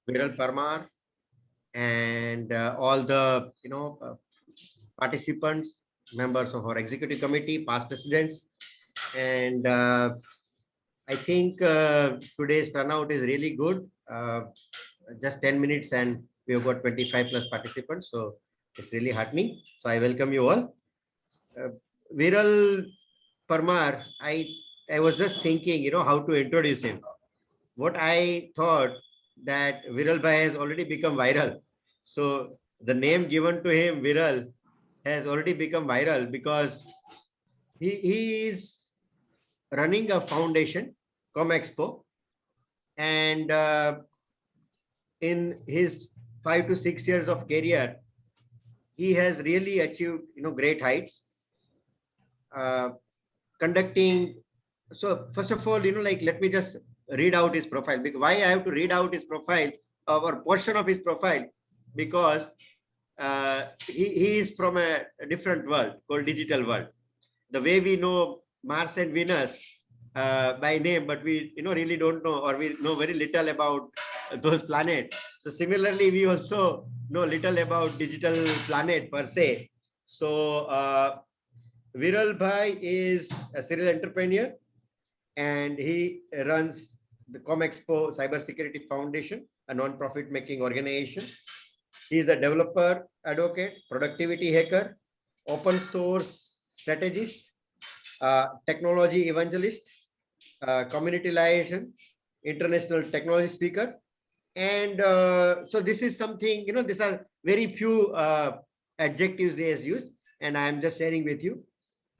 Viral Parmar, and all the participants, members of our executive committee, past presidents, and I think today's turnout is really good. Just 10 minutes and we have got 25 plus participants, so it's really heartening. So I welcome you all. Uh, Viral Parmar, I was just thinking, how to introduce him. What I thought that Viral Bhai has already become viral. So the name given to him, Viral, has already become viral because he is running a foundation, ComExpo, and in his 5 to 6 years of career, he has really achieved great heights. Uh, Conducting. So first of all, let me just read out his profile. Because why I have to read out his profile or portion of his profile? Because he is from a different world called digital world. The way we know Mars and Venus by name, but we really don't know, or we know very little about those planets. So similarly, we also know little about digital planet per se. So Viral Bhai is a serial entrepreneur, and he runs the ComExpo Cybersecurity Foundation, a non-profit making organization. He is a developer advocate, productivity hacker, open source strategist, technology evangelist, community liaison, international technology speaker. And so this is something, these are very few adjectives he has used, and I am just sharing with you.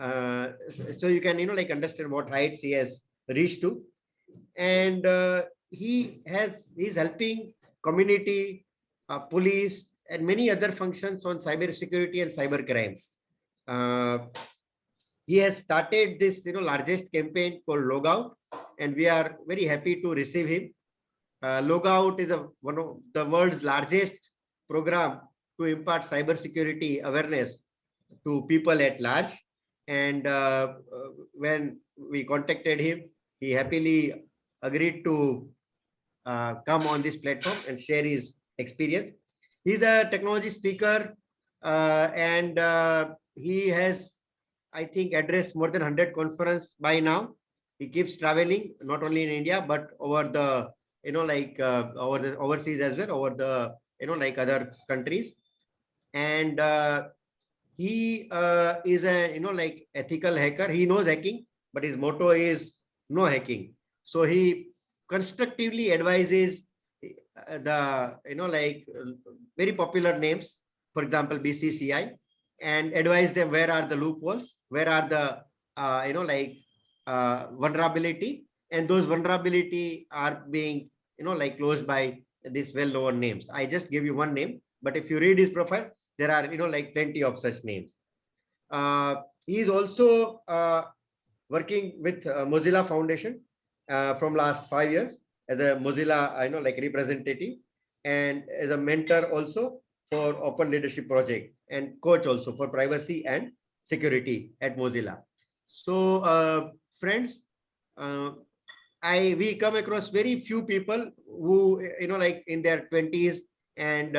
So you can, understand what heights he has reached to. And he's helping community, police, and many other functions on cyber security and cyber crimes. Uh, he has started this largest campaign called Logout, and we are very happy to receive him. Logout is one of the world's largest program to impart cyber security awareness to people at large. And when we contacted him, he happily agreed to come on this platform and share his experience. He's a technology speaker, and he has, I think, addressed more than 100 conferences by now. He keeps traveling, not only in India, but over the, over the overseas as well, over the, other countries. And he is a, ethical hacker. He knows hacking, but his motto is no hacking. So he constructively advises the, very popular names, for example, BCCI, and advise them where are the loopholes, where are the, vulnerability, and those vulnerability are being, closed by these well-known names. I just give you one name, but if you read his profile, there are, plenty of such names. He is also working with Mozilla Foundation from last 5 years as a Mozilla, representative, and as a mentor also for Open Leadership Project, and coach also for privacy and security at Mozilla. So, friends, uh, we come across very few people who in their 20s and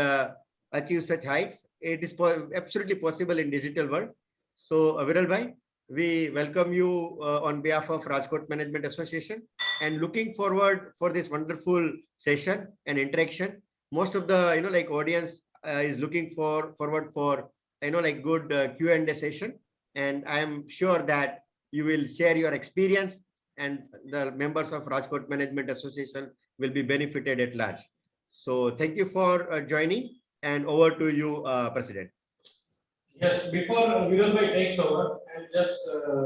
achieve such heights. It is absolutely possible in digital world. So, Viral Bhai, we welcome you on behalf of Rajkot Management Association, and looking forward for this wonderful session and interaction. Most of the audience is looking forward for good Q&A session, and I am sure that you will share your experience, and the members of Rajkot Management Association will be benefited at large. So thank you for joining, and over to you, President. Yes, before Virulbhai takes over, I'll just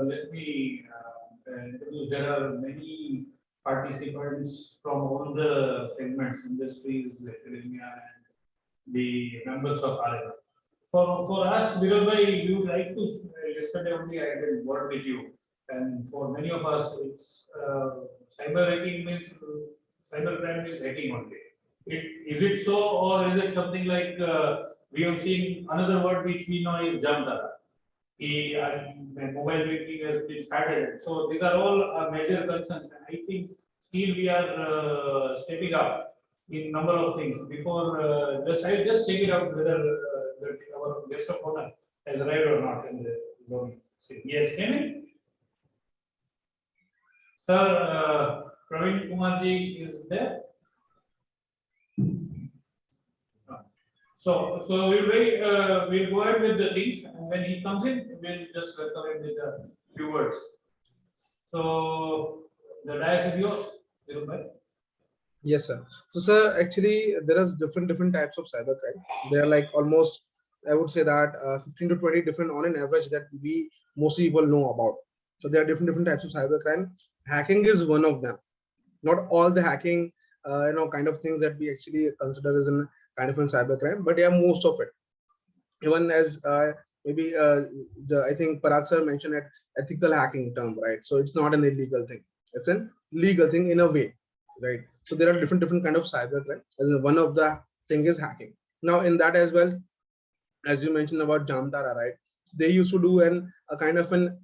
let me introduce. There are many participants from all the segments, industries, academia, and the members of RMA. For us, Virulbhai, we would like to, yesterday only I had a word with you, and for many of us, it's cyber hacking means cyber crime is hacking only. Is it so, or is it something like we have seen another word which we know is Jamtara? Mobile banking has been started. So these are all major concerns, and I think still we are stepping up in number of things. Before, I just check it out whether our guest of honor has arrived or not in the lobby. Yes, came in. Sir, Praveen Kumar ji is there. So we'll wait. We'll go ahead with the things, and when he comes in, we'll just welcome him with a few words. So the dais is yours, Dhirubhai. Yes, sir. So, sir, actually, there is different types of cybercrime. There are like almost, I would say that 15 to 20 different on an average that we mostly people know about. So there are different types of cybercrime. Hacking is one of them. Not all the hacking, kind of things that we actually consider as a kind of a cybercrime, but yeah, most of it. Even as maybe I think Parag sir mentioned it, ethical hacking term, right? So it's not an illegal thing; it's an legal thing in a way, right? So there are different kind of cybercrime. As one of the thing is hacking. Now in that as well, as you mentioned about Jamtara, right? They used to do a kind of an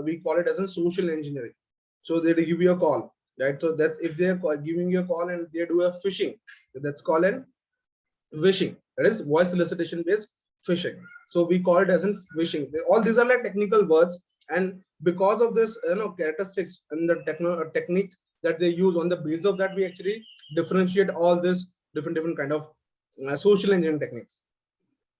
we call it as a social engineering. So they give you a call, right? So that's if they're giving you a call and they do a phishing, that's called an phishing. That is voice solicitation based phishing. So we call it as in phishing. All these are like technical words, and because of this, characteristics and the technique that they use, on the basis of that, we actually differentiate all this different kind of social engineering techniques.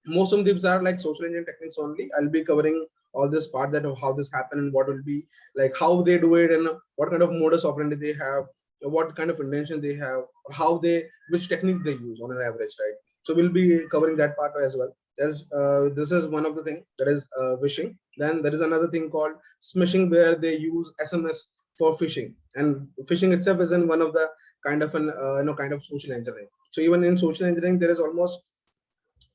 Most of these are like social engineering techniques only. I'll be covering all this part, that of how this happened and what will be like, how they do it, and what kind of modus operandi they have, what kind of intention they have, or how they, which technique they use on an average, right? So we'll be covering that part as well. As this is one of the thing, that is phishing. Then there is another thing called smishing, where they use SMS for phishing, and phishing itself is in one of the kind of an kind of social engineering. So even in social engineering, there is almost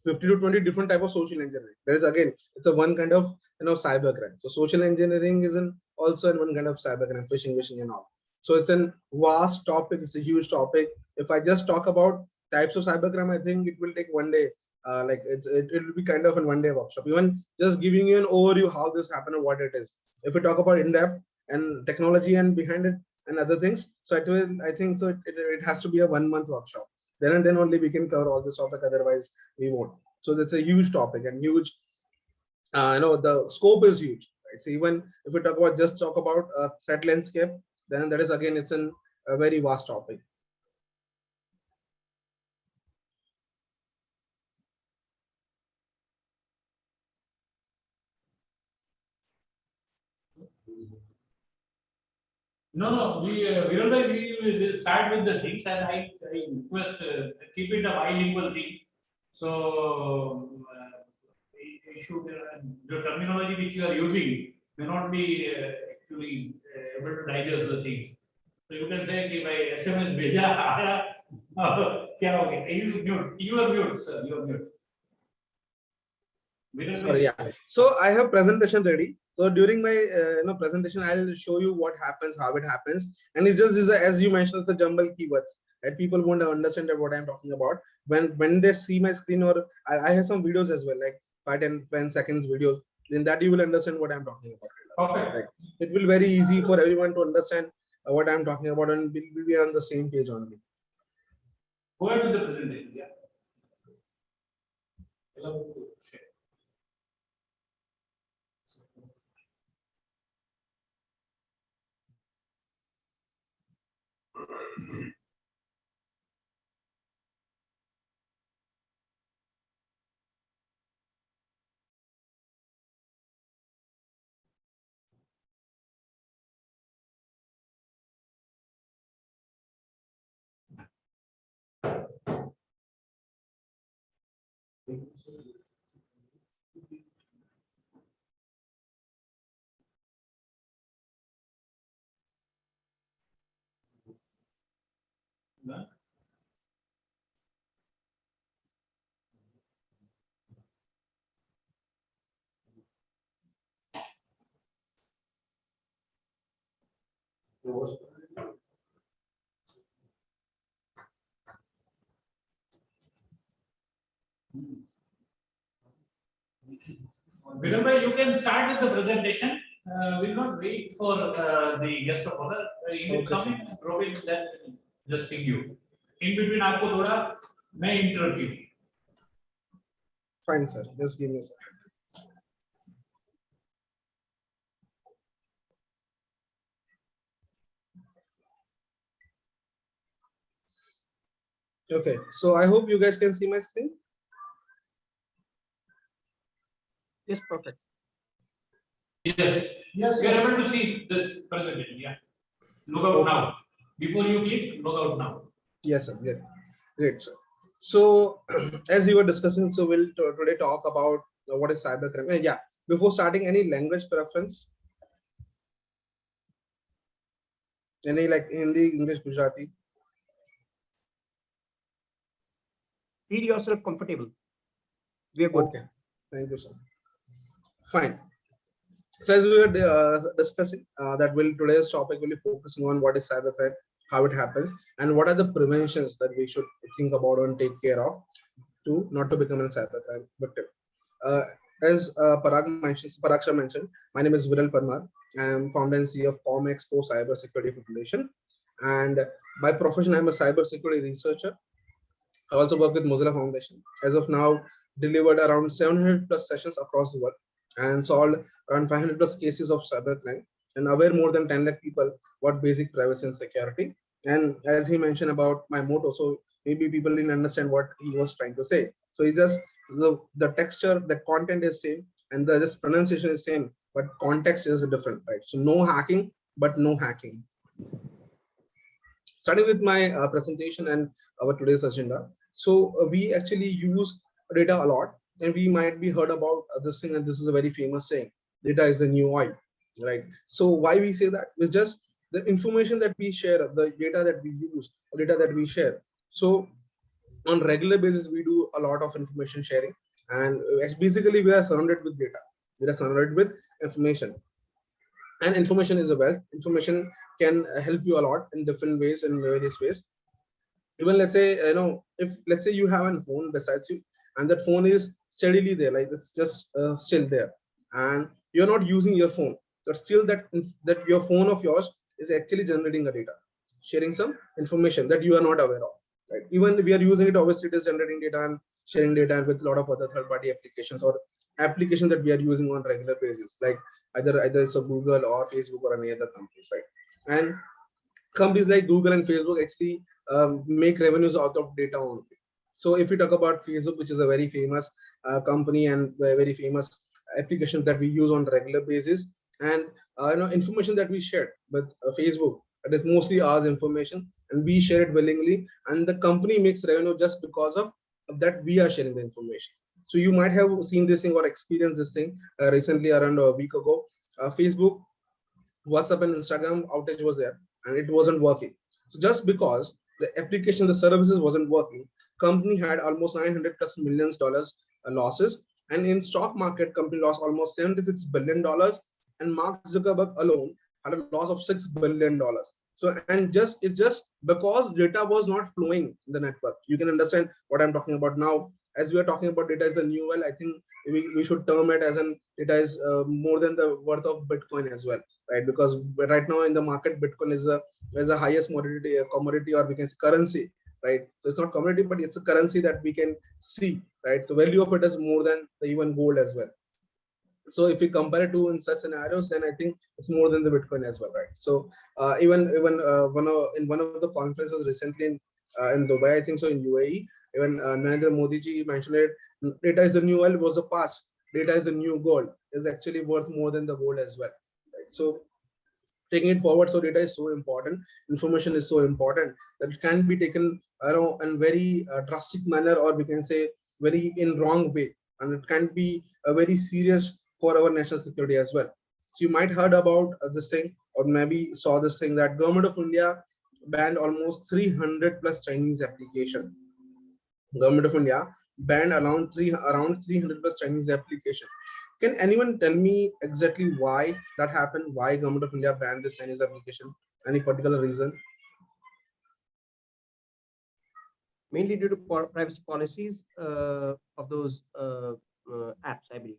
50 to 20 different type of social engineering. There is, again, it's a one kind of cybercrime. So social engineering is also in one kind of cybercrime, phishing and all. So it's a vast topic. It's a huge topic. If I just talk about types of cybercrime, I think it will take one day. It will be kind of a one day workshop. Even just giving you an overview how this happened and what it is. If we talk about in depth and technology and behind it and other things, so I think so. It has to be a 1 month workshop. Then and then only we can cover all this topic. Otherwise, we won't. So that's a huge topic and huge. The scope is huge. Right? So even if we talk about threat landscape, then that is, again, it's a very vast topic. No. We will start with the things, and I request keep it a bilingual thing. So the terminology which you are using may not be actually able to digest the things. So you can say कि भाई SMS भेजा आया क्या हो गया? He is mute. You are mute, sir. You are mute. Sorry, yeah. So I have presentation ready. So during my presentation, I'll show you what happens, how it happens, and it's just as you mentioned, the jumble keywords that people won't understand what I'm talking about when they see my screen, or I have some videos as well, like 5-10 seconds videos. In that you will understand what I'm talking about. Okay. Right? It will be very easy for everyone to understand what I'm talking about, and we'll be on the same page only. Go ahead with the presentation. Yeah. Virendra, you can start with the presentation. We'll not wait for the guest of honor. He will come in and drop in, then just ping you. in between आपको थोड़ा मैं interruptive. Fine, sir. Just give me a second. Okay, so I hope you guys can see my screen. Yes, perfect. Yes, yes, you are able to see this presentation. Yeah. Look out Okay. now. Before you click, look out now. Yes, sir. Yeah. Great, sir. So, as you were discussing, so we'll today talk about what is cybercrime. Yeah. Before starting, any language preference? Any like Hindi, English, Gujarati? Feel yourself comfortable. We are good. Okay. Thank you, sir. Fine. So as we were discussing, that will today's topic will be focusing on what is cybercrime, how it happens, and what are the preventions that we should think about and take care of to not to become a cybercrime victim. Uh, as Parag Shah mentioned, my name is Viral Parmar. I am founder and CEO of ComExpo Cyber Security Foundation, and by profession, I'm a cybersecurity researcher. I also work with Mozilla Foundation. As of now, delivered around 700 plus sessions across the world and solved around 500 plus cases of cybercrime and aware more than 10 lakh people what basic privacy and security. And as he mentioned about my motto, so maybe people didn't understand what he was trying to say. So it's just the texture, the content is same, and the just pronunciation is same, but context is different, right? So no hacking, but no hacking. Starting with my presentation and our today's agenda. So we actually use data a lot, and we might be heard about this thing, and this is a very famous saying: data is the new oil, right? So why we say that? It's just the information that we share, the data that we use, the data that we share. So on regular basis, we do a lot of information sharing, and basically we are surrounded with data. We are surrounded with information, and information is a wealth. Information can help you a lot in different ways, in various ways. Even let's say, if let's say you have a phone besides you, and that phone is steadily there, like it's just still there, and you're not using your phone, but still that your phone of yours is actually generating a data, sharing some information that you are not aware of, right? Even we are using it, obviously it is generating data and sharing data with a lot of other third-party applications or applications that we are using on regular basis, like either it's a Google or Facebook or any other companies, right? And companies like Google and Facebook actually make revenues out of data only. So if we talk about Facebook, which is a very famous company and a very famous application that we use on a regular basis, and information that we share with Facebook, it is mostly ours information, and we share it willingly, and the company makes revenue just because of that we are sharing the information. So you might have seen this thing or experienced this thing recently, around a week ago. Facebook, WhatsApp, and Instagram outage was there, and it wasn't working. So just because the application, the services wasn't working, company had almost 900 plus millions dollars losses, and in stock market, company lost almost $76 billion, and Mark Zuckerberg alone had a loss of $6 billion. So, and it's just because data was not flowing in the network. You can understand what I'm talking about now. As we are talking about data is the new well, I think we should term it as an data is more than the worth of Bitcoin as well, right? Because right now in the market, Bitcoin is the highest commodity, or we can say currency, right? So it's not commodity, but it's a currency that we can see, right? So value of it is more than the even gold as well. So if we compare it to in such scenarios, then I think it's more than the Bitcoin as well, right? So even one of the conferences recently in Dubai, I think so, in UAE, even Narendra Modi ji mentioned it. Data is the new oil was the past. Data is the new gold. Is actually worth more than the gold as well, right? So taking it forward, so data is so important, information is so important that it can be taken in very drastic manner, or we can say very in wrong way, and it can be a very serious for our national security as well. So you might heard about this thing, or maybe saw this thing, that government of India banned almost 300 plus Chinese application. Government of India banned around 300 plus Chinese application. Can anyone tell me exactly why that happened? Why Government of India banned this Chinese application? Any particular reason? Mainly due to privacy policies of those apps, I believe.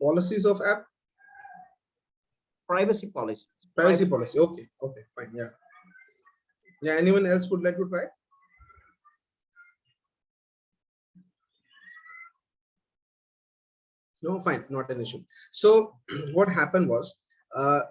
Policies of app? Privacy policies. Privacy policy. Okay, fine. Yeah. Yeah, anyone else would like to try? No, fine, not an issue. So what happened was,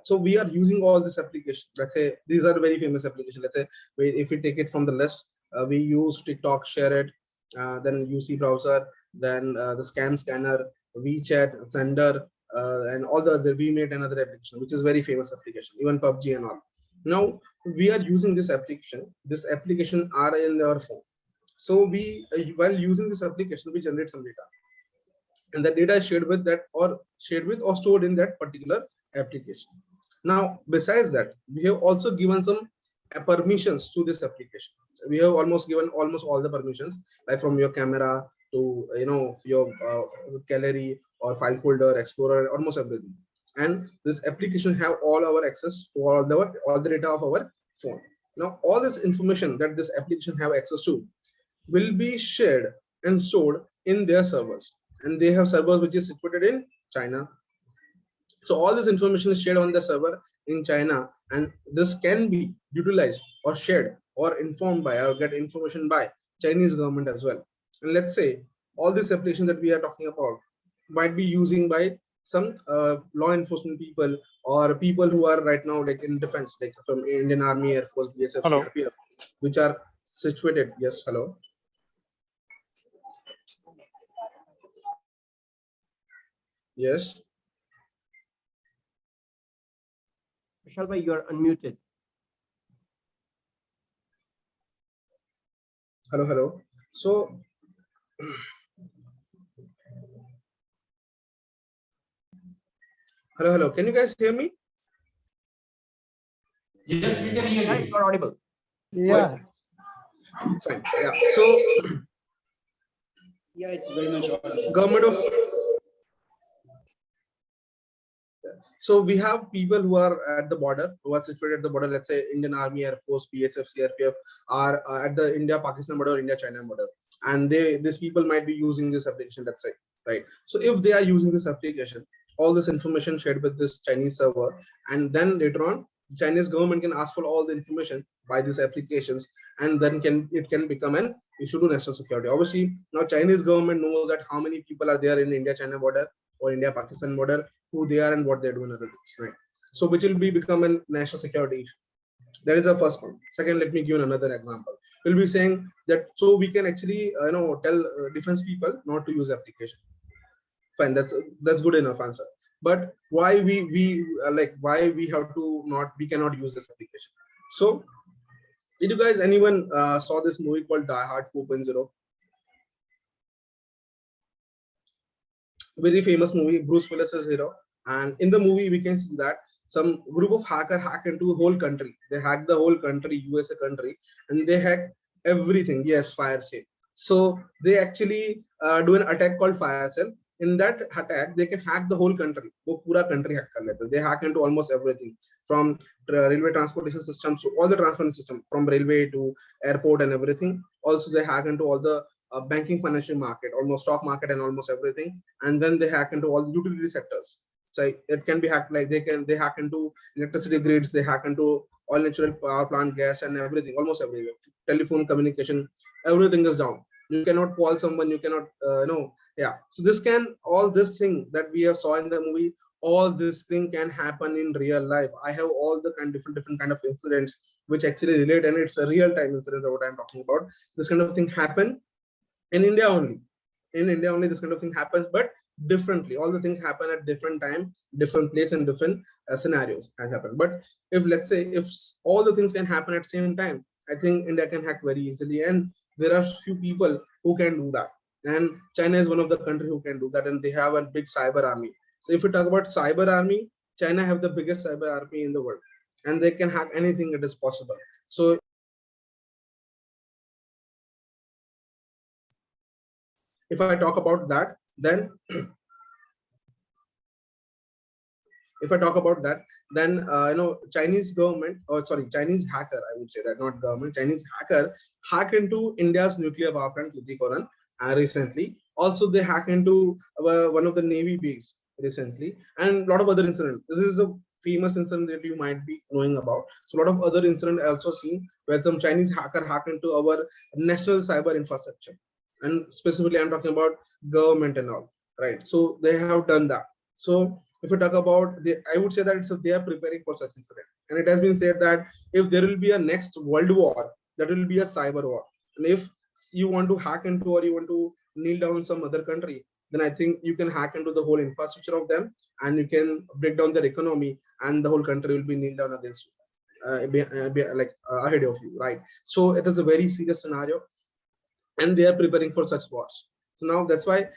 so we are using all this application. Let's say these are very famous applications. Let's say if we take it from the list, we use TikTok, Share It, then UC browser, then the Scam Scanner, WeChat, Sender, and all the other VMate and other application, which is very famous application, even PUBG and all. Now we are using this application. This application are in our phone. So we, while using this application, we generate some data, and the data is shared with that, or shared with or stored in that particular application. Now besides that, we have also given some permissions to this application. We have almost given almost all the permissions, like from your camera to your gallery or file folder, explorer, almost everything. And this application have all our access to all the data of our phone. Now all this information that this application have access to will be shared and stored in their servers, and they have servers which is situated in China. So all this information is shared on the server in China, and this can be utilized or shared or informed by or get information by Chinese government as well. And let's say all this application that we are talking about might be using by some law enforcement people or people who are right now like in defense, like from Indian Army, Air Force, BSF, Hello. CRPF, which are situated. Yes, hello. Yes. Vishal bhai, you are unmuted. Hello, hello. So hello. Can you guys hear me? Yes, we can hear Yeah, you. you are audible. Yeah. Fine. Yeah. So Yeah, it's very much audible. government of, so we have people who are at the border, who are situated at the border. Let's say Indian Army, Air Force, BSF, CRPF are at the India-Pakistan border, India-China border, and these people might be using this application. Let's say, right? So if they are using this application, all this information shared with this Chinese server, and then later on, Chinese government can ask for all the information by these applications, and then it can become an issue to national security. Obviously, now Chinese government knows that how many people are there in India-China border or India-Pakistan border, who they are and what they're doing, other things, right? So which will become a national security issue. That is the first one. Second, let me give another example. We'll be saying that so we can actually tell defense people not to use application. Fine, that's good enough answer. But why why we have to not, we cannot use this application? So did you guys, anyone saw this movie called Die Hard 4.0? Very famous movie. Bruce Willis is hero, and in the movie we can see that some group of hacker hack into a whole country. They hack the whole country, USA country, and they hack everything. Yes, fire sale. So they actually do an attack called fire sale. In that attack, they can hack the whole country. वो पूरा country hack कर लेते हैं. They hack into almost everything, from railway transportation systems to all the transport system, from railway to airport and everything. Also, they hack into all the banking, financial market, almost stock market and almost everything. And then they hack into all the utility sectors. So it can be hacked, like they hack into electricity grids, they hack into all natural power plant, gas and everything, almost everywhere. Telephone communication, everything is down. You cannot call someone, you cannot yeah. So all this thing that we have saw in the movie, all this thing can happen in real life. I have all the different kind of incidents which actually relate, and it's a real time incident of what I'm talking about. This kind of thing happen in India only. In India only this kind of thing happens, but differently. All the things happen at different time, different place, and different scenarios has happened. But if, let's say, if all the things can happen at the same time, I think India can hack very easily, and there are few people who can do that. And China is one of the country who can do that, and they have a big cyber army. So if we talk about cyber army, China have the biggest cyber army in the world, and they can hack anything that is possible. So if I talk about that, then if I talk about that, then Chinese government, or sorry, Chinese hacker, I would say that, not government, Chinese hacker hack into India's nuclear power plant, Tuticorin, recently. Also, they hack into one of the Navy base recently, and a lot of other incidents. This is a famous incident that you might be knowing about. So a lot of other incidents I also seen where some Chinese hacker hacked into our national cyber infrastructure, and specifically I'm talking about government and all, right? So they have done that. So if we talk about I would say that they are preparing for such incident, and it has been said that if there will be a next world war, that will be a cyber war. And if you want to hack into or you want to kneel down some other country, then I think you can hack into the whole infrastructure of them, and you can break down their economy, and the whole country will be kneel down against you, ahead of you, right? So it is a very serious scenario, and they are preparing for such wars. So now that's why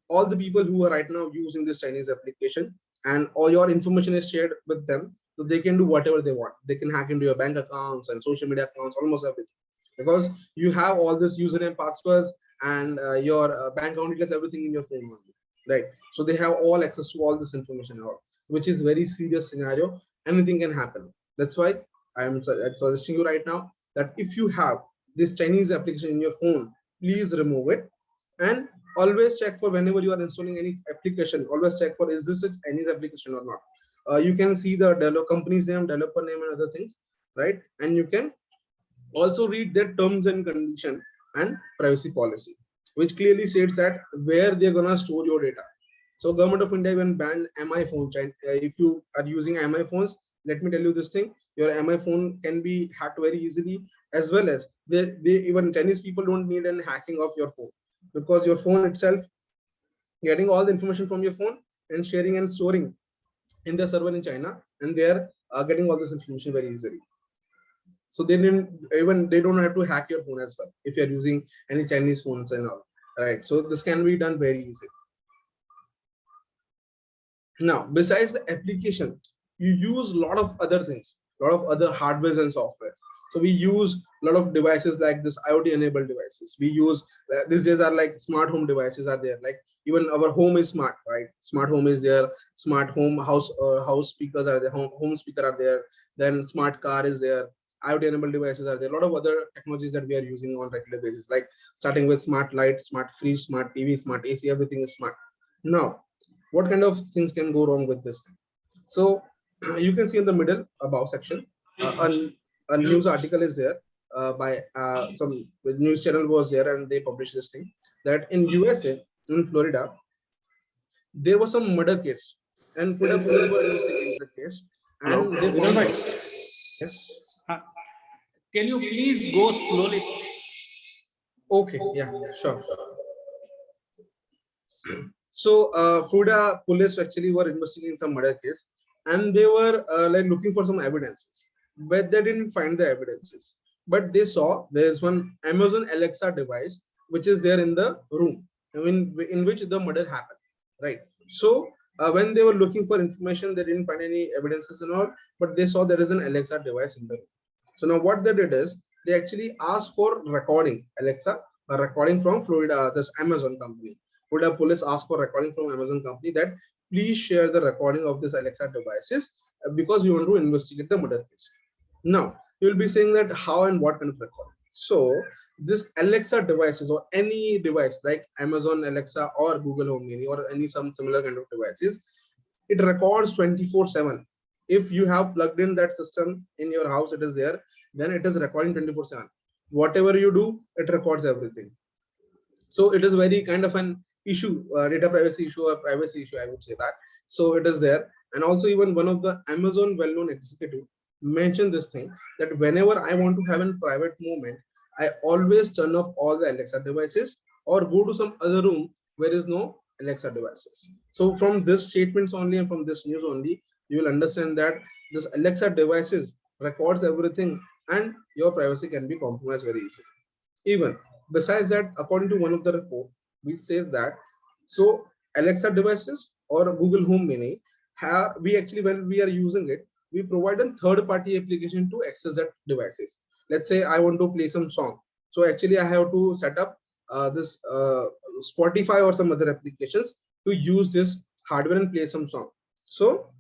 all the people who are right now using this Chinese application, and all your information is shared with them, so they can do whatever they want. They can hack into your bank accounts and social media accounts, almost everything, because you have all this username, passwords, and your bank account details, everything in your phone only, right? So they have all access to all this information now, which is very serious scenario. Anything can happen. That's why I'm suggesting you right now that if you have this Chinese application in your phone, please remove it, and always check for whenever you are installing any application, always check for is this a Chinese application or not. You can see the company's name, developer name, and other things, right? And you can also read their terms and condition and privacy policy, which clearly states that where they're gonna store your data. So government of India even banned MI phone. If you are using MI phones, let me tell you this thing: your MI phone can be hacked very easily, as well as they even Chinese people don't need any hacking of your phone, because your phone itself getting all the information from your phone and sharing and storing in the server in China, and they are getting all this information very easily. So they don't have to hack your phone as well if you're using any Chinese phones and all, right? So this can be done very easy. Now, besides the application, you use a lot of other things, a lot of other hardwares and softwares. So we use a lot of devices like this IoT enabled devices. We use these days are like smart home devices are there. Like even our home is smart, right? Smart home is there. Smart home house speakers are there. Home speaker are there. Then smart car is there. IoT enabled devices are there. A lot of other technologies that we are using on regular basis, like starting with smart light, smart fridge, smart TV, smart AC. Everything is smart. Now, what kind of things can go wrong with this thing? So you can see in the middle above section, a news article is there by some news channel was there, and they published this thing that in USA, in Florida, there was some murder case, and Florida police were investigating the case, and they found yes. Can you please go slowly? Okay, yeah, sure. So Florida police actually were investigating some murder case, and they were like looking for some evidences, but they didn't find the evidences. But they saw there's one Amazon Alexa device which is there in the room, I mean, in which the murder happened, right? So when they were looking for information, they didn't find any evidences and all, but they saw there is an Alexa device in the room. So now what they did is they actually asked for recording, Alexa, a recording from Florida, this Amazon company. Florida police asked for recording from Amazon company that please share the recording of this Alexa devices because we want to investigate the murder case. Now you will be saying that how and what kind of recording. So this Alexa devices or any device like Amazon Alexa or Google Home Mini or any some similar kind of devices, it records 24/7. If you have plugged in that system in your house, it is there, then it is recording 24/7. Whatever you do, it records everything. So it is very kind of an issue, data privacy issue or privacy issue, I would say that. So it is there. And also even one of the Amazon well-known executive mentioned this thing that whenever I want to have a private moment, I always turn off all the Alexa devices or go to some other room where is no Alexa devices. So from this statements only and from this news only, you will understand that this Alexa devices records everything and your privacy can be compromised very easily. Even besides that, according to one of the report, we say that so Alexa devices or Google Home Mini we actually when we are using it, we provide a third-party application to access that devices. Let's say I want to play some song, so actually I have to set up this Spotify or some other applications to use this hardware and play some song. So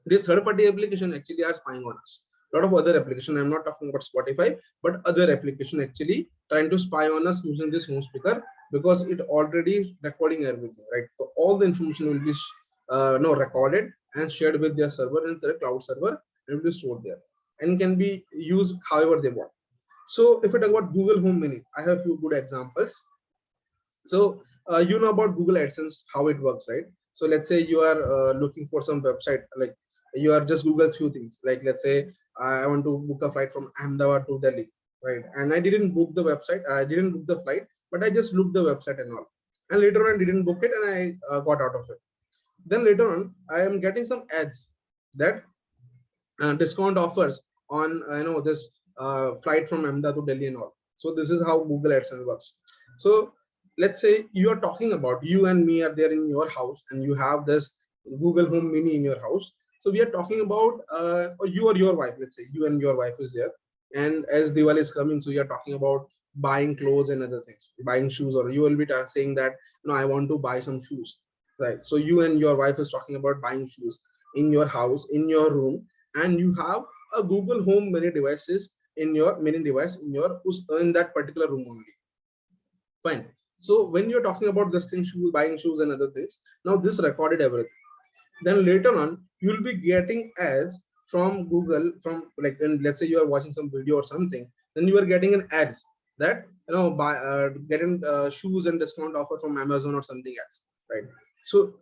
this third-party application actually are spying on us. A lot of other application, I'm not talking about Spotify, but other application actually trying to spy on us using this home speaker because it already recording everything, right? So all the information will be no, recorded and shared with their server and their cloud server, and will be stored there and can be used however they want. So if we talk about Google Home Mini, I have a few good examples. So you know about Google AdSense, how it works, right? So let's say you are looking for some website, like you are just Google few things, like let's say I want to book a flight from Ahmedabad to Delhi, right? And I didn't book the website, I didn't book the flight, but I just looked the website and all. And later on, I didn't book it and I got out of it. Then later on, I am getting some ads that discount offers on this flight from Ahmedabad to Delhi and all. So this is how Google AdSense works. So let's say you are talking about, you and me are there in your house and you have this Google Home Mini in your house. So we are talking about or you or your wife, let's say you and your wife is there, and as Diwali is coming, so you are talking about buying clothes and other things, buying shoes, or you will be saying that no, I want to buy some shoes, right? So you and your wife is talking about buying shoes in your house, in your room, and you have a Google Home Mini devices in your mini device in that particular room only. Fine. So when you're talking about this thing, shoes, buying shoes and other things, now this recorded everything. Then later on, you'll be getting ads from Google, from like, and let's say you are watching some video or something, then you are getting an ads that buy getting shoes and discount offer from Amazon or something else, right? So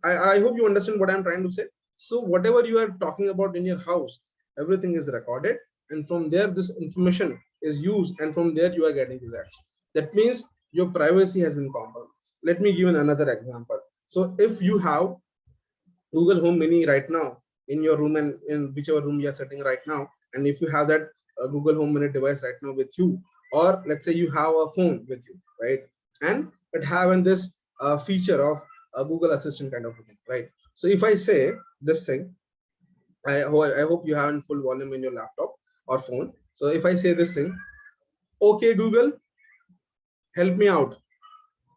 I hope you understand what I'm trying to say. So whatever you are talking about in your house, everything is recorded, and from there this information is used, and from there you are getting these ads. That means your privacy has been compromised. Let me give you another example. So if you have Google Home Mini right now in your room, and in whichever room you are sitting right now, and if you have that Google Home Mini device right now with you, or let's say you have a phone with you, right, and it having this feature of a Google Assistant kind of a thing, right? So if I say this thing, I hope you have in full volume in your laptop or phone. So if I say this thing, okay Google, help me out.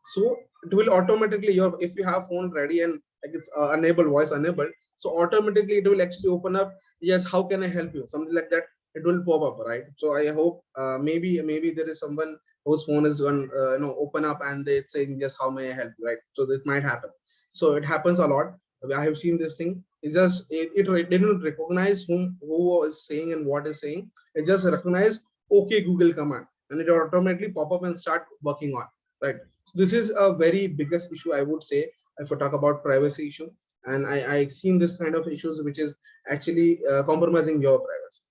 So it will automatically, if you have phone ready and like it's enabled, voice enabled, so automatically it will actually open up, yes, how can I help you, something like that. It will pop up, right? So I hope maybe there is someone whose phone is going open up and they saying, yes, how may I help you, right? So that might happen. So it happens a lot. I have seen this thing. It's just it didn't recognize who is saying and what is saying. It just recognize okay Google command, and it automatically pop up and start working on, right? So this is a very biggest issue, I would say, if we talk about privacy issue. And I've seen this kind of issues which is actually compromising your privacy.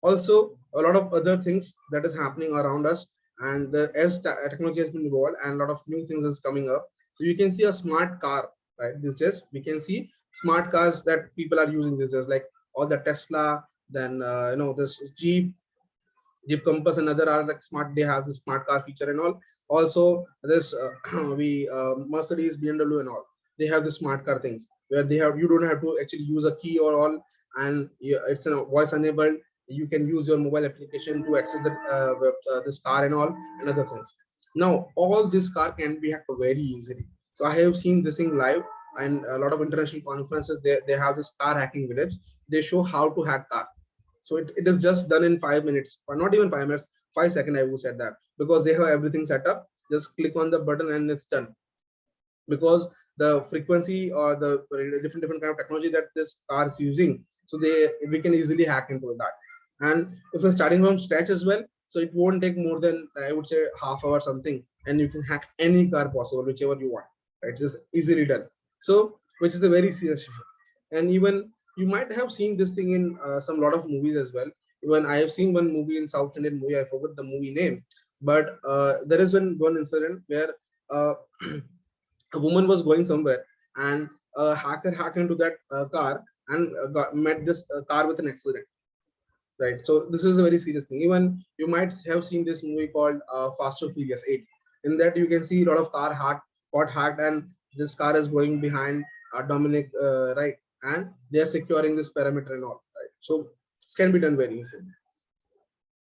Also, a lot of other things that is happening around us, and as technology has been evolved and a lot of new things is coming up. So you can see a smart car, right? This just we can see smart cars that people are using this as, like all the Tesla, then this Jeep Compass and other are like smart. They have the smart car feature and all. Also, this Mercedes, BMW, and all. They have the smart car things where you don't have to actually use a key or all, and it's a voice enabled. You can use your mobile application to access this car and all and other things. Now, all this car can be hacked very easily. So I have seen this thing live, and a lot of international conferences. They have this car hacking village. They show how to hack car. So it is just done in 5 minutes, or not even 5 minutes, 5 seconds. I would say that, because they have everything set up. Just click on the button and it's done. Because the frequency or the different kind of technology that this car is using, so we can easily hack into that. And if we're starting from scratch as well, so it won't take more than, I would say, half hour something, and you can hack any car possible, whichever you want. Right? It's just easily done. So which is a very serious issue. And even you might have seen this thing in some lot of movies as well. Even I have seen one movie in South Indian movie, I forgot the movie name, but there is one incident where a woman was going somewhere, and a hacker hacked into that car and met this car with an accident, right? So this is a very serious thing. Even you might have seen this movie called Fast and Furious 8. In that you can see a lot of car got hacked, and this car is going behind Dominic, right? And they are securing this parameter and all, right? So this can be done very easily.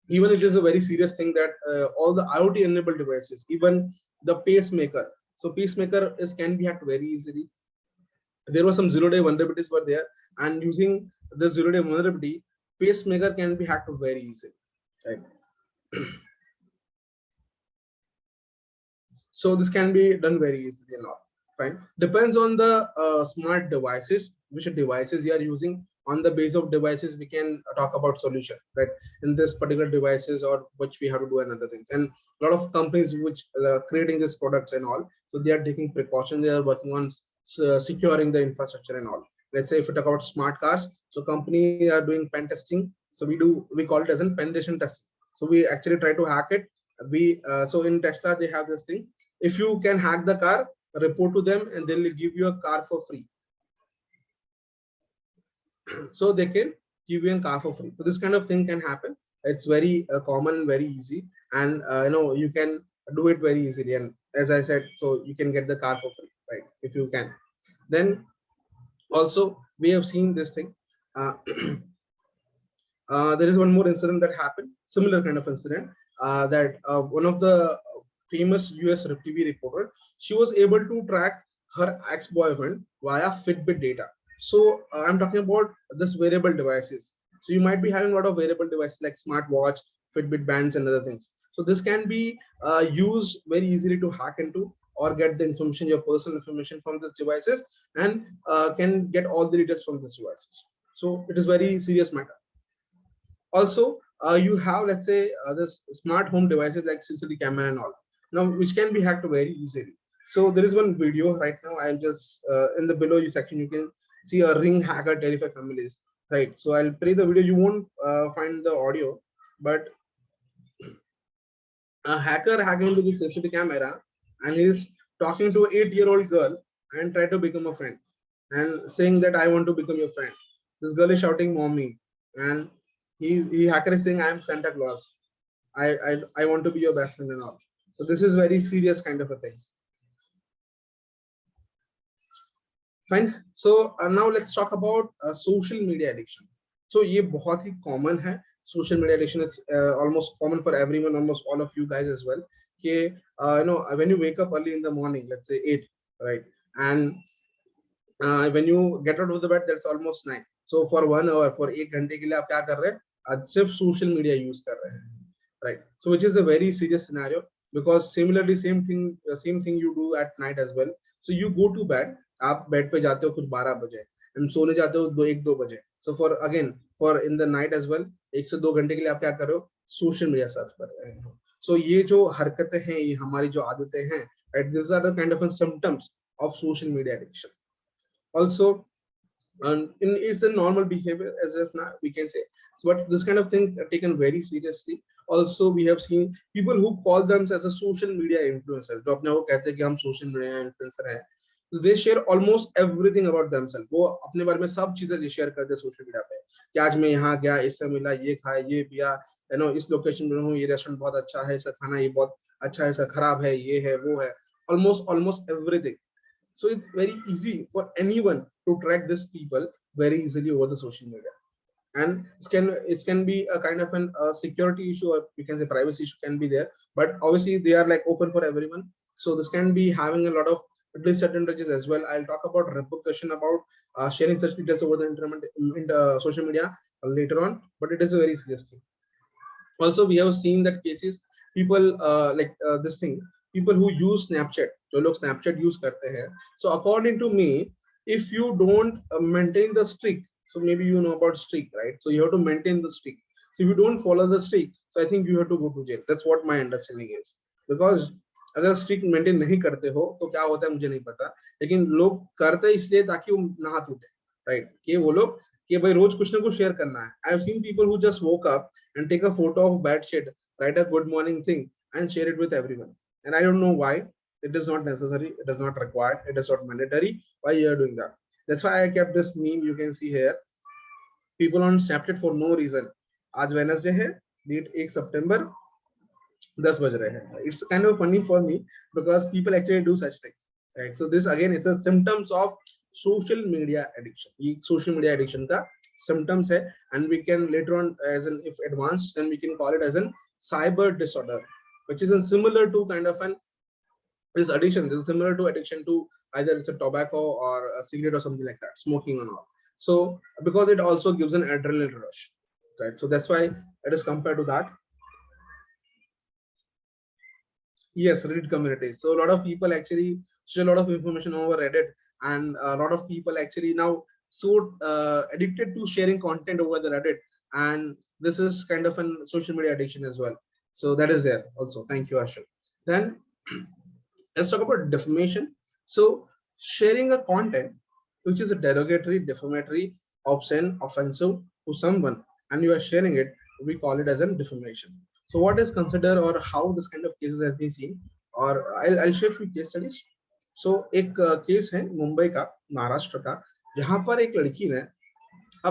Even it is a very serious thing that all the IoT enabled devices, even the pacemaker. So pacemaker can be hacked very easily. There were some zero-day vulnerabilities were there, and using the zero-day vulnerability, pacemaker can be hacked very easily, right? So this can be done very easily and all. Fine. Depends on the smart devices, which devices you are using. On the base of devices, we can talk about solution, right? In this particular devices or which we have to do and other things. And a lot of companies which creating these products and all, so they are taking precaution. They are working on securing the infrastructure and all. Let's say if we talk about smart cars, so company are doing pen testing. So we call it as a penetration testing. So we actually try to hack it. So in Tesla they have this thing. If you can hack the car, report to them and they'll give you a car for free. So they can give you a car for free. So this kind of thing can happen. It's very common, very easy, and you can do it very easily. And as I said, so you can get the car for free, right? If you can. Then also we have seen this thing. There is one more incident that happened, similar kind of incident, that one of the famous US TV reporter, she was able to track her ex-boyfriend via Fitbit data. So I'm talking about this wearable devices. So you might be having a lot of wearable devices like smartwatch, Fitbit bands, and other things. So this can be used very easily to hack into or get the information, your personal information from the devices, and can get all the details from these devices. So it is very serious matter. Also, you have, let's say, this smart home devices like CCTV camera and all, now which can be hacked very easily. So there is one video right now. I'm just in the below you section. You can see a Ring hacker terrify families. Right. So I'll play the video. You won't find the audio, but a hacker hacked into the CCTV camera and he's talking to an 8-year-old girl and try to become a friend and saying that I want to become your friend. This girl is shouting mommy, and he hacker is saying I am Santa Claus. I want to be your best friend and all. So this is very serious kind of a thing. Fine. So now let's talk about social media addiction. So ये बहुत ही common है. Social media addiction is almost common for everyone, almost all of you guys as well. When you wake up early in the morning, let's say 8, right? And when you get out of the bed, that's almost 9. So for 1 hour, for 1 घंटे के लिए आप क्या कर रहे हैं? आज सिर्फ social media use कर रहे हैं, right? So which is a very serious scenario, because similarly same thing you do at night as well. So you go to bed, आप बेड पे जाते हो कुछ 12 बजे, and सोने जाते हो 1-2 बजे. So for in the night as well, 1 से 2 घंटे के लिए आप क्या कर रहे हो? Social media सर्च कर रहे हो. So ये जो हरकतें हैं, ये हमारी जो आदतें हैं, right? These are the kind of symptoms of social media addiction. Also, and it's a normal behavior as if now we can say. So, but this kind of thing are taken very seriously. Also, we have seen people who call themselves as a social media influencer. जो अपने वो कहते हैं कि हम social media influencer हैं. So they share almost everything about themselves. वो अपने बारे में सब चीजें share करते हैं social media पे. कि आज मैं यहाँ गया, इससे मिला, ये खाया, ये पिया, इस लोकेशन में हूँ, ये रेस्टोरेंट बहुत अच्छा है, इसका खाना ये बहुत अच्छा है, इसका खराब है, ये है, वो है. Almost everything. So it's very easy for anyone to track these people very easily over the social media, and it can be a kind of a security issue, or you can say privacy issue can be there, but obviously they are like open for everyone. So this can be having a lot of disadvantages as well. I'll talk about repercussion about sharing such details over the internet in the social media later on, but it is a very serious thing. Also, we have seen that cases people this thing, people who use Snapchat, जो लोग Snapchat use करते हैं. So according to me, if you don't maintain the streak, so maybe you know about streak, right? So you have to maintain the streak. So if you don't follow the streak, so I think you have to go to jail. That's what my understanding is. Because अगर streak maintain नहीं करते हो तो क्या होता है मुझे नहीं पता, लेकिन लोग करते इसलिए ताकि वो ना टूटे, right? कि वो लोग कि भाई रोज कुछ ना कुछ शेयर करना है. I have seen people who just woke up and take a photo of bed sheet, write a good morning thing and share it with everyone. And I don't know why. It is not necessary. It is not required. It is not mandatory. Why you are doing that? That's why I kept this meme. You can see here. People on Snapchat for no reason. आज Wednesday है. Date 1 September. 10 बज रहे हैं. It's kind of funny for me because people actually do such things. Right. So this again, it's a symptoms of social media addiction. ये social media addiction का symptoms है, and we can later on as an if advanced, then we can call it as an cyber disorder, which is similar to kind of this addiction. This is similar to addiction to either it's a tobacco or a cigarette or something like that, smoking and all. So because it also gives an adrenaline rush, right? So that's why it is compared to that. Yes, Reddit communities. So a lot of people actually share a lot of information over Reddit, and a lot of people actually now so addicted to sharing content over the Reddit, and this is kind of an social media addiction as well. So that is there also. Thank you, Ashok. Then let's talk about defamation. So sharing a content which is a derogatory, defamatory, obscene, offensive to someone, and you are sharing it, we call it as a defamation. So what is considered, or how this kind of cases has been seen, or I'll share few case studies. So एक case है मुंबई का, महाराष्ट्र का, जहां पर एक लड़की ने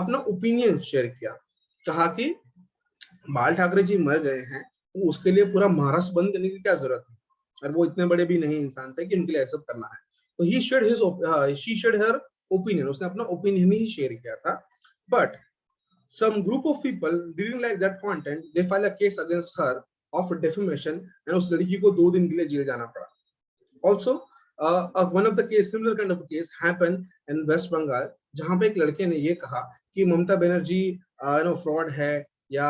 अपना ओपिनियन शेयर किया, कहा कि बाल ठाकरे जी मर गए हैं, तो उसके लिए पूरा महाराष्ट्र बंद करने की क्या जरूरत है, और वो इतने बड़े भी नहीं इंसान थे कि उनके लिए एक्सेप्ट करना है। तो he shared his she shared her opinion, उसने अपना ओपिनियन ही शेयर किया था, but some group of people didn't like that content, they filed a case against her of defamation, and उस लड़की को 2 दिन के लिए जेल जाना पड़ा। Also one of the case, similar kind of a case happened in West Bengal, जहां पे एक लड़के ने ये कहा कि ममता बनर्जी फ्रॉड है, या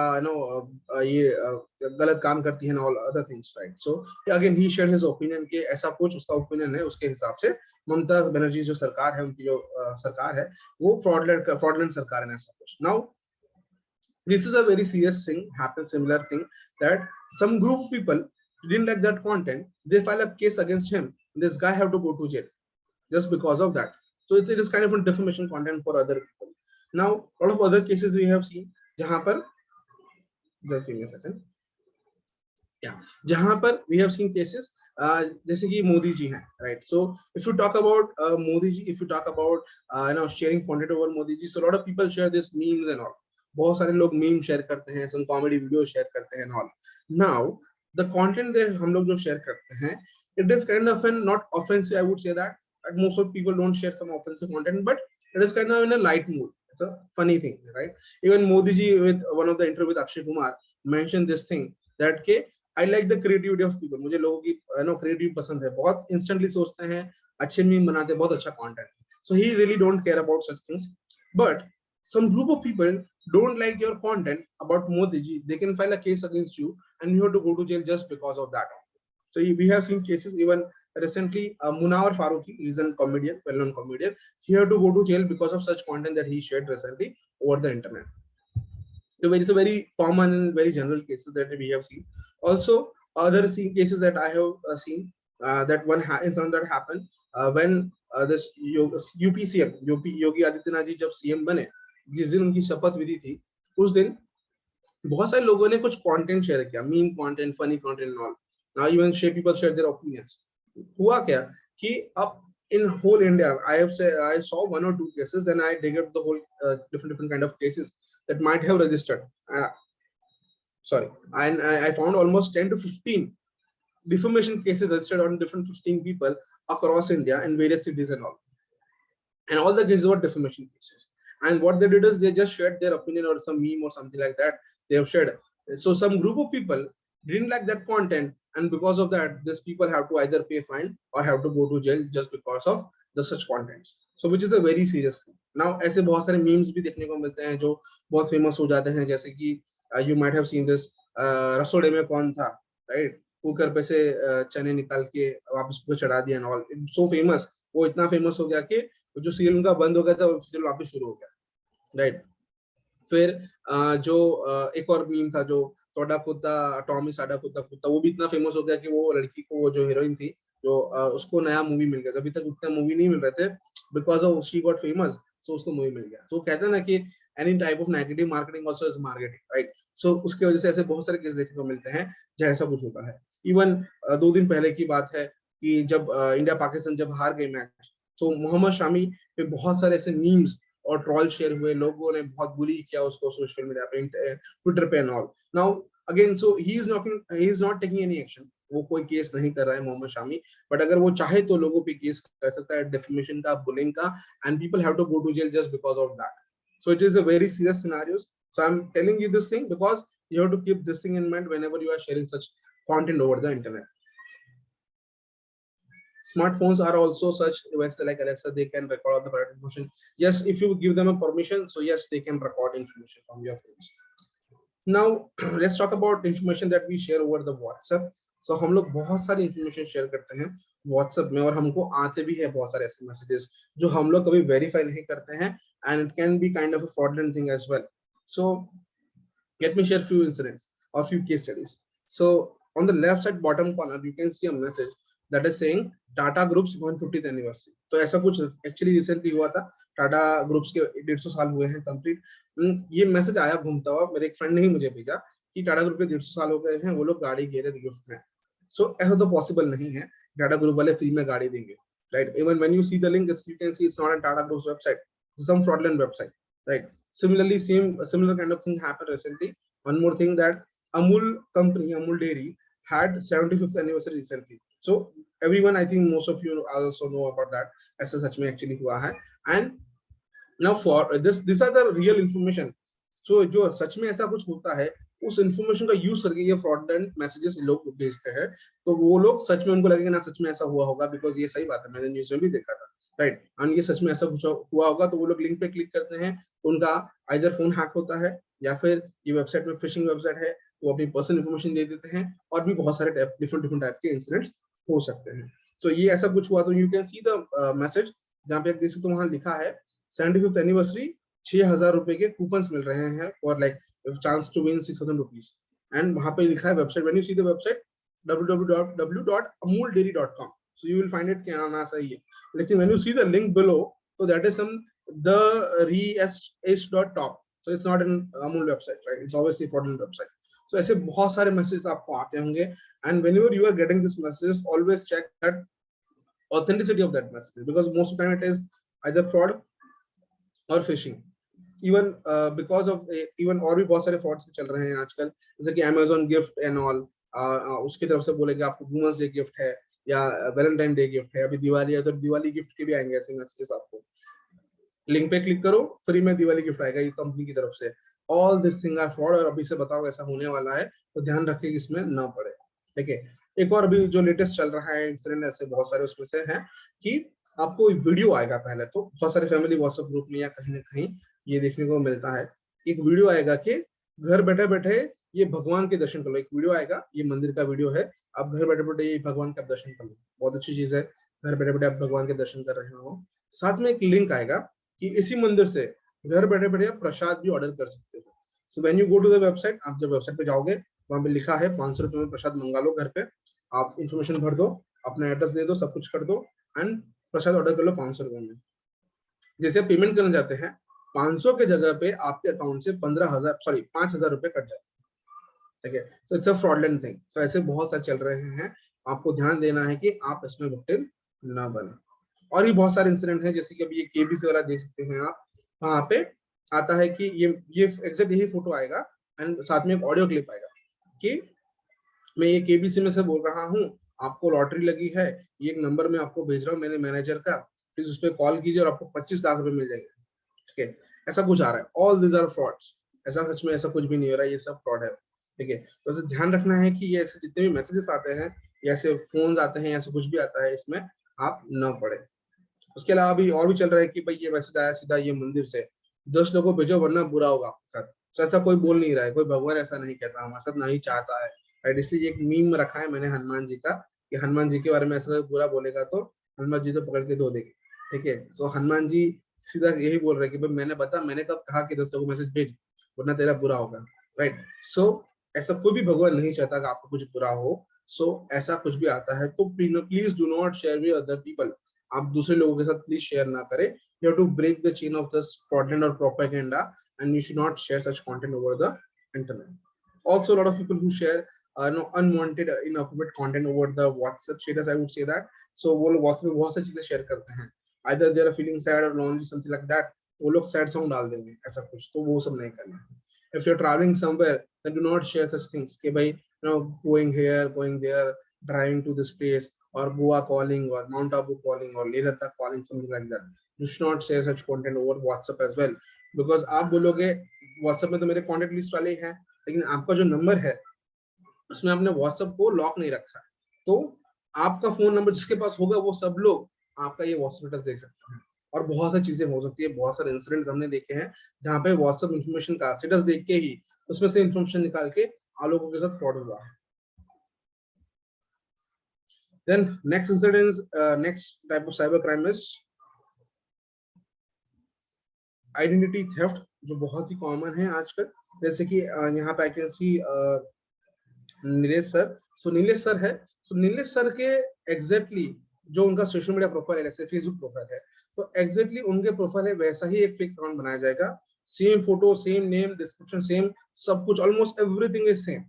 ये गलत काम करती है, and all other things, right? So again he shared his opinion कि ऐसा कुछ उसका ओपिनियन है, उसके हिसाब से ममता बनर्जी जो सरकार है, उनकी जो सरकार है, वो फ्रॉडलेंट सरकार है, ऐसा कुछ। Now this is a very serious thing, happens similar thing, that some group of people didn't like that content, they file a case against him, this guy have to go to jail just because of that. So it is kind of a defamation content for other people. Now a lot of other cases we have seen, jahan par, just give me a second, yeah, jahan par we have seen cases jaise ki Modi ji hai, right? So if you talk about Modi ji, if you talk about sharing content over Modi ji, so a lot of people share this memes and all, बहुत सारे लोग meme share करते हैं, some comedy video share करते हैं and all. Now the content हम लोग जो शेयर करते हैं, it is kind of an not offensive, I would say that most of people don't share some offensive content, but it is kind of in a light mood, it's a funny thing, right? Even Modi ji with one of the interview with Akshay Kumar mentioned this thing, that के I like the creativity of people, मुझे लोगों की creativity पसंद है, बहुत instantly सोचते हैं, अच्छे मीम बनाते हैं, बहुत अच्छा content, so he really don't care about such things. But some group of people don't like your content about Modi ji, they can file a case against you, and you have to go to jail just because of that. So we have seen cases even recently. Munawar Farooqi is a comedian, well-known comedian. He had to go to jail because of such content that he shared recently over the internet. So it's a very common and very general cases that we have seen. Also, other cases that I have seen, that one incident that happened when this UP CM Yogi Adityanath ji जब CM बने, जिस दिन उनकी शपथ विधि थी, उस दिन बहुत सारे लोगों ने कुछ कंटेंट शेयर किया, meme content, funny content and all. Now even share people share their opinions. हुआ क्या कि अब in whole India, I saw 1 or 2 cases, then I dig up the whole different kind of cases that might have registered. Sorry, and I found almost 10 to 15 defamation cases registered on different 15 people across India in various cities and all the cases were defamation cases. And what they did is they just shared their opinion or some meme or something like that they have shared. So some group of people didn't like that content, and because of that, these people have to either pay fine or have to go to jail just because of the such contents. So which is a very serious thing. Now ऐसे बहुत सारे memes भी देखने को मिलते हैं जो बहुत famous हो जाते हैं, जैसे कि you might have seen this रसोड़े में कौन था, right? कुकर पे से चने निकाल के वापस ऊपर चढ़ा दिया and all. It's so famous, वो इतना famous हो गया कि जो सीरियल उनका बंद हो गया था, सीरियल वापस शुरू हो गया, राइट? फिर जो एक और मीम था जो टोडा कुत्ता टॉमी साडा कुत्ता कुत्ता, वो भी इतना फेमस हो गया कि वो लड़की को, वो जो हीरोइन थी, जो उसको नया मूवी मिल गया, अभी तक उतना मूवी नहीं मिल रहे थे, because of she got famous, so उसको मूवी मिल गया. तो कहते हैं ना कि any type of negative marketing also is marketing, right? So उसके वजह से ऐसे बहुत सारे केस देखने को मिलते हैं जहाँ ऐसा कुछ होता है. इवन 2 दिन पहले की बात है कि जब इंडिया पाकिस्तान जब हार गई मैच, तो मोहम्मद शामी पे बहुत सारे ऐसे मीम्स और ट्रोल शेयर हुए, लोगों ने बहुत बुली किया उसको सोशल मीडिया पे, ट्विटर पे and all. Now again, so he is not taking any action, वो कोई केस नहीं कर रहा है मोहम्मद शामी, बट अगर वो चाहे तो लोगों पे केस कर सकता है, डिफेमेशन का, बुलिंग का, and people have to go to jail just because of that. So it is a very serious scenarios. So I'm telling you this thing because you have to keep this thing in mind whenever you are sharing such content over the internet. Smartphones are also such devices like Alexa, they can record all the private information. Yes, if you give them a permission, so yes, they can record information from your phones. Now let's talk about information that we share over the WhatsApp. सो हम लोग बहुत सारी information share करते हैं WhatsApp में, और हमको आते भी है बहुत सारे ऐसे मैसेजेस जो हम लोग कभी वेरीफाई नहीं करते हैं, and it can be kind of a fraudulent thing as well. So let me share few incidents or few case studies. So on the left side bottom corner you can see a message that is saying Tata Group's 150th anniversary. तो ऐसा कुछ actually recently हुआ था, Tata groups के 150 साल हुए हैं complete. ये मैसेज आया घूमता हुआ, मेरे एक फ्रेंड ने ही मुझे भेजा कि टाटा ग्रुप के 150 साल हो गए हैं, वो लोग गाड़ी दे रहे गिफ्ट में. सो ऐसा तो पॉसिबल नहीं है, टाटा ग्रुप वाले फ्री में गाड़ी देंगे, right? Even when you see the link you can see it's not a Tata Group's website, it's some fraudulent website, right? Similarly, similar kind of thing happened recently. One more thing, that Amul company, Amul Dairy, had 75th anniversary recently. So everyone, I think most of you also know about that. ऐसा सच में actually हुआ है. And now for these are the real information. So जो सच में ऐसा कुछ होता है, उस इंफॉर्मेशन का यूज करके ये फ्रॉडलेंट मैसेजेस लोग भेजते हैं. तो वो लोग सच में, उनको लगेगा ना सच में ऐसा हुआ होगा, बिकॉज ये सही बात है, मैंने न्यूज में भी देखा था, राइट? और ये सच में ऐसा कुछ हुआ होगा, तो वो लोग लिंक पे क्लिक करते हैं, तो उनका आइदर फोन हैक होता है, या फिर ये वेबसाइट में फिशिंग वेबसाइट है, तो अपनी पर्सनल इंफॉर्मेशन दे देते हैं, और भी बहुत सारे डिफरेंट टाइप के इंसिडेंट्स हो सकते हैं. तो ये ऐसा कुछ हुआ, तो you can see the message जहाँ पे देख सकते हो, वहां लिखा है 75th एनिवर्सरी, 6,000 रुपए के कूपन्स मिल रहे हैं for like chance to win 6,000 rupees. एंड वहां पे लिखा है website, when you see the website www.amuldairy.com, so you will find it क्या आना सही है. लेकिन when you see the link below, so that is some the re-s.top, so it's not an Amul website, right? It's obviously fraudulent website. So ऐसे बहुत सारे message आपको आते होंगे, and whenever you are getting this message, always check that authenticity of that message, because most of the time it is either fraud or phishing. Even because of even और भी बहुत सारे फ्रॉड्स चल रहे हैं आजकल, जैसे कि Amazon गिफ्ट एंड ऑल, उसकी तरफ से बोलेंगे आपको वुमेन्स डे गिफ्ट है या वैलेंटाइन डे गिफ्ट है, अभी दिवाली है तो दिवाली गिफ्ट के भी आएंगे ऐसे मैसेजेस आपको. लिंक पे क्लिक करो, फ्री में दिवाली गिफ्ट आएगा ये कंपनी की तरफ से. All this thing are fraud, और अभी से बताओ ऐसा होने वाला है, तो ध्यान रखिए कि इसमें ना पड़े. ठीक है, एक और अभी जो लेटेस्ट चल रहा है इंसिडेंट, ऐसे बहुत सारे उसमें से है कि आपको वीडियो आएगा. पहले तो बहुत सारे फैमिली व्हाट्सएप ग्रुप में या कहीं ना कहीं ये देखने को मिलता है, एक वीडियो आएगा कि घर बैठे बैठे ये भगवान के दर्शन कर लो. एक वीडियो आएगा, ये मंदिर का वीडियो है, आप घर बैठे बैठे ये भगवान का दर्शन कर लो. बहुत अच्छी चीज है, घर बैठे बैठे आप भगवान के दर्शन कर रहे हो. साथ में एक लिंक आएगा कि इसी मंदिर से घर बैठे बैठे आप प्रसाद भी ऑर्डर कर सकते हो. So when you go to the website, आप जब वेबसाइट पे जाओगे, वहां पे लिखा है 500 रुपए में प्रसाद मंगा लो घर पे. आप इन्फॉर्मेशन भर दो, अपना एड्रेस दे दो, सब कुछ कर दो, एंड प्रसाद ऑर्डर कर लो 500 रुपए में. जैसे आप पेमेंट करने जाते हैं, 500 के जगह पे आपके अकाउंट से 5,000 रुपए कट जाते हैं. ठीक है, तो इट्स अ फ्रॉडलेंट थिंग. तो ऐसे बहुत सारे चल रहे हैं, आपको ध्यान देना है कि आप इसमें विक्टिम ना बने. और भी बहुत सारे इंसिडेंट हैं, जैसे कि अभी ये केबीसी वाला देख सकते हैं आप, वहां पे आता है कि ये एग्जैक्ट यही फोटो आएगा, एंड साथ में एक ऑडियो क्लिप आएगा कि मैं ये केबीसी में से बोल रहा हूँ, आपको लॉटरी लगी है, ये एक नंबर मैं आपको भेज रहा हूँ मेरे मैनेजर का, प्लीज उस पर कॉल कीजिए और आपको 25 लाख रुपए मिल जाएंगे. ठीक है, ऐसा कुछ आ रहा है. All this are frauds. ऐसा सच में ऐसा कुछ भी नहीं हो रहा है, ये सब फ्रॉड है. ठीक है, तो ऐसे ध्यान रखना है कि ये ऐसे जितने भी मैसेजेस आते हैं, या ऐसे फोन आते हैं, ऐसे कुछ भी आता है, इसमें आप न पड़े. उसके अलावा भी और भी चल रहा है कि भाई ये मैसेज आया सीधा ये मंदिर से, 10 लोगों को भेजो वरना बुरा होगा आपके साथ. तो ऐसा कोई बोल नहीं रहा है, कोई भगवान ऐसा नहीं कहता, हमारे साथ ना ही चाहता है, राइट? इसलिए एक मीम रखा है मैंने हनुमान जी का, कि हनुमान जी के बारे में ऐसा बुरा बोलेगा तो हनुमान जी तो पकड़ के धो देंगे. ठीक है, तो हनुमान जी सीधा यही बोल रहे हैं कि भाई मैंने कब कहा कि 10 लोगों को मैसेज भेज वरना तेरा बुरा होगा, राइट? सो ऐसा कोई भी भगवान नहीं चाहता कि आपको कुछ बुरा हो. सो ऐसा कुछ भी आता है तो please do not share with other people. आप दूसरे लोगों के साथ प्लीज शेयर ना करें. You have to break the chain of this fraudulent और propaganda, and you should not share such content over the internet. Also a lot of people who share unwanted inappropriate content over the WhatsApp status, I would say that. So वो लोग WhatsApp में बहुत सारी चीजें share करते हैं, either they are feeling sad or lonely, something like that. वो लोग sad song डाल देंगे, ऐसा कुछ, तो वो सब नहीं करना है. If you're traveling somewhere, then do not share such things कि भाई going here, going there, driving to this place, or Goa calling, or Mount Abu calling, or Leh Ladakh calling, something like that. You should not share such content over WhatsApp as well, because आप बोलोगे WhatsApp में तो मेरे contact list वाले ही हैं, लेकिन आपका जो नंबर है उसमें आपने व्हाट्सएप को लॉक नहीं रखा है, तो आपका फोन नंबर जिसके पास होगा वो सब लोग आपका ये व्हाट्सएप स्टेटस देख सकते हैं. और बहुत सारी चीजें हो सकती है, बहुत सारे इंसिडेंट हमने देखे हैं जहाँ पे व्हाट्सएप इन्फॉर्मेशन का स्टेटस देख के ही उसमें से इन्फॉर्मेशन निकाल के आप लोगों के साथ फ्रॉड हुआ है. Then next incident is next type of cyber crime is identity theft, जो बहुत ही कॉमन है आजकल। जैसे कि यहाँ पे I can see Nilesh sir. So Nilesh sir है, सो नीलेश सर के एग्जैक्टली जो उनका सोशल मीडिया प्रोफाइल है, जैसे फेसबुक प्रोफाइल है, तो एग्जैक्टली उनके प्रोफाइल है वैसा ही एक फेक अकाउंट बनाया जाएगा। Same photo, same name, description same, सब कुछ almost everything is same.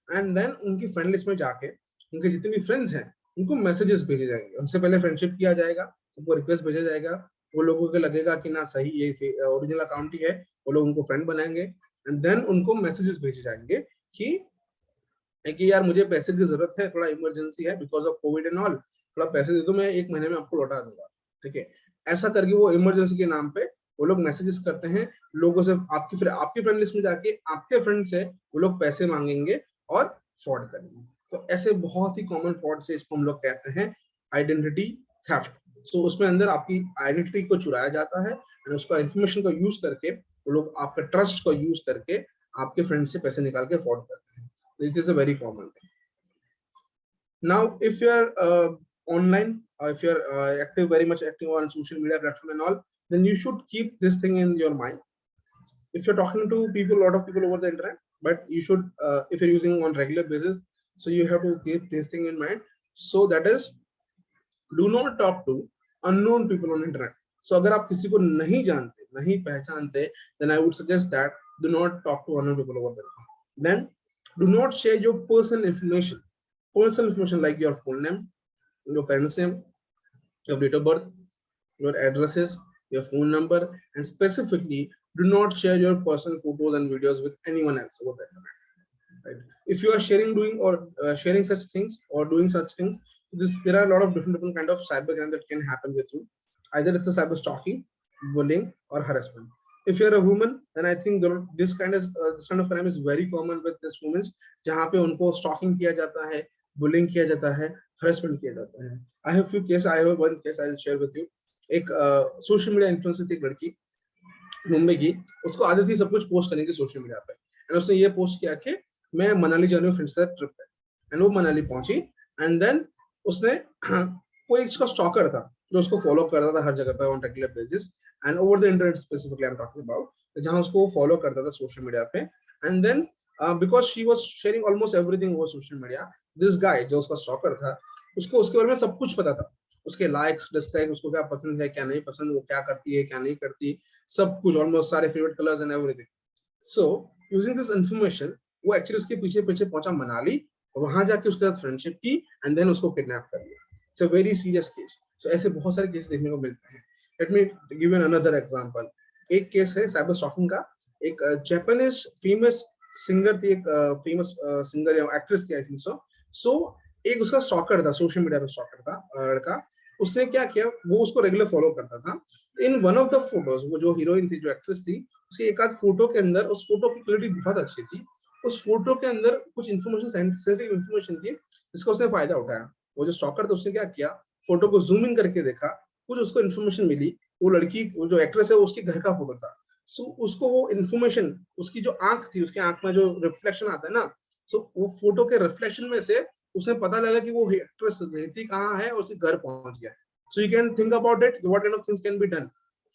And then उनकी फ्रेंड लिस्ट में जाके उनके जितने भी फ्रेंड्स हैं उनको मैसेजेस भेजे जाएंगे। उनसे पहले फ्रेंडशिप किया जाएगा, उनको रिक्वेस्ट भेजा जाएगा, वो लोगों को लगेगा कि ना सही ये ओरिजिनल अकाउंट ही है, वो लोग उनको फ्रेंड बनाएंगे। एंड देन उनको मैसेजेस भेजे जाएंगे कि यार मुझे पैसे की जरूरत है, थोड़ा इमरजेंसी है because of Covid and all, थोड़ा पैसे दे दो, मैं 1 महीने में आपको लौटा दूंगा, ठीक है। ऐसा करके वो इमरजेंसी के नाम पे वो लोग मैसेजेस करते हैं लोगों से। आपकी फ्रेंड लिस्ट में जाके आपके फ्रेंड से वो लोग पैसे मांगेंगे और फ्रॉड करेंगे। तो ऐसे बहुत ही कॉमन फ्रॉड से इसको हम लोग कहते हैं आइडेंटिटी थेफ्ट। सो उसमें अंदर आपकी आइडेंटिटी को चुराया जाता है और उसका इंफॉर्मेशन को यूज करके वो लोग आपके ट्रस्ट को यूज करके आपके फ्रेंड से पैसे निकाल के फ्रॉड करते हैं। This is a very common thing. Now if you are online, or if you're very much active on social media platform and all, then you should keep this thing in your mind. If you're talking to people, a lot of people over the internet, but you should if you're using on regular basis, so you have to keep this thing in mind. So that is, do not talk to unknown people on internet. So अगर आप किसी को नहीं जानते, नहीं पहचानते, then I would suggest that do not talk to unknown people over there. Then do not share your personal information like your full name, your parents' name, your date of birth, your addresses, your phone number, and specifically do not share your personal photos and videos with anyone else over the internet. Right? If you are sharing such things or doing such things, there are a lot of different kind of cyber crime that can happen with you. Either it's a cyber stalking, bullying, or harassment. If you're a woman, then I think this kind of crime is very common with these women, जहाँ पे उनको stalking किया जाता है, bullying किया जाता है, harassment किया जाता है. I have one case I'll share with you. एक सोशल मीडिया इन्फ्लुएंसर थी, एक लड़की मुंबई की, उसको आदत थी सब कुछ पोस्ट करने की सोशल मीडिया पे। एंड उसने ये पोस्ट किया कि मैं मनाली जा रही हूँ फ्रेंड्स के साथ ट्रिप पे। एंड वो मनाली पहुंची एंड देन उसने कोई इसका स्टॉकर था जो उसको फॉलो करता था हर जगह पे on regular basis and over the internet specifically I am talking about, जहां उसको फॉलो करता था सोशल मीडिया पे। And then because she was sharing almost everything over social media, this guy जो उसका स्टॉकर था उसको उसके बारे में सब कुछ पता था, उसके लाइक्स, डिसलाइक, उसको क्या पसंद है क्या नहीं पसंद, वो क्या करती है क्या नहीं करती, सब कुछ, ऑलमोस्ट सारे favourite colours and everything. So using this information वो एक्चुअली उसके पीछे पीछे पहुंचा मनाली, वहां जाके उसके साथ फ्रेंडशिप की एंड देन उसको किडनैप कर लिया। It's a very serious case. So ऐसे बहुत सारे केस देखने को मिलते हैं। Let me give you another example. एक केस है साइबर स्टॉकिंग का। एक जापानीज फेमस सिंगर थी, एक फेमस सिंगर या एक्ट्रेस थी आई थिंक सो। सो एक उसका स्टॉकर था, सोशल मीडिया पे स्टॉकर था लड़का। उसने क्या किया, वो उसको रेगुलर फॉलो करता था। In one of the photos, वो जो हीरोइन थी, जो एक्ट्रेस थी, उसकी एक आध फोटो के अंदर, उस फोटो की क्वालिटी बहुत अच्छी थी, उस फोटो के अंदर कुछ इन्फॉर्मेशन, सेंसिटिव इन्फॉर्मेशन थी जिसका उसने फायदा उठाया। वो जो स्टॉकर था उसने क्या किया, फोटो को जूम इन करके देखा, कुछ उसको इन्फॉर्मेशन मिली, वो लड़की, वो जो एक्ट्रेस है, उसके घर का फोटो था। सो उसको वो इन्फॉर्मेशन, उसकी जो आंख थी, उसके आंख में जो रिफ्लेक्शन आता है ना, सो वो फोटो के रिफ्लेक्शन में से उसे पता लगा कि वो एक्ट्रेस रहती कहाँ है और उसके घर पहुंच गया। So you can think about it, what kind of things can be done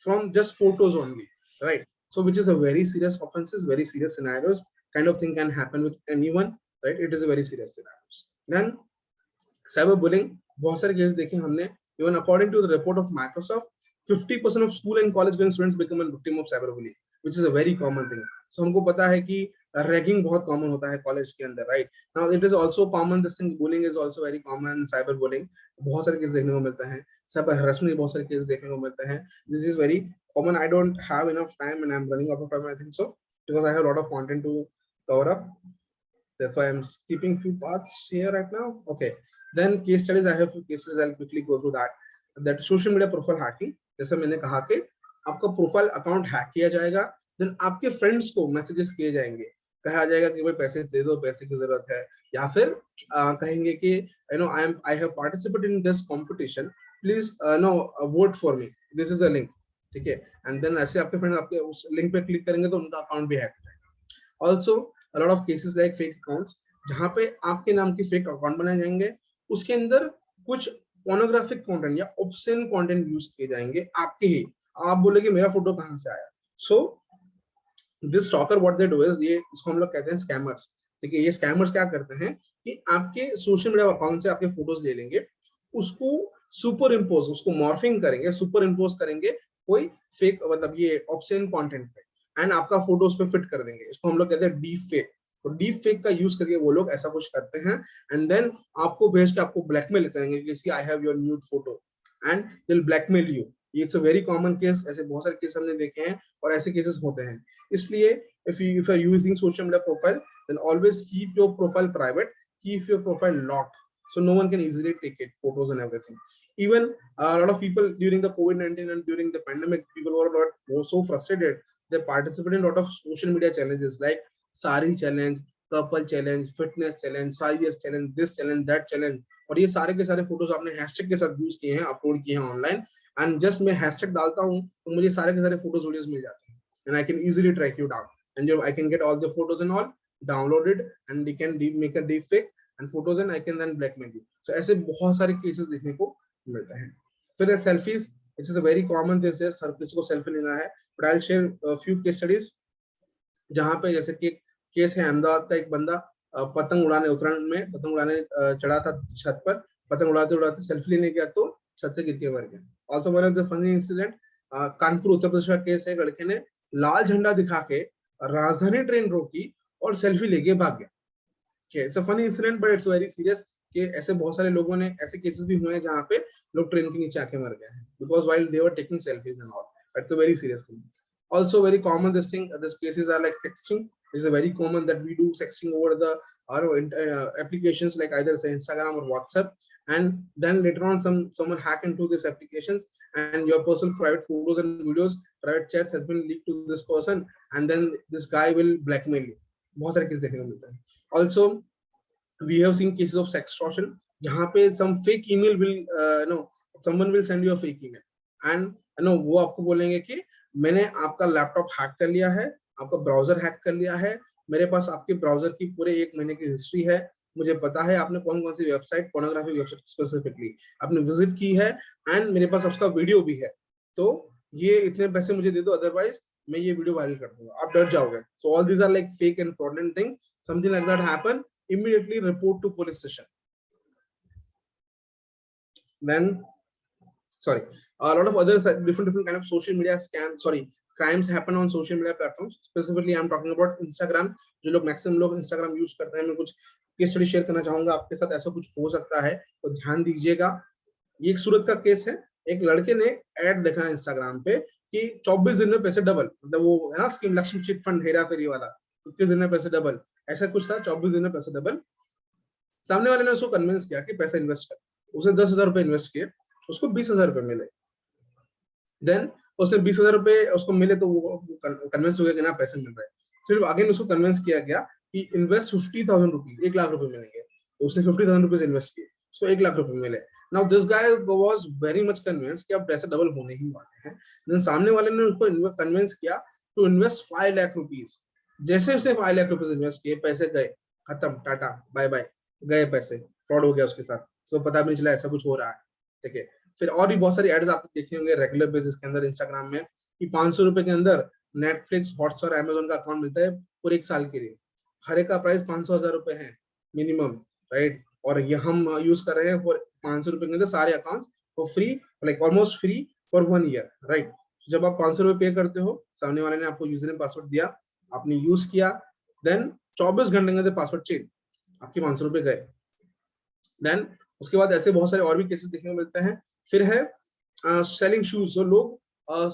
from just photos only, right? So which is a very serious offenses, very serious scenarios, kind of thing can happen with anyone, right? It is a very serious scenarios. Then cyberbullying, बहुत सारे case देखे हमने। Even according to the report of Microsoft, 50% of school and college going students become a victim of cyberbullying, which is a very common thing. So हमको पता है कि ragging बहुत common होता है कॉलेज के अंदर, right? Now it is also common, this thing, bullying is also very common, cyber bullying बहुत सारे केस देखने को मिलते हैं, साइबर हरासमेंट बहुत सारे केस देखने को मिलते हैं। This is very common. I don't have enough time and I am running out of time, I think so, because I have lot of content to cover up, that's why I am skipping few parts here right now. Okay, then case studies, I have few case studies, I'll quickly go through that social media profile hacking। जैसे मैंने कहा कि आपका profile account hack किया जाएगा, then आपके friends को messages किए जाएंगे, कहा जाएगा कि भाई पैसे दे दो, पैसे की जरूरत है, या फिर कहेंगे कि you know I have participated in this competition, please no vote for me, this is a link, ठीक है। एंड देन ऐसे आपके फ्रेंड आपके उस लिंक पे क्लिक करेंगे तो उनका अकाउंट भी हैक हो जाएगा। Also a lot of cases like fake accounts, जहाँ पे आपके नाम की फेक अकाउंट बनाए जाएंगे, उसके अंदर कुछ पोर्नोग्राफिक कंटेंट या ऑब्ससेन कंटेंट यूज किए जाएंगे आपके ही, आप बोलेंगे मेरा फोटो कहाँ से आया। So this stalker what they do is, ये इसको हम लोग कहते हैं स्कैमर्स। ठीक है, ये स्कैमर्स क्या करते हैं कि आपके सोशल मीडिया अकाउंट से आपके फोटोज ले लेंगे, उसको सुपर इम्पोज, उसको मॉर्फिंग करेंगे, सुपर इम्पोज करेंगे कोई फेक मतलब ये ऑब्ससेन कंटेंट पे, एंड आपका फोटो उस पर फिट कर देंगे। इसको हम लोग कहते हैं डीप फेक। तो डीप फेक का यूज करके वो लोग ऐसा कुछ करते हैं, एंड देन आपको भेज के आपको ब्लैकमेल करेंगे कि see I have your nude photo, and they will blackmail you. It's a very common case, ऐसे बहुत सारे केस हमने देखे हैं और ऐसे केसेस होते हैं। इसलिए if you are using social media profile, then always keep your profile private, keep your profile locked, so no one can easily take it photos and everything. Even a lot of people during the COVID-19 and during the pandemic, people were so frustrated, they participated in a lot of social media challenges like sari challenge, couple challenge, fitness challenge, 5 years challenge, this challenge, that challenge, और ये सारे के सारे photos आपने hashtag के साथ use किए हैं, अपलोड किए हैं ऑनलाइन, एंड जस्ट मैं हैशटैग डालता हूँ तो मुझे सारे के सारे फोटोज वीडियोस मिल जाते हैं, and I can easily track you down, and I can get all the photos and all downloaded, and you can make a deep fake and photos, and I can then blackmail you. So ऐसे बहुत सारे cases देखने को मिलते हैं। फिर selfies, it's a very common this is, हर किसी को सेल्फी लेना है, but I will share few case studies जहाँ पे जैसे कि केस है अहमदाबाद का, एक बंदा पतंग उड़ाने, उत्तरायण में पतंग उड़ाने चढ़ा था छत पर, पतंग उड़ाते उड़ाते सेल्फी लेने गया तो छत से गिर के मर गया। Also one of the funny incident, Kanpur Uttar Pradesh का केस है, लड़के ने लाल झंडा दिखा के राजधानी ट्रेन रोकी और सेल्फी लेके भाग गया। It's a funny incident but it's very serious, कि ऐसे बहुत सारे लोगों ने, ऐसे केसेस भी हुए हैं जहाँ पे लोग ट्रेन के नीचे आके मर गए हैं because while they were taking selfies and all. It's a very serious thing. Also very common this thing, these cases are like sexting. It's a very common that we do sexting over the applications like either say Instagram or WhatsApp, and then later on someone hack into these applications and your personal private photos and videos, private chats has been leaked to this person, and then this guy will blackmail you. बहुत सारे case देखने को मिलता है। Also we have seen cases of sextortion जहाँ पे some fake email will someone will send you a fake email, and वो आपको बोलेंगे कि मैंने आपका लैपटॉप हैक कर लिया है, आपका ब्राउजर हैक कर लिया है, मेरे पास आपके ब्राउजर की पूरे 1 महीने की हिस्ट्री है, मुझे पता है आपने कौन कौन सी वेबसाइट, पोर्नोग्राफी वेबसाइट स्पेसिफिकली आपने विजिट की है, एंड मेरे पास उसका वीडियो भी है, तो ये इतने पैसे मुझे दे दो, अदरवाइज मैं ये वीडियो वायरल कर दूंगा, आप डर जाओगे। So all these are like fake and fraudulent thing, something like that happen, immediately report to police station. Then sorry, a lot of other different kind of social media crimes happen on social media platforms. Specifically I'm talking about Instagram, जो लोग maximum लोग Instagram use करते हैं। मैं कुछ case study share करना चाहूंगा आपके साथ, ऐसा कुछ हो सकता है तो ध्यान दीजिएगा। ये एक सूरत का केस है, एक लड़के ने एड देखा है Instagram पे कि 24 दिन में पैसे डबल, मतलब वो है ना scheme Lakshmi chit fund Hera Pheri वाला, 21 दिन में पैसे डबल, ऐसा कुछ था, 24 दिन में पैसे डबल। सामने वाले ने उसको कन्विंस किया कि पैसे इन्वेस्ट कर, उसने 10,000 रुपए इन्वेस्ट किए, उसको 20,000 रुपए मिले। देन उसने 20,000 रुपए उसको मिले तो वो कन्विंस हो गया कि ना पैसे मिल रहे हैं। फिर आगे उसको कन्विंस किया गया कि इन्वेस्ट 50,000 रुपीज, 1 लाख रुपए मिलेंगे, तो उसने 50,000 रुपीज इन्वेस्ट किए, उसको 1 लाख रुपए मिले। Now this guy was very much convince कि अब पैसे डबल होने ही वाले हैं। देन सामने वाले ने उसको कन्विंस किया टू इन्वेस्ट 5 लाख रुपीज। जैसे उसने 5 लाख रुपीज इन्वेस्ट किए, पैसे गए, खत्म, टाटा बाय बाय, गए पैसे, फ्रॉड हो गया उसके साथ। सो पता भी नहीं चला ऐसा कुछ हो रहा है। ठीक है, फिर और भी बहुत सारी एड्स आप देखे होंगे रेगुलर बेसिस के अंदर इंस्टाग्राम में कि 500 रुपए के अंदर नेटफ्लिक्स, हॉटस्टार, अमेजोन का अकाउंट मिलता है पूरे 1 साल के लिए। हर एक का प्राइस 500,000 रुपए है मिनिमम, राइट, और ये हम यूज कर रहे हैं फॉर 500 रुपए के अंदर सारे accounts for free, like almost free for 1 year, right. जब आप 500 रुपए पे करते हो, सामने वाले ने आपको यूजर नेम पासवर्ड दिया, आपने यूज किया, देन 24 घंटे के अंदर पासवर्ड चेंज, आपके 500 रुपए गए। देन उसके बाद ऐसे बहुत सारे और भी केसेस देखने को मिलते हैं। फिर है सेलिंग शूज, जो लोग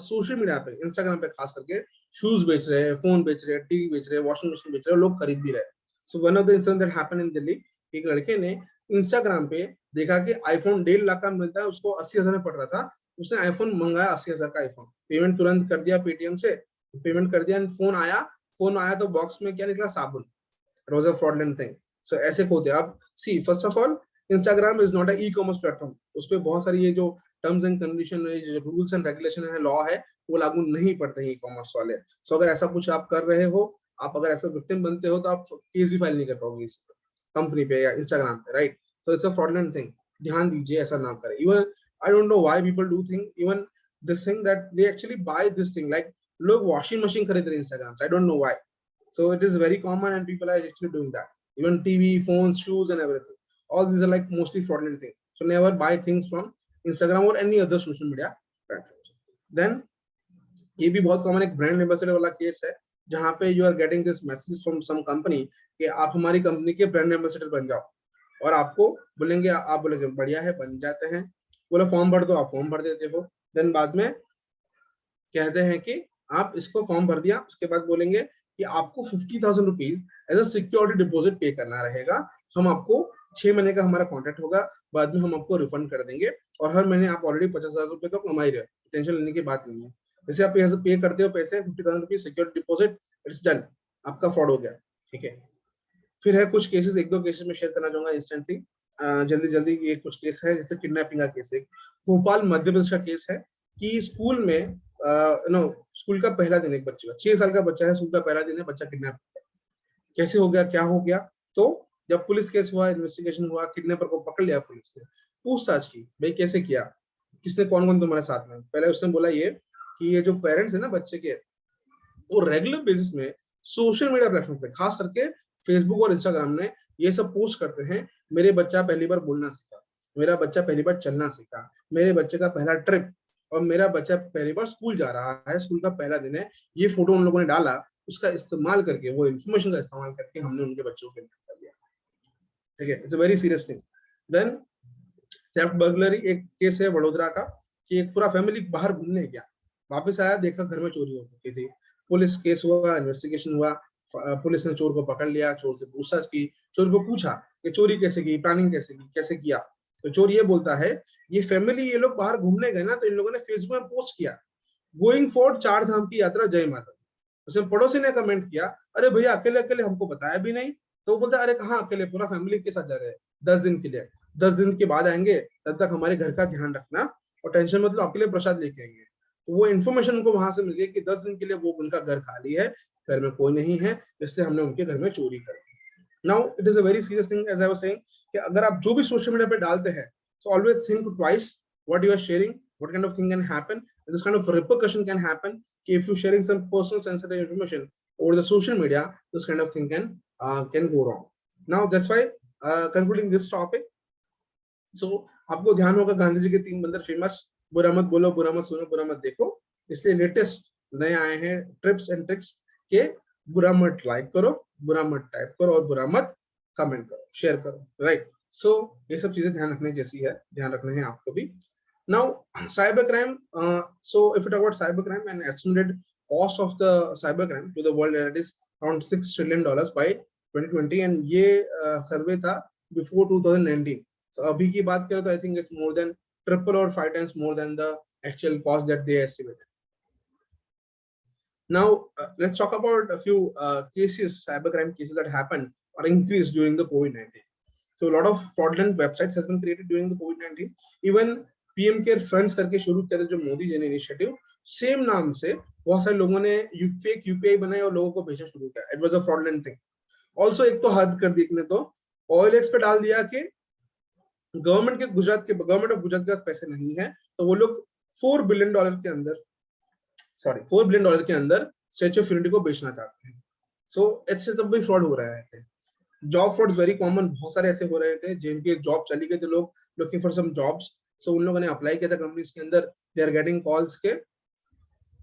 सोशल मीडिया पे, इंस्टाग्राम पे खास करके शूज बेच रहे हैं, फोन बेच रहे हैं, टीवी बेच रहे हैं, वॉशिंग मशीन बेच रहे हैं, लोग खरीद भी रहे हैं। So one of the incident that happened in Delhi, एक लड़के ने इंस्टाग्राम पे देखा कि आईफोन 1.5 लाख का मिलता है, उसको 80,000 में पड़ रहा था, उसने आईफोन मंगाया, 80,000 का आईफोन, पेमेंट तुरंत कर दिया पेटीएम से, पेमेंट कर दिया, फोन आया तो बॉक्स में क्या निकला, साबुन। It was a fraudulent thing. So ऐसे होते हैं। आप see, first of all Instagram is not a e-commerce platform, उस पे बहुत सारी ये जो टर्म्स एंड कंडीशन है, जो रूल्स एंड रेगुलेशन है, लॉ है, वो लागू नहीं पड़ते हैं ई-कॉमर्स वाले। सो अगर ऐसा कुछ आप कर रहे हो, आप अगर ऐसा विक्टिम बनते हो, तो आप केस भी फाइल नहीं कर पाओगे इस कंपनी पे या इंस्टाग्राम पे, right. So it's a fraudulent thing. ध्यान दीजिए, ऐसा ना करें. Even I don't know why people do think even this thing that they actually buy this thing, like लोग वॉशिंग मशीन खरीद रहे हैं इंस्टाग्राम से. I don't know why. So it is very common and people are actually doing that. Even TV, phones, shoes and everything. All these are like mostly fraudulent things. So never buy things from Instagram or any other social media platforms. Then ये भी बहुत common एक brand ambassador वाला case है, जहाँ पे you are getting this message from some company कि आप हमारी कंपनी के ब्रांड एम्बेसडर बन जाओ, और आपको बोलेंगे, आप बोलेंगे बढ़िया है, बन जाते हैं, बोले फॉर्म भर दो, आप फॉर्म भर देते हो. देन बाद में कहते हैं कि आप इसको फॉर्म भर दिया, उसके बाद बोलेंगे कि आपको 50,000 rupees as a security deposit पे करना रहेगा. हम आपको 6 महीने का हमारा कॉन्ट्रैक्ट होगा, बाद में हम आपको रिफंड कर देंगे, और हर महीने आप ऑलरेडी 50,000 रुपए तो कमा ही रहे हो, टेंशन लेने की बात नहीं है. जैसे आप यहाँ से पे करते हो पैसे 50,000 rupees security deposit, it's done, आपका फ्रॉड हो गया. ठीक है. फिर है कुछ केसेस, एक दो केसेस में शेयर करना चाहूंगा इंस्टेंटली, जल्दी जल्दी. ये कुछ केस है, जैसे किडनैपिंग का केस है, भोपाल मध्य प्रदेश का केस है कि स्कूल में नो स्कूल का पहला दिन एक बच्चे का 6 साल का बच्चा है, स्कूल का पहला दिन है, बच्चा किडनैप हो गया. कैसे हो गया, क्या हो गया? तो जब पुलिस केस हुआ, इन्वेस्टिगेशन हुआ, किडनैपर को पकड़ लिया पुलिस ने, पूछताछ की, भाई कैसे किया, किसने, कौन कौन तुम्हारे साथ में. पहले उसने बोला ये कि ये जो पेरेंट्स है ना बच्चे के, वो रेगुलर बेसिस में सोशल मीडिया प्लेटफॉर्म पे, खास करके फेसबुक और इंस्टाग्राम में ये सब पोस्ट करते हैं, मेरे बच्चा पहली बार बोलना सीखा, मेरा बच्चा पहली बार चलना सीखा, मेरे बच्चे का पहला ट्रिप, और मेरा बच्चा पहली बार स्कूल जा रहा है, स्कूल का पहला दिन है. ये फोटो उन लोगों ने डाला, उसका इस्तेमाल करके, वो इन्फॉर्मेशन का इस्तेमाल करके हमने उनके बच्चों को किडनैप कर लिया. ठीक है, it's a very serious thing. Then theft burglary एक केस है वडोदरा का, कि एक पूरा फैमिली बाहर घूमने गया, वापस आया, देखा घर में चोरी हो चुकी थी. पुलिस केस हुआ, इन्वेस्टिगेशन हुआ, पुलिस ने चोर को पकड़ लिया, चोर से पूछताछ की, चोर को पूछा कि चोरी कैसे की, प्लानिंग कैसे की, कैसे किया. तो चोर ये बोलता है, ये फैमिली, ये लोग बाहर घूमने गए ना, तो इन लोगों ने फेसबुक में पोस्ट किया, गोइंग फॉर 4 धाम की यात्रा, जय माता. उसने पड़ोसी ने कमेंट किया, अरे भैया अकेले अकेले हमको बताया भी नहीं. तो वो बोलता है, अरे कहाँ अकेले, पूरा फैमिली के साथ जा रहे हैं 10 दिन के लिए, 10 दिन के बाद आएंगे, तब तक हमारे घर का ध्यान रखना, और टेंशन मतलब आपके लिए प्रसाद लेके आएंगे. तो वो इन्फॉर्मेशन उनको वहां से मिल गई कि 10 दिन के लिए वो उनका घर खाली है, घर में कोई नहीं है, इसलिए हमने उनके घर में चोरी कर. Now it is a very serious thing, as I was saying, कि अगर आप जो भी सोशल मीडिया पे डालते हैं, so always think twice what you are sharing, what kind of thing can happen, and this kind of repercussion can happen. If you sharing some personal sensitive information over the social media, this kind of thing can go wrong. Now that's why concluding this topic, so आपको ध्यान होगा गांधी जी के 3 बंदर famous, बुरा मत बोलो, बुरा मत सुनो, बुरा मत देखो. इसलिए लेटेस्ट नए आए हैं ट्रिप्स एंड ट्रिक्स के, बुरा मत लाइक करो, बुरा मत टाइप करो, और बुरा मत कमेंट करो, शेयर करो. राइट. सो ये सब चीजें ध्यान रखने जैसी है, ध्यान रखने हैं आपको भी. Now cyber crime, so if you talk about cyber crime and estimated cost of the cyber crime to the world, that is around $6 trillion by 2020, and ये सर्वे था बिफोर 2019. सो अभी की बात करें तो I think it's more than triple और 5 times more than the actual cost that they estimated. Now let's talk about a few cases, cybercrime cases that happened or increased during the COVID-19. So a lot of fraudulent websites has been created during the COVID-19. Even PM Care Funds करके शुरू किया था जो मोदी जी ने initiative, same नाम से बहुत सारे लोगों ने फेक यूपीआई बनाए और लोगों को भेजना शुरू किया. It was a fraudulent thing. Also एक तो हद कर देखने तो OLX पे डाल दिया कि गवर्नमेंट ऑफ गुजरात के पास पैसे नहीं है, तो वो लोग $4 billion के अंदर, $4 billion के अंदर स्टैच्यू ऑफ यूनिटी को बेचना चाहते हैं. सो इससे तब भी फ्रॉड हो रहे थे. जॉब फ्रॉड वेरी कॉमन, बहुत सारे ऐसे हो रहे थे जिनके जॉब चली गई थे, लोग लुकिंग फॉर सम जॉब्स. सो उन लोगों ने अप्लाई किया था कंपनीज के अंदर, दे आर गेटिंग कॉल्स के,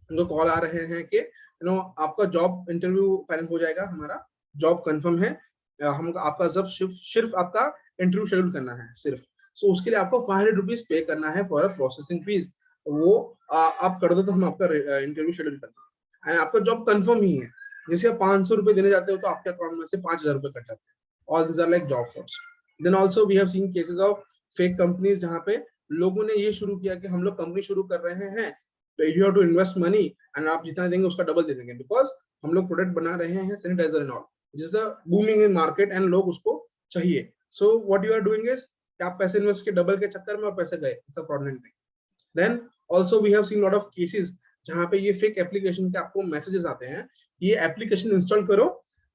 उनको कॉल आ रहे हैं कि आपका जॉब इंटरव्यू फाइनल हो जाएगा, हमारा जॉब कंफर्म है, हम आपका जब सिर्फ आपका इंटरव्यू शेड्यूल करना है सिर्फ. सो उसके लिए आपको 500 रुपीज पे करना है फॉर अ प्रोसेसिंग फीस. वो आप कर दो तो हम आपका इंटरव्यू शेड्यूल कर देंगे, एंड आपका जॉब कंफर्म ही है. जैसे आप 500 रुपए देने जाते हो तो आपके अकाउंट में से 5,000 रुपए कट जाते हैं. All this are like job frauds. Then also we have seen cases of fake companies, जहाँ पे लोगों ने ये शुरू किया कि हम लोग कंपनी शुरू कर रहे हैं, तो you have to invest money, and आप जितना देंगे उसका डबल दे देंगे, बिकॉज हम लोग प्रोडक्ट बना रहे हैं सैनिटाइजर एंड ऑल, जिस बूमिंग इन मार्केट एंड लोग उसको चाहिए. So what you are doing is आप पैसे इन्वेस्ट के डबल के चक्कर में और पैसे गए. It's a fraudulent thing. Then also we have seen lot of cases जहाँ पे ये फेक एप्लीकेशन के आपको मैसेजेस आते हैं, ये एप्लीकेशन इंस्टॉल करो,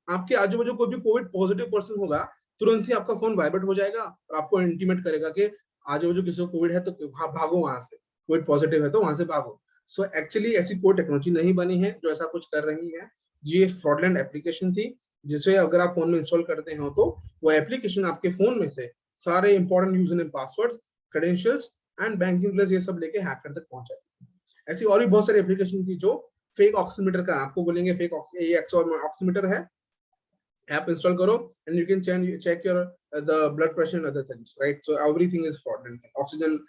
आपके आजू बाजू कोई भी कोविड पॉजिटिव पर्सन होगा, तुरंत ही आपका फोन वाइब्रेट हो जाएगा और आपको इंटीमेट करेगा कि आज वो जो किसी को कोविड है तो भागो वहां से, कोविड पॉजिटिव है तो वहां से भागो। सो एक्चुअली ऐसी कोई टेक्नोलॉजी नहीं बनी है जो ऐसा कुछ कर रही है। ये फ्रॉडलेंट एप्लीकेशन थी जिसे अगर आप फोन में इंस्टॉल करते हो तो वो एप्लीकेशन आपके फोन में से सारे important user name, passwords, credentials and banking details ये सब लेके हैकर तक पहुंच जाती है। ऐसी और भी बहुत सारी एप्लीकेशन थी जो फेक ऑक्सीमीटर का, आपको बोलेंगे फेक ऑक्सीमीटर है, app install karo and you can check your the blood pressure and other things, right? So everything is fraudulent. Oxygen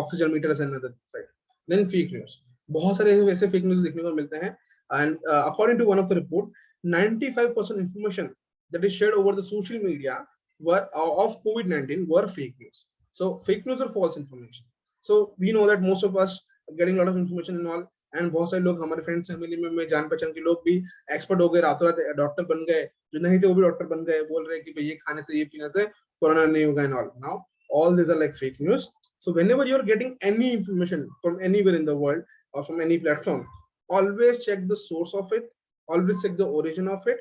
oxygen meters and other things, right? Then fake news, बहुत सारे ऐसे fake news देखने को मिलते हैं and according to one of the report 95% information that is shared over the social media were of COVID-19 were fake news. So fake news or false information. So we know that most of us getting a lot of information and all, and बहुत सारे लोग हमारे friends family में जान पहचान के लोग भी एक्सपर्ट हो गए, रातों रात डॉक्टर बन गए, जो नहीं थे वो भी डॉक्टर बन गए, बोल रहे हैं कि भाई ये खाने से ये पीने से कोरोना नहीं होगा and all. Now all these are like fake news. So whenever you're getting any information from anywhere in the world or from any platform, always check the source of it, always check the origin of it,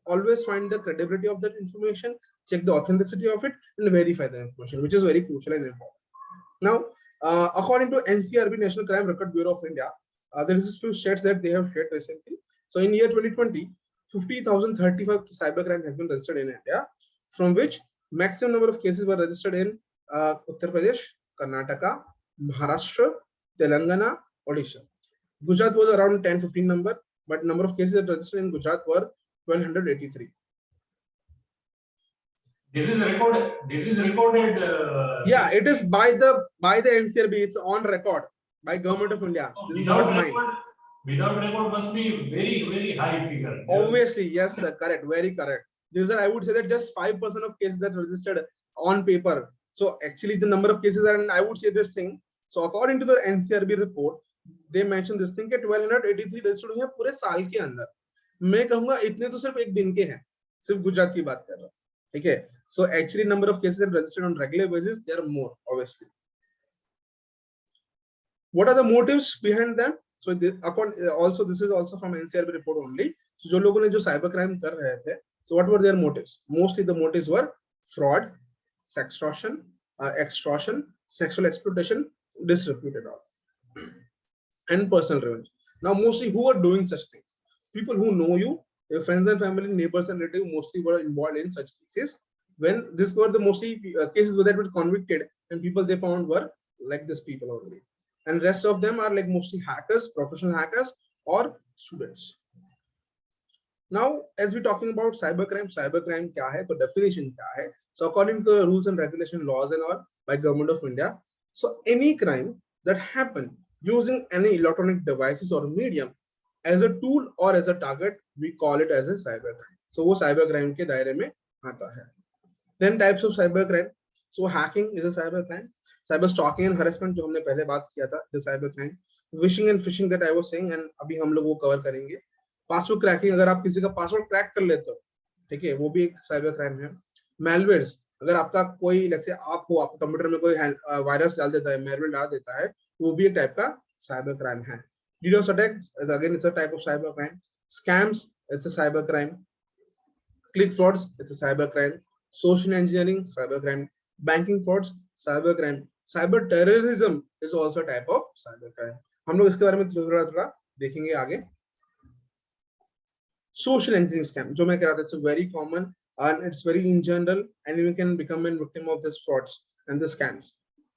always find the credibility of that information, check the authenticity of it and verify the information, which is very crucial and important. Now according to NCRB, National Crime Record Bureau of India, there is a few stats that they have shared recently. So in year 2020, 50,035 cybercrime has been registered in India, from which maximum number of cases were registered in Uttar Pradesh, Karnataka, Maharashtra, Telangana, Odisha. Gujarat was around 10-15 number, but number of cases registered in Gujarat were 1283. This is recorded. This is recorded. Yeah, it is by the NCRB. It's on record by Government of India. This is not mine. Without record must be very high figure. Obviously, yes, sir, correct, very correct. These are, I would say that just 5% of cases that registered on paper. So actually the number of cases are, and I would say this thing. So according to the NCRB report, they mentioned this thing कि 1283 registered हुए हैं पूरे साल के अंदर। मैं कहूँगा इतने तो सिर्फ एक दिन के हैं, सिर्फ गुजरात की बात कर रहा हूँ, ठीक है? So actually number of cases registered on regular basis, there are more obviously. What are the motives behind them? So also this is also from NCRB report only. So जो लोगों ने जो cyber crime कर रहे थे, so what were their motives? Mostly the motives were fraud, sextortion, extortion, sexual exploitation, disrepute and all, and personal revenge. Now mostly who are doing such things? People who know you, your friends and family, neighbors and relatives mostly were involved in such cases. When this were the mostly cases that were convicted and people they found were like this people only. And rest of them are like mostly hackers, professional hackers or students. Now, as we're talking about cybercrime क्या है? तो definition क्या है? So according to the rules and regulation laws and all by Government of India, so any crime that happen using any electronic devices or medium as a tool or as a target, we call it as a cybercrime. So वो cybercrime के दायरे में आता है. Then types of cybercrime. So hacking is a cybercrime. Cyber stalking and harassment जो हमने पहले बात किया था, the cybercrime. Wishing and phishing that I was saying, and अभी हम लोग वो cover करेंगे. पासवर्ड क्रैकिंग, अगर आप किसी का पासवर्ड क्रैक कर लेते हो, ठीक है, वो भी एक साइबर क्राइम है. मैलवेयर्स, अगर आपका कोई जैसे आपको आपके कंप्यूटर में कोई वायरस डाल देता है, मैलवेयर डाल देता है, तो वो भी एक टाइप का साइबर क्राइम है. DDoS attack, again it's a type of cyber crime. Scams, it's a cyber crime. Click frauds, it's a cyber crime. Social engineering, cyber crime. Banking frauds, cyber crime. Cyber terrorism is also type of cyber crime. हम लोग इसके बारे में थोड़ा देखेंगे आगे. Social engineering scam, जो मैं कह रहा था, it's very common and it's very in general and you can become a victim of this frauds and the scams.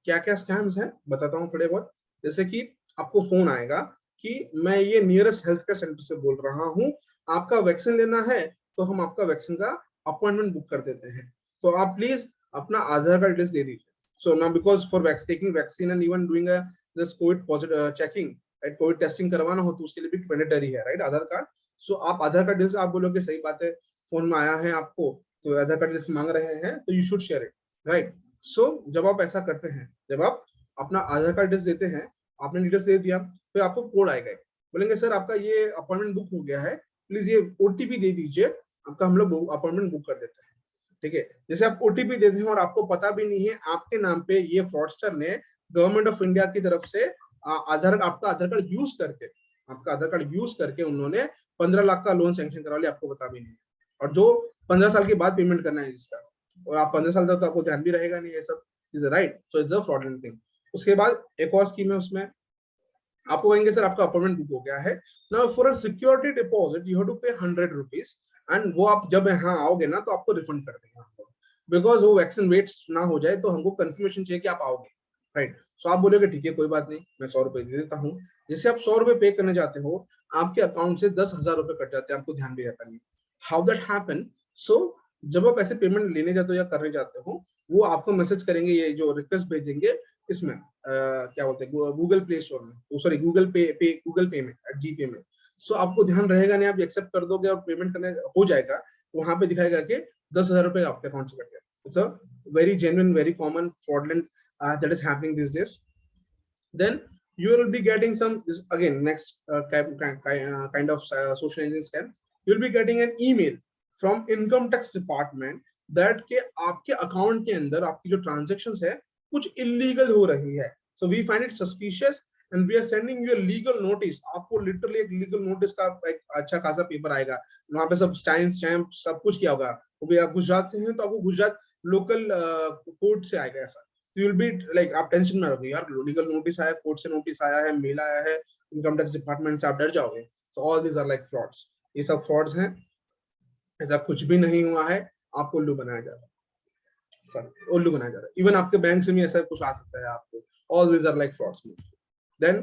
क्या scams हैं बताता हूँ थोड़े बहुत. जैसे कि आपको फोन आएगा कि मैं ये नियरेस्ट हेल्थ केयर सेंटर से बोल रहा हूँ, आपका वैक्सीन लेना है तो हम आपका वैक्सीन का अपॉइंटमेंट बुक कर देते हैं, तो आप प्लीज अपना आधार कार्ड डिटेल्स दे दीजिए. So now because for taking vaccine and even doing this COVID positive checking, right, COVID testing करवाना हो तो उसके लिए भी मैंडेटरी है, राइट, आधार कार्ड. सो आप आधार कार्ड डिटेल्स आप बोलोगे सही बात है, फोन में आया है आपको तो आधार कार्ड डिटेल्स मांग रहे हैं तो you should share it, right. So जब आप ऐसा करते हैं, जब आप अपना आधार कार्ड डिटेल्स देते हैं, आपने डिटेल्स दे दिया, फिर आपको कोड आएगा, बोलेंगे सर आपका ये अपॉइंटमेंट बुक हो गया है, प्लीज ये ओटीपी दे दीजिए, आपका हम लोग अपॉइंटमेंट बुक कर देते हैं, ठीक है. जैसे आप ओटीपी देते हैं और आपको पता भी नहीं है आपके नाम पे ये फ्रॉडस्टर ने गवर्नमेंट ऑफ इंडिया की तरफ से आपका आधार कार्ड यूज करके उन्होंने 15 लाख का लोन सैंक्शन करा लिया, आपको पता भी नहीं है, और जो 15 साल के बाद पेमेंट करना है जिसका, और आप 15 साल तक तो आपको ध्यान भी रहेगा नहीं ये सब चीजें, right? So it's a fraudulent thing. उसके बाद एक और स्कीम है, उसमें आपको कहेंगे सर आपका अपॉइंटमेंट बुक हो गया है, now for a security deposit you have to pay 100 rupees, and वो आप जब यहाँ आओगे ना तो आपको रिफंड कर देंगे हमको, बिकॉज वो वैक्सीन वेट ना हो जाए तो हमको कंफर्मेशन चाहिए कि आप आओगे, राइट? सो आप बोलोगे ठीक है कोई बात नहीं, मैं 100 रुपए दे देता हूँ। जैसे आप 100 रुपए पे करने जाते हो, आपके अकाउंट से 10,000 रुपए कट जाते हैं, आपको ध्यान भी रहता नहीं हाउ दैट हैपन। सो जब आप ऐसे पेमेंट लेने जाते हो या करने जाते हो, वो आपको मैसेज करेंगे, ये जो रिक्वेस्ट भेजेंगे इसमें क्या बोलते हैं गूगल प्ले स्टोर में, सॉरी गूगल पे में, जीपे में। सो आपको ध्यान रहेगा नहीं, आप एक्सेप्ट कर दोगे और पेमेंट करने हो जाएगा, तो वहां पे दिखाएगा कि 10,000 रुपए आपके अकाउंट से कट गया। It's a very genuine, very common fraudulent that is happening these days. Then you will be getting some, this again next kind of social engineering scam. You will be getting an email from income tax department that के आपके account के अंदर आपकी जो transactions है कुछ illegal हो रही है, so we find it suspicious and we are sending you a legal notice. आपको लिटरली एक लीगल नोटिस का एक अच्छा खासा पेपर आएगा, वहां पे सब स्टैम्प सब कुछ किया होगा, वो भी आप गुजरात से हैं तो आपको गुजरात लोकल कोर्ट से आएगा ऐसा। यू विल बी लाइक, आप टेंशन में रहोगे यार, लीगल नोटिस आया, कोर्ट से नोटिस आया है, मेल आया है इनकम टैक्स डिपार्टमेंट से, आप डर जाओगे। So all these are like frauds, ये सब फ्रॉड्स हैं, ऐसा कुछ भी नहीं हुआ है, आपको उल्लू बनाया जा रहा है, सर उल्लू बनाया जा रहा है। इवन आपके बैंक से भी ऐसा कुछ आ सकता है आपको, all these are like frauds. Then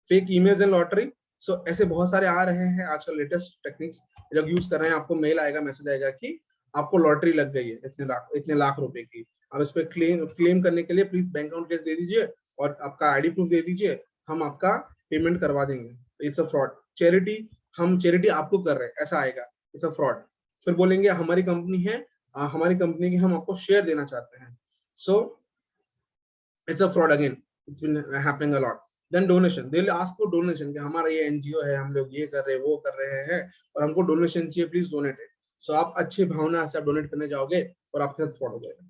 fake emails and lottery, so ऐसे बहुत सारे आ रहे हैं आजकल, लेटेस्ट टेक्निक्स लोग यूज कर रहे हैं। आपको मेल आएगा, मैसेज आएगा कि आपको लॉटरी लग गई है इतने लाख रुपए की, आप इस पे क्लेम करने के लिए प्लीज बैंक अकाउंट डिटेल्स दे दीजिए और आपका आईडी प्रूफ दे दीजिए, हम आपका पेमेंट करवा देंगे। It's a fraud. चैरिटी, हम चैरिटी आपको कर रहे हैं, ऐसा आएगा, इट्स अ फ्रॉड। फिर बोलेंगे हमारी कंपनी है, हमारी कंपनी की हम आपको शेयर देना चाहते हैं, so it's a fraud again, it's been happening a lot. Then donation, they will ask for donation कि हमारा ये एनजीओ है, हम लोग ये कर रहे हैं, वो कर रहे हैं और हमको डोनेशन चाहिए, प्लीज डोनेट इट। सो आप अच्छी भावना से आप डोनेट करने जाओगे और आपके साथ फ्रॉड हो जाएगा।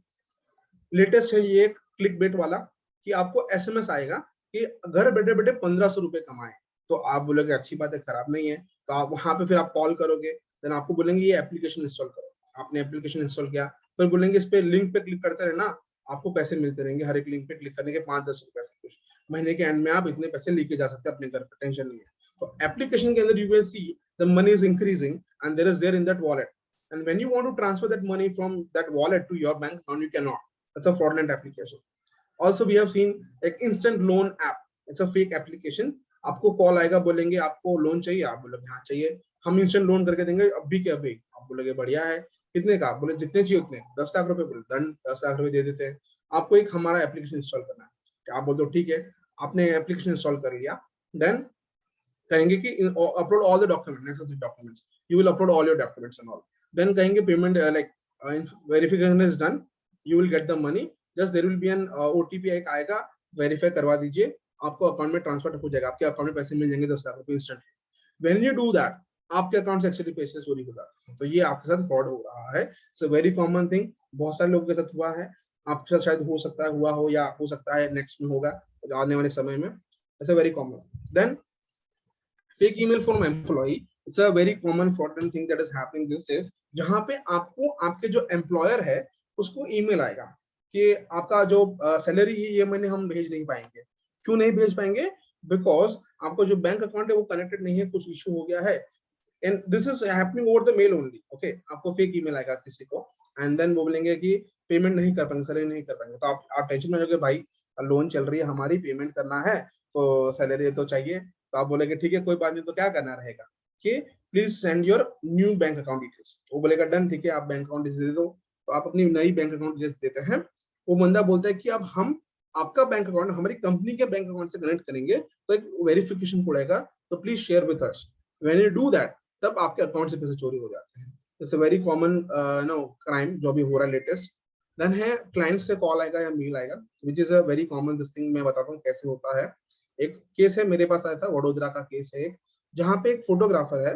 लेटेस्ट है ये एक क्लिक बेट वाला, कि आपको एसएमएस आएगा कि घर बैठे बैठे 1500 रुपए कमाए, तो आप बोलोगे अच्छी बात है, खराब नहीं है, तो आप वहां पे फिर आप कॉल करोगे, देन आपको बोलेंगे ये एप्लीकेशन इंस्टॉल करो, आपने एप्लीकेशन इंस्टॉल किया, फिर बोलेंगे इस पे लिंक पे क्लिक करते रहना, आपको पैसे मिलते रहेंगे, हर एक लिंक पे क्लिक करने के 5-10 रुपए से कुछ, महीने के एंड में आप इतने पैसे लेके जा सकते हैं अपने घर पे, टेंशन नहीं है। तो एप्लीकेशन के अंदर you will see the money is increasing and there is there in that wallet, and when you want to transfer that money from that wallet to your bank account, you can not. It's a fraudulent application. Also, we have seen like instant loan app. It's a fake application. आपको call आएगा, बोलेंगे आपको loan चाहिए, आप बोलोगे हाँ चाहिए, हम इंस्टेंट लोन करके देंगे अभी के अभी, आप बोलोगे बढ़िया है, कितने का, बोले जितने चाहिए उतने, 10 लाख रुपए, बोले डन, 10 लाख रुपए दे देते हैं। आपको एक हमारा एप्लीकेशन इंस्टॉल करना है, आप बोलते हो ठीक है, आपने एप्लीकेशन इंस्टॉल कर लिया, देन कहेंगे कि upload all the document, necessary documents, you will upload all your documents and all, then कहेंगे payment like verification is done, you will get the money, just there will be an OTP एक आएगा, verify करवा दीजिए, आपको account में transfer हो जाएगा, आपके अकाउंट में पैसे मिल जाएंगे 10 लाख रुपए instantly. When you do that, आपके अकाउंट से एक्चुअली पैसे चोरी हो जाते हैं, तो ये आपके साथ फ्रॉड हो रहा है। सो वेरी कॉमन थिंग, बहुत सारे लोगों के साथ हुआ है, आपके साथ शायद हो सकता है हुआ हो, या हो सकता है नेक्स्ट में होगा आने वाले समय में, ऐसा very common. Then fake email from employ, it's a very common fraudulent thing that is happening this days, जहां पे आपको आपके जो एम्प्लॉयर है उसको ईमेल आएगा कि आपका जो सैलरी है ये महीने हम भेज नहीं पाएंगे। क्यों नहीं भेज पाएंगे? बिकॉज आपको जो बैंक अकाउंट है वो कनेक्टेड नहीं है, कुछ इशू हो गया है, and this is happening over the mail only. Okay, आपको फेक ईमेल आएगा किसी को, एंड देन वो बोलेंगे कि पेमेंट नहीं कर पाएंगे, सैलरी नहीं कर पाएंगे, तो आप टेंशन में हो जाओगे, भाई लोन चल रही है हमारी, पेमेंट करना है, तो सैलरी तो चाहिए, तो आप बोलेंगे ठीक है कोई बात नहीं, तो क्या करना रहेगा कि please send your new bank account details, वो बोलेगा डन, ठीक है आप बैंक अकाउंट डिटेल्स दे दो, तो आप अपनी नई बैंक अकाउंट डिटेल्स देते हैं, वो बंदा बोलता है कि अब हम आपका बैंक अकाउंट हमारी कंपनी के बैंक अकाउंट से कनेक्ट करेंगे, तो एक वेरिफिकेशन कोड आएगा, तो please share with us. When you do that, तब आपके अकाउंट से पैसे चोरी हो जाते हैं। It's a very common crime जो भी हो रहा है लेटेस्ट। देन है क्लाइंट से कॉल आएगा या मेल आएगा, which is a very common this thing. मैं बताता हूँ कैसे होता है। एक केस है मेरे पास आया था, वडोदरा का केस है एक, जहाँ पे एक फोटोग्राफर है,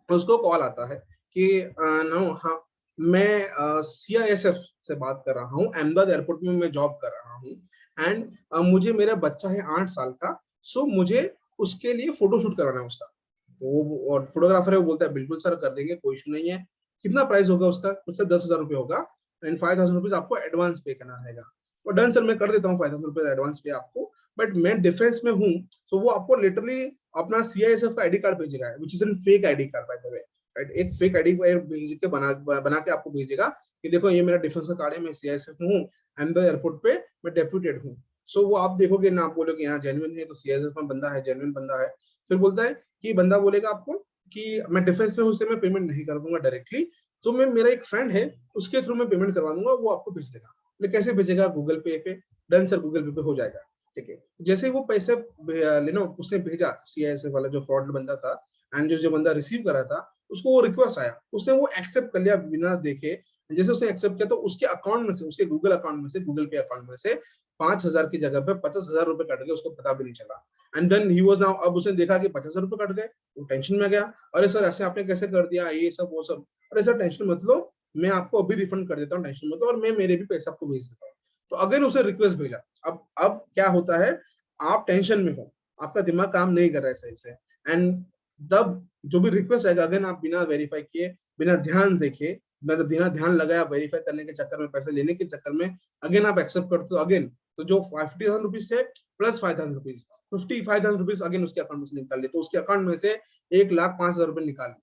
उसको कॉल आता है कि नो हाँ मैं CISF से बात कर रहा हूँ, अहमदाबाद एयरपोर्ट में मैं जॉब कर रहा हूँ, एंड मुझे मेरा बच्चा है 8 साल का, सो मुझे उसके लिए फोटोशूट कराना है उसका। वो और फोटोग्राफर है, वो बोलता है बिल्कुल सर कर देंगे, कोई इशू नहीं है, कितना प्राइस होगा उसका, उससे 10,000 रुपये होगा एंड 5,000 रुपीज आपको एडवांस पे करना रहेगा। और डन सर, मैं कर देता हूँ 5,000 रुपये एडवांस पे आपको, बट मैं डिफेंस में हूँ, तो वो आपको लिटरली अपना CISF का आईडी कार्ड भेजेगा, which is an fake ID card bye the way, right. एक फेक आईडी भेज के बना के आपको भेजेगा कि देखो ये मेरा डिफेंस का कार्ड है, मैं CISF में हूँ, एंड एयरपोर्ट पे मैं डेप्यूटेड हूँ। सो वो आप देखोगे ना, आप बोलोगे यहाँ जेन्युइन है, तो CISF में बंदा है, जेन्युइन बंदा है। फिर बोलता है कि बंदा बोलेगा आपको कि मैं डिफेंस में हूँ, उससे मैं पेमेंट नहीं कर दूंगा डायरेक्टली, तो मैं मेरा एक फ्रेंड है उसके थ्रू मैं पेमेंट करवा दूंगा, वो आपको भेज देगा। लेकिन कैसे भेजेगा? गूगल पे। डन सर, गूगल पे हो जाएगा, ठीक है। जैसे वो पैसे उसने भेजा, CISF वाला जो फ्रॉड बंदा था, एंड जो बंदा रिसीव करा था, उसको वो रिक्वेस्ट आया, उसने वो एक्सेप्ट कर लिया बिना देखे। जैसे उसने एक्सेप्ट किया तो उसके अकाउंट में से, उसके गूगल अकाउंट में से, गूगल पे अकाउंट में से 5,000 की जगह पे 50,000 रुपए कट गए, उसको पता भी नहीं चला। And then he was now, अब उसने देखा कि 50,000 रुपए कट गए, वो टेंशन में गया, अरे सर ऐसे आपने कैसे कर दिया, ये सब वो सब। अरे सर टेंशन मत लो, मैं आपको अभी रिफंड कर देता हूँ, टेंशन मत लो, और मैं मेरे भी पैसे आपको भेज देता हूँ। तो अगर उसे रिक्वेस्ट भेजा, अब क्या होता है, आप टेंशन में हो, आपका दिमाग काम नहीं कर रहा है सही से, एंड तब जो भी रिक्वेस्ट आएगा, अगर आप बिना वेरीफाई किए, बिना ध्यान देखे, मतलब ध्यान लगाया वेरीफाई करने के चक्कर में, पैसे लेने के चक्कर में, अगेन आप एक्सेप्ट करते हो, अगेन तो जो 50,000 रुपीज थे प्लस 5,000 रुपीज, 55,000 रुपीज अगेन उसके अकाउंट में से निकाल लिए, तो उसके अकाउंट में से 1,05,000 रुपए निकाल,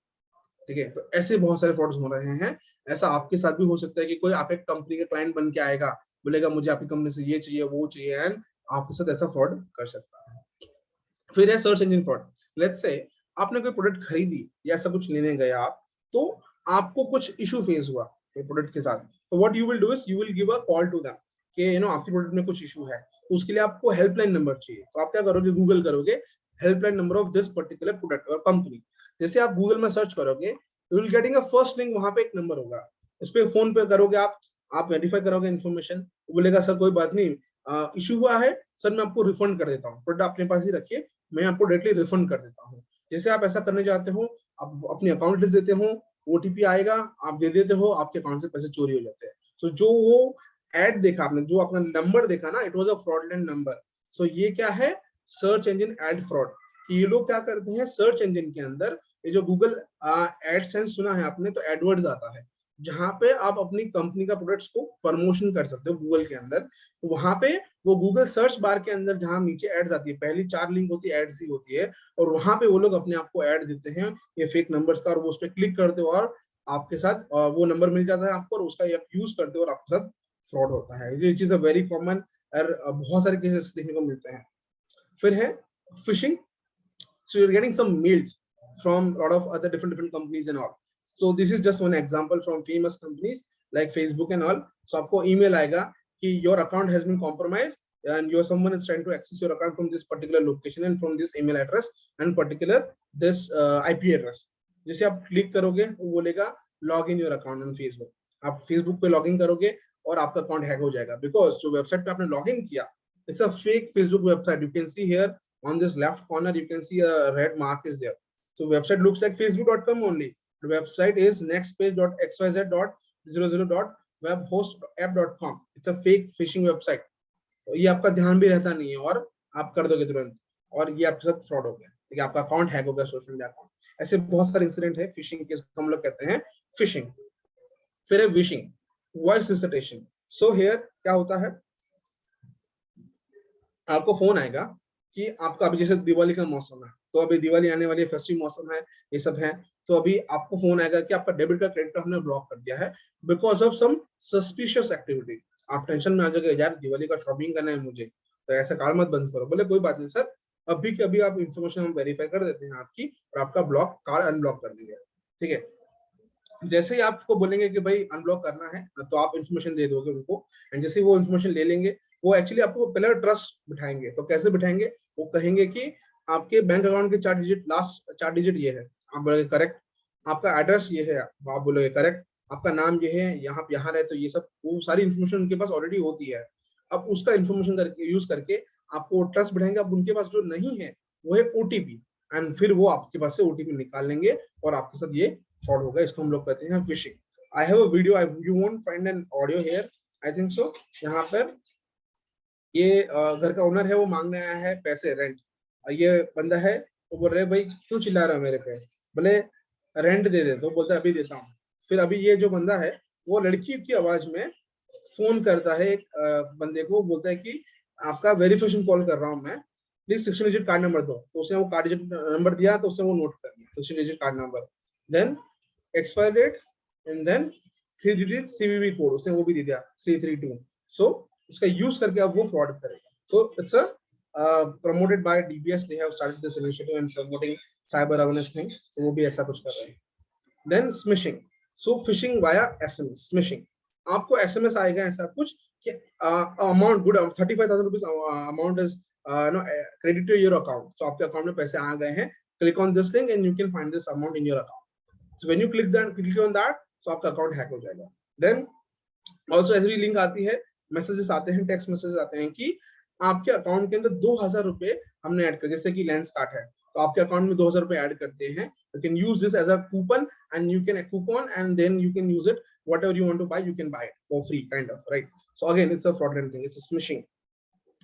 ठीक है। तो ऐसे बहुत सारे फ्रॉड्स हो रहे हैं। ऐसा आपके साथ भी हो सकता है कि कोई आप एक कंपनी का क्लाइंट बन के आएगा, बोलेगा मुझे आपकी कंपनी से ये चाहिए वो चाहिए, एंड आपके साथ ऐसा फ्रॉड कर सकता है। फिर है search engine fraud. Let's say आपने कोई प्रोडक्ट खरीदी या ऐसा कुछ लेने गए आप, तो आपको कुछ इशू फेस हुआ प्रोडक्ट के साथ, तो what you will do is you will give a call to them कि आपके प्रोडक्ट में कुछ इशू है, तो उसके लिए आपको हेल्पलाइन नंबर चाहिए। तो आप क्या करोगे, गूगल करोगे helpline number of this particular product और कंपनी। जैसे आप गूगल में सर्च करोगे, you will getting a first link, वहां पे एक नंबर होगा, उस पे फोन पे करोगे आप वेरीफाई करोगे इन्फॉर्मेशन, बोलेगा सर कोई बात नहीं, इशू हुआ है सर, मैं आपको रिफंड कर देता हूँ, प्रोडक्ट अपने पास ही रखिए, मैं आपको डायरेक्टली रिफंड कर देता हूँ। जैसे आप ऐसा करने जाते हो, आप अपनी अकाउंट लिस्ट देते हो, OTP आएगा, आप दे देते हो, आपके अकाउंट से पैसे चोरी हो जाते हैं। सो जो वो एड देखा आपने, जो अपना नंबर देखा ना, it was a fraudulent number. So ये क्या है, सर्च इंजन एड फ्रॉड। ये लोग क्या करते हैं, सर्च इंजन के अंदर, ये जो गूगल एडसेंस सुना है आपने, तो एडवर्ड्स आता है, जहां पे आप अपनी कंपनी का प्रोडक्ट्स को प्रमोशन कर सकते हो गूगल के अंदर। तो वहां पे वो गूगल सर्च बार के अंदर जहां नीचे एड्स आती है, पहली 4 लिंक होती है एड्स ही होती है, और वहां पे वो लोग अपने आप को ऐड देते हैं ये फेक नंबर्स का, और वो उस पर क्लिक करते हो और आपके साथ वो नंबर मिल जाता है आपको, और उसका आप यूज करते हो और आपके साथ फ्रॉड होता है। ये चीज वेरी कॉमन और बहुत सारे केसेस देखने को मिलते हैं। फिर है fishing. So you're getting some mails from a lot of other different companies and all. So this is just one example from famous companies like Facebook and all. So आपको email आएगा कि your account has been compromised and someone is trying to access your account from this particular location and from this email address and particular this IP address. जैसे आप click करोगे वो बोलेगा log in your account on Facebook. आप Facebook पे log in करोगे और आपका अकाउंट हैक हो जाएगा, because जो वेबसाइट पे आपने लॉग इन किया, it's a fake Facebook website. You can see here on this left corner, you can see a red mark is there. So website looks like facebook.com only. The website is nextpage.xyz.000.webhostapp.com. It's a fake phishing website. ये आपका ध्यान भी रहता नहीं है और आप कर दोगे तुरंत, और ये आपके साथ फ्रॉड हो गया, ठीक है, आपका अकाउंट हैक हो गया, सोशल मीडिया अकाउंट। ऐसे बहुत सारे इंसिडेंट है फिशिंग के, हम लोग कहते हैं फिशिंग। फिर है wishing, voice recitation. So here क्या होता है, आपको फोन आएगा कि आपका अभी जैसे दिवाली का मौसम है, तो अभी दिवाली आने वाली है, फेस्टिव मौसम है, ये सब है, तो अभी आपको फोन आएगा कि आपका डेबिट का क्रेडिट कार्ड हमने ब्लॉक कर दिया है because of some suspicious activity. आप टेंशन में आ जाओगे, यार दिवाली का शॉपिंग करना है मुझे, तो ऐसा कार्ड मत बंद करो। बोले कोई बात नहीं सर, अभी के अभी आप इन्फॉर्मेशन हम वेरीफाई कर देते हैं आपकी, और आपका ब्लॉक कार्ड अनब्लॉक कर देंगे, ठीक है। जैसे ही आपको बोलेंगे कि भाई अनब्लॉक करना है, तो आप इन्फॉर्मेशन दे दोगे उनको, एंड जैसे वो इन्फॉर्मेशन ले लेंगे, वो एक्चुअली आपको पहले ट्रस्ट बिठाएंगे। तो कैसे बिठाएंगे, वो कहेंगे कि आपके बैंक अकाउंट के 4 डिजिट, लास्ट 4 डिजिट ये है, आप बोलोगे करेक्ट, आपका एड्रेस ये है, आप बोलोगे करेक्ट, आपका नाम ये है, यहाँ यहाँ रहे, तो ये सब वो सारी इन्फॉर्मेशन उनके पास ऑलरेडी होती है। अब उसका इन्फॉर्मेशन करके यूज करके आपको ट्रस्ट बढ़ाएंगे। अब उनके पास जो नहीं है वो है OTP, एंड फिर वो आपके पास से OTP निकाल लेंगे और आपके साथ ये फ्रॉड होगा। इसको हम लोग कहते हैं fishing. I have a video, you won't find an audio here, I think सो। यहाँ पर ये घर का ओनर है, वो मांगने आया है पैसे, रेंट। ये बंदा है, वो बोल रहे भाई क्यों चिल्ला रहा है मेरे पे, बोले रेंट दे दे, तो बोलता है अभी देता हूँ। फिर अभी ये जो बंदा है वो लड़की की आवाज में फोन करता है एक बंदे को, बोलता है कि आपका वेरिफिकेशन कॉल कर रहा हूँ मैं, प्लीज 16 डिजिट कार्ड नंबर दो। तो उसने वो कार्ड डिजिट नंबर दिया, तो उसने वो नोट कर लिया 16 digit card number, then expire date and then 3 digit CVV code उसने वो भी दे दिया 332। सो उसका यूज करके अब वो फ्रॉड करेगा। सो it's a promoted by DBS, they have started this initiative and promoting cyber awareness thing, so वो भी ऐसा कुछ कर रहे हैं। Then smishing, so phishing via SMS, smishing, आपको SMS आएगा ऐसा कुछ कि amount good 35,000 rupees amount is credit to your account, तो आपके अकाउंट में पैसे आ गए हैं, click on this link and you can find this amount in your account. So when you click on that, तो आपका अकाउंट हैक हो जाएगा। देन ऑल्सो ऐसी भी लिंक आती है, मैसेजेस आते हैं, टेक्स्ट मैसेजेस आते हैं कि आपके अकाउंट के अंदर 2,000 रुपए हमने ऐड कर, जैसे कि लेंस कार्ट है तो आपके अकाउंट में 2,000 रुपए ऐड करते हैं, you can use this as a coupon and you can coupon and then you can use it whatever you want to buy, you can buy it for free, kind of, right? So again, it's a fraudulent thing, it's a smishing.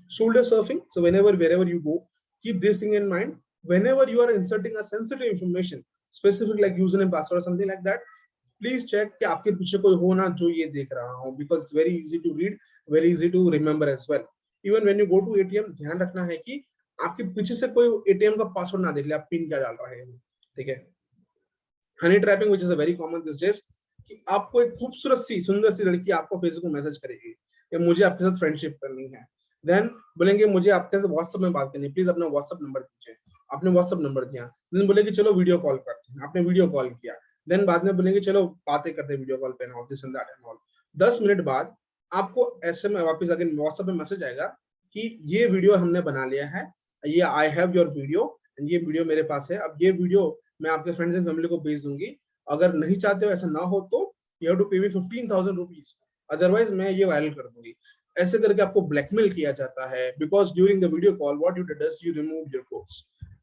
Shoulder surfing, so wherever you go, keep this thing in mind. Whenever you are inserting a sensitive information, specific like username, password or something like that, please check कि आपके पीछे कोई हो ना जो ये देख रहा हो, because it's very easy to read, very easy to remember as well. Even when you go to ATM, ध्यान रखना है कि आपके पीछे से कोई ATM का पासवर्ड ना देख ले, आप पिन क्या डाल रहे हैं, ठीक है? Honey trapping, which is a very common these days, कि आपको एक खूबसूरत सी सुंदर सी लड़की आपको फेसबुक मैसेज करेगी कि मुझे आपके साथ फ्रेंडशिप करनी है, देन बोलेंगे मुझे आपके साथ व्हाट्सएप में बात करनी है, प्लीज अपना व्हाट्सएप नंबर दीजिए। आपने व्हाट्सएप नंबर दिया, देन बोलेंगे चलो वीडियो कॉल करते हैं, आपने वीडियो कॉल किया, देन बाद में बोलेंगे चलो बातें करते हैं वीडियो कॉल पे, all this and that and all. 10 minute बाद आपको एसएमएस वापस अगेन व्हाट्सएप में मैसेज आएगा कि ये वीडियो हमने बना लिया है, ये आई हैव योर वीडियो एंड ये वीडियो मेरे पास है, अब ये वीडियो मैं आपके फ्रेंड्स एंड फैमिली को भेज दूंगी, अगर नहीं चाहते हो ऐसा ना हो तो you have to pay me 15,000 rupees, otherwise मैं ये वायरल कर दूंगी। ऐसे करके आपको ब्लैकमेल किया जाता है, because during the video call what you did is you removed your quotes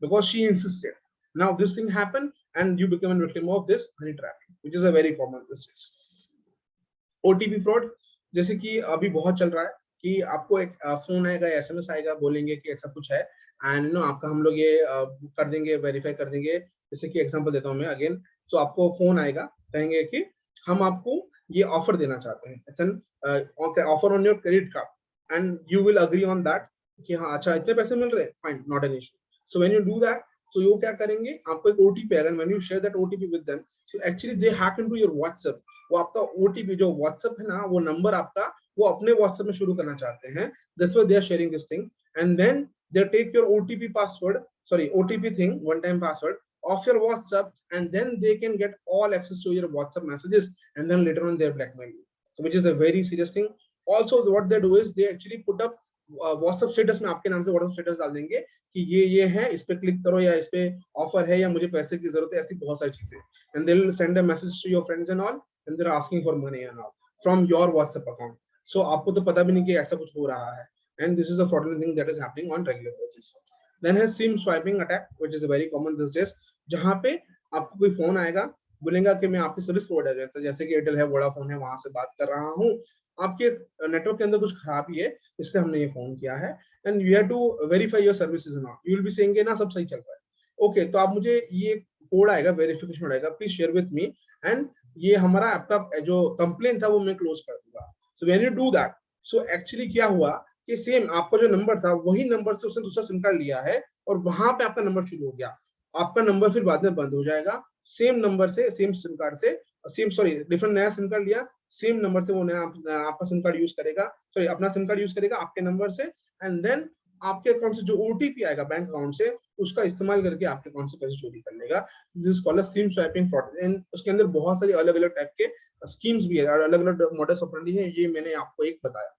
because she insisted. Now this thing happened and you become a victim of this honey trapping, which is a very common business. OTP fraud, जैसे कि अभी बहुत चल रहा है कि आपको एक फोन आएगा, एसएमएस आएगा, बोलेंगे कि ऐसा कुछ है एंड नो आपका हम लोग ये कर देंगे, वेरीफाई कर देंगे। जैसे कि एग्जांपल देता हूँ मैं अगेन, तो आपको फोन आएगा, कहेंगे कि हम आपको ये ऑफर देना चाहते हैं, it's an offer on your credit card and you will agree on that कि हाँ अच्छा इतने पैसे मिल रहे हैं, fine, not an issue. So when you do that, तो वो क्या करेंगे, आपको एक ओटीपी आएगा, when you share that OTP with them, so actually they hack into your WhatsApp, वो आपका ओटीपी जो व्हाट्सएप है ना, वो नंबर आपका वो अपने व्हाट्सएप में शुरू करना चाहते हैं, that's why they are sharing this thing and then they take your OTP password, sorry OTP thing, one time password of your WhatsApp, and then they can get all access to your WhatsApp messages and then later on they blackmail you, so which is a very serious thing. Also what they do is they actually put up WhatsApp status में आपके नाम से WhatsApp status डाल देंगे कि ये है, इस पे क्लिक करो या इस पे ऑफर है या मुझे पैसे की जरूरत है, ऐसी बहुत सारी चीजें, and they will send a message to your friends and all and they're asking for money and all from your WhatsApp account. So आपको तो पता भी नहीं कि ऐसा कुछ हो रहा है, and this is a fraudulent thing that is happening on regular basis. Then has SIM swiping attack, which is very common these days, जहाँ पे आपको कोई फोन आएगा, बोलेगा कि मैं आपकी सर्विस प्रोवाइडर है, तो जैसे कि एयरटेल है, वोडाफोन है, वहां से बात कर रहा हूँ, आपके नेटवर्क के अंदर कुछ खराबी है इसलिए हमने ये फोन किया है and you have to verify your services and all, you will be saying ना सब सही चल रहा है, ओके तो आप मुझे ये कोड आएगा, वेरिफिकेशन आएगा, please share with me and ये हमारा आपका जो कंप्लेंट था वो मैं क्लोज कर दूंगा। सो when you do that, so actually क्या हुआ कि सेम आपका जो नंबर था वही नंबर से उसने दूसरा सिम कार्ड लिया है और वहां पे आपका नंबर शुरू हो गया, आपका नंबर फिर बाद में बंद हो जाएगा, सेम नंबर से, सेम सिम कार्ड से, सेम सॉरी डिफरेंट नया सिम कार्ड लिया, सेम नंबर से वो नया आपका सिम कार्ड यूज करेगा, सॉरी अपना सिम कार्ड यूज करेगा आपके नंबर से एंड देन आपके अकाउंट से जो ओटीपी आएगा बैंक अकाउंट से उसका इस्तेमाल करके आपके अकाउंट से पैसे चोरी कर लेगा। This is called SIM swapping fraud and उसके अंदर बहुत सारी अलग अलग टाइप के स्कीम्स भी है, अलग अलग मॉडल्स ऑपरेंडी है, ये मैंने आपको एक बताया।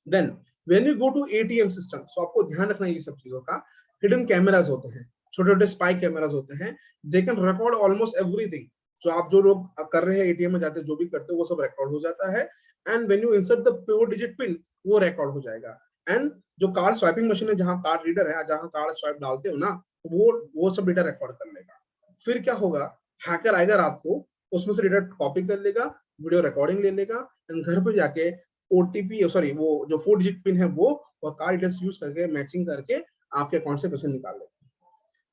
Then when you go to ATM system, so आपको ध्यान रखना ये सब चीजों का, हिडन कैमरास होते हैं, छोटे छोटे स्पाई कैमरास होते हैं, they can record almost everything, जो लोग कर रहे हैं एटीएम में जाते जो भी करते हैं वो सब रिकॉर्ड हो जाता है and when you insert the 4 digit pin वो रिकॉर्ड हो जाएगा एंड जो कार्ड स्वाइपिंग मशीन है, जहां कार्ड रीडर है, जहां कार्ड स्वाइप डालते हो ना, वो सब डेटा रिकॉर्ड कर लेगा। फिर क्या होगा, हैकर आएगा रात को, उसमें से डेटा कॉपी कर लेगा, वीडियो रिकॉर्डिंग ले लेगा एंड घर पे जाके ओटीपी सॉरी वो जो 4 डिजिट पिन है वो और कार्ड डिटेल्स यूज करके मैचिंग करके आपके अकाउंट से पैसे निकाल लेगा।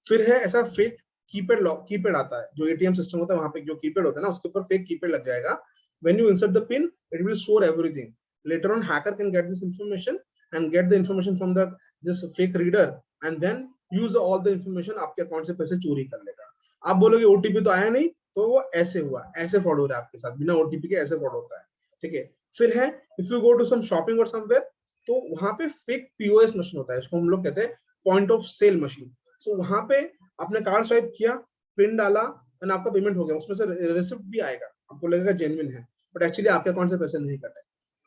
फिर है ऐसा फेक कीपैड आता है, जो एटीएम सिस्टम होता है वहां पे जो कीपैड होता है ना, उसके ऊपर फेक कीपैड लग जाएगा. When you insert the pin, it will store everything. Later on, hacker can get this information and get the information from the this fake reader and then use all the information. आपके account से पैसे चोरी कर लेगा. आप बोलोगे OTP तो आया नहीं, तो वो ऐसे हुआ, ऐसे फ्रॉड हो रहा है आपके साथ, बिना ओटीपी के ऐसे फ्रॉड होता है. ठीक है. फिर है if you go to some shopping और समवेयर, तो वहां पे फेक पीओएस मशीन होता है, इसको हम लोग कहते हैं पॉइंट ऑफ सेल मशीन. सो वहां पे आपने कार्ड स्वाइप किया, पिन डाला एंड आपका पेमेंट हो गया, उसमें से रिसिप्ट भी आएगा, आपको लगेगा जेन्युइन है, बट एक्चुअली आपके अकाउंट से पैसे नहीं कटे.